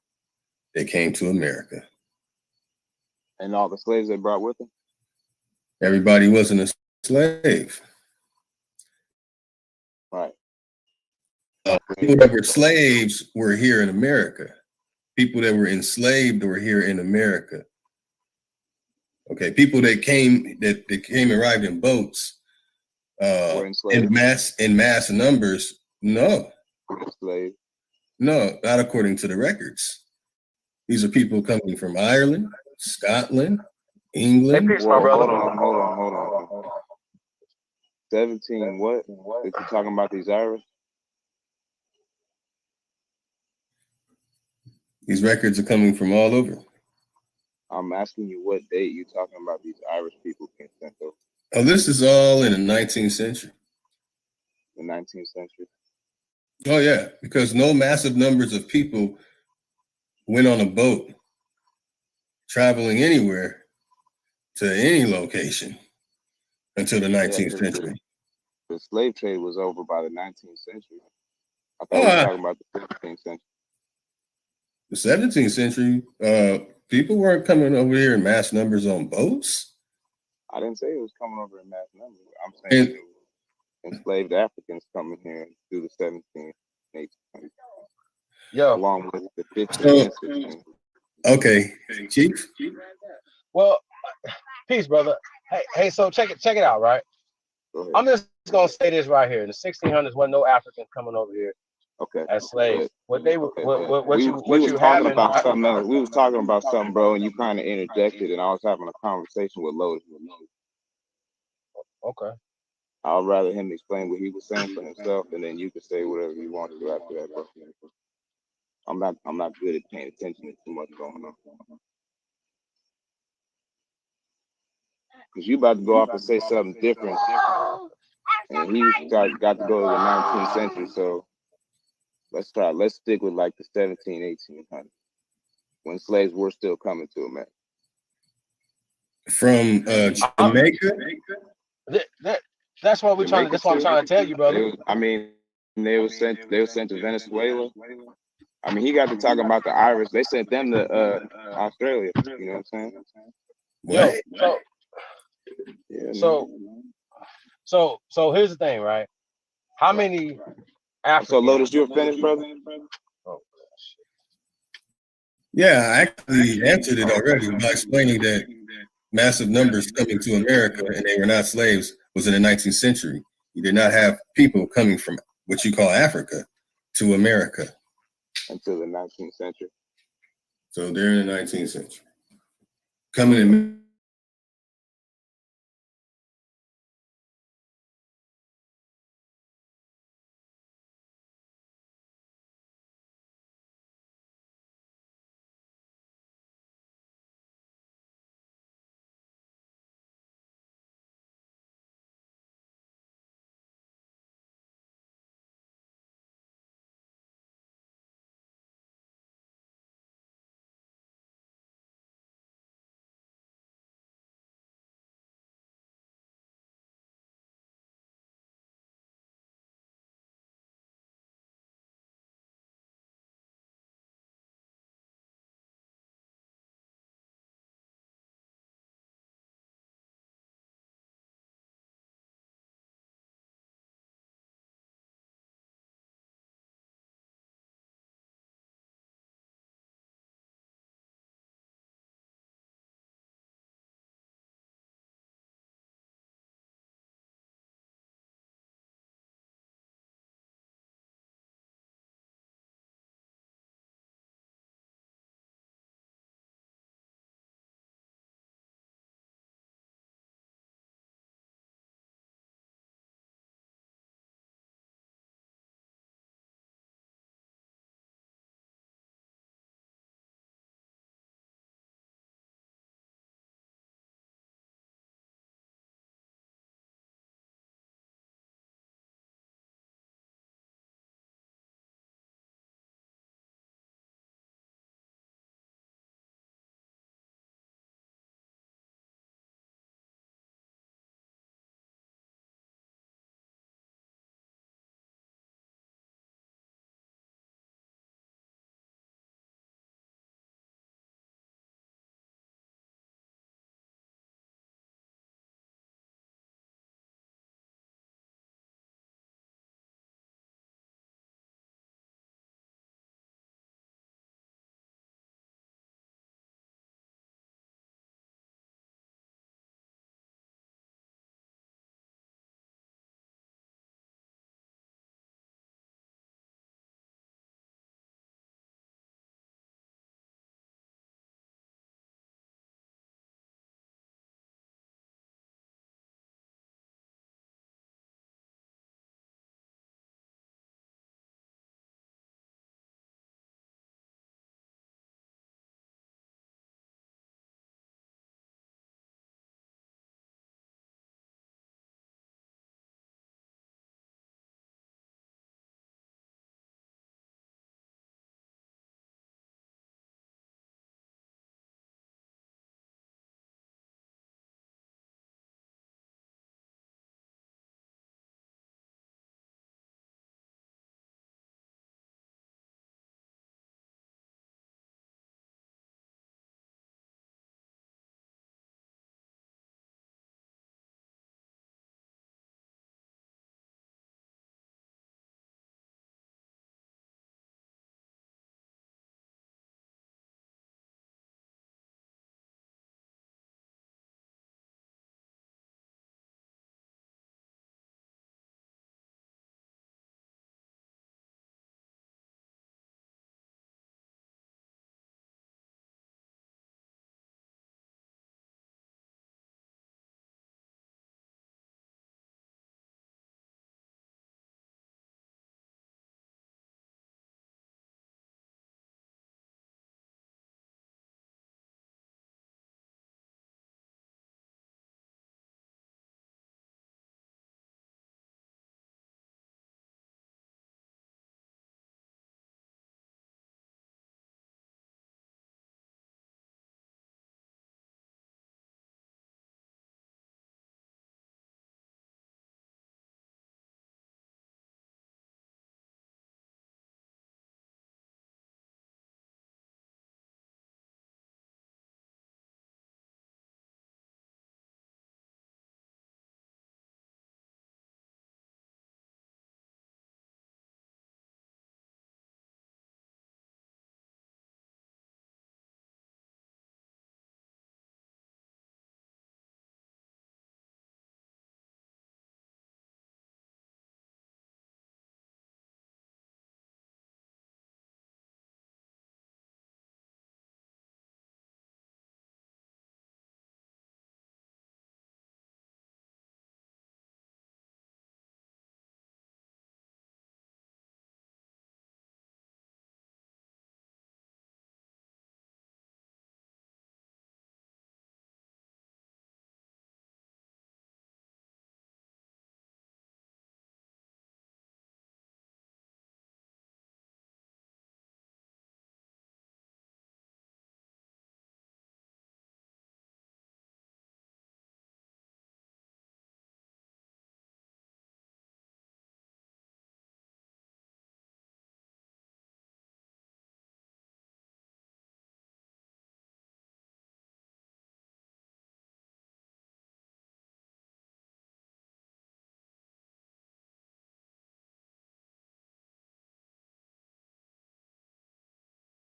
They came to America. And all the slaves they brought with them? Everybody wasn't a slave. Right. People that were slaves were here in America. People that were enslaved were here in America. Okay, people that came arrived in boats in mass numbers. No, enslaved. No, not according to the records. These are people coming from Ireland, Scotland, England. Hey, peace, my brother. Hold on. 17, what? If you're talking about these Irish? These records are coming from all over. I'm asking you what date you're talking about these Irish people being sent over. Oh, this is all in the 19th century. The 19th century? Oh, yeah, because no massive numbers of people went on a boat traveling anywhere to any location until the 19th century. The slave trade was over by the 19th century. I thought we were talking about the 15th century. The 17th century, people weren't coming over here in mass numbers on boats. I didn't say it was coming over in mass numbers. I'm saying enslaved Africans coming here through the 17th and 18th century. Yeah. Along with the 15th and 16th. Okay, Chief. Well, peace, brother. Hey, so check it out, right? I'm just gonna say this right here. In the 1600s, wasn't no Africans coming over here. Okay. As slaves. What they were, what we you was talking having? about something else. We was talking about something, bro, and you kind of interjected, and I was having a conversation with Lotus. Okay. I'd rather him explain what he was saying for himself, and then you can say whatever you want to after that, bro. I'm not good at paying attention to too much going on. Because you about to go off and say something different, and he got to go to the 19th century, so let's stick with like the 1700s, 1800s. when slaves were still coming to America. From Jamaica. That's what we're trying. Jamaica That's what I'm too. trying to tell you, brother. They were sent to Venezuela. I mean, he got to talking about the Irish. They sent them to Australia. You know what I'm saying? Yo, What? so here's the thing, right? How many Africans? So Lotus, you finished, brother? Oh, Yeah, I actually answered it already by explaining that massive numbers coming to America and they were not slaves was in the 19th century. You did not have people coming from what you call Africa to America Until the 19th century. So they're in the 19th century. Coming in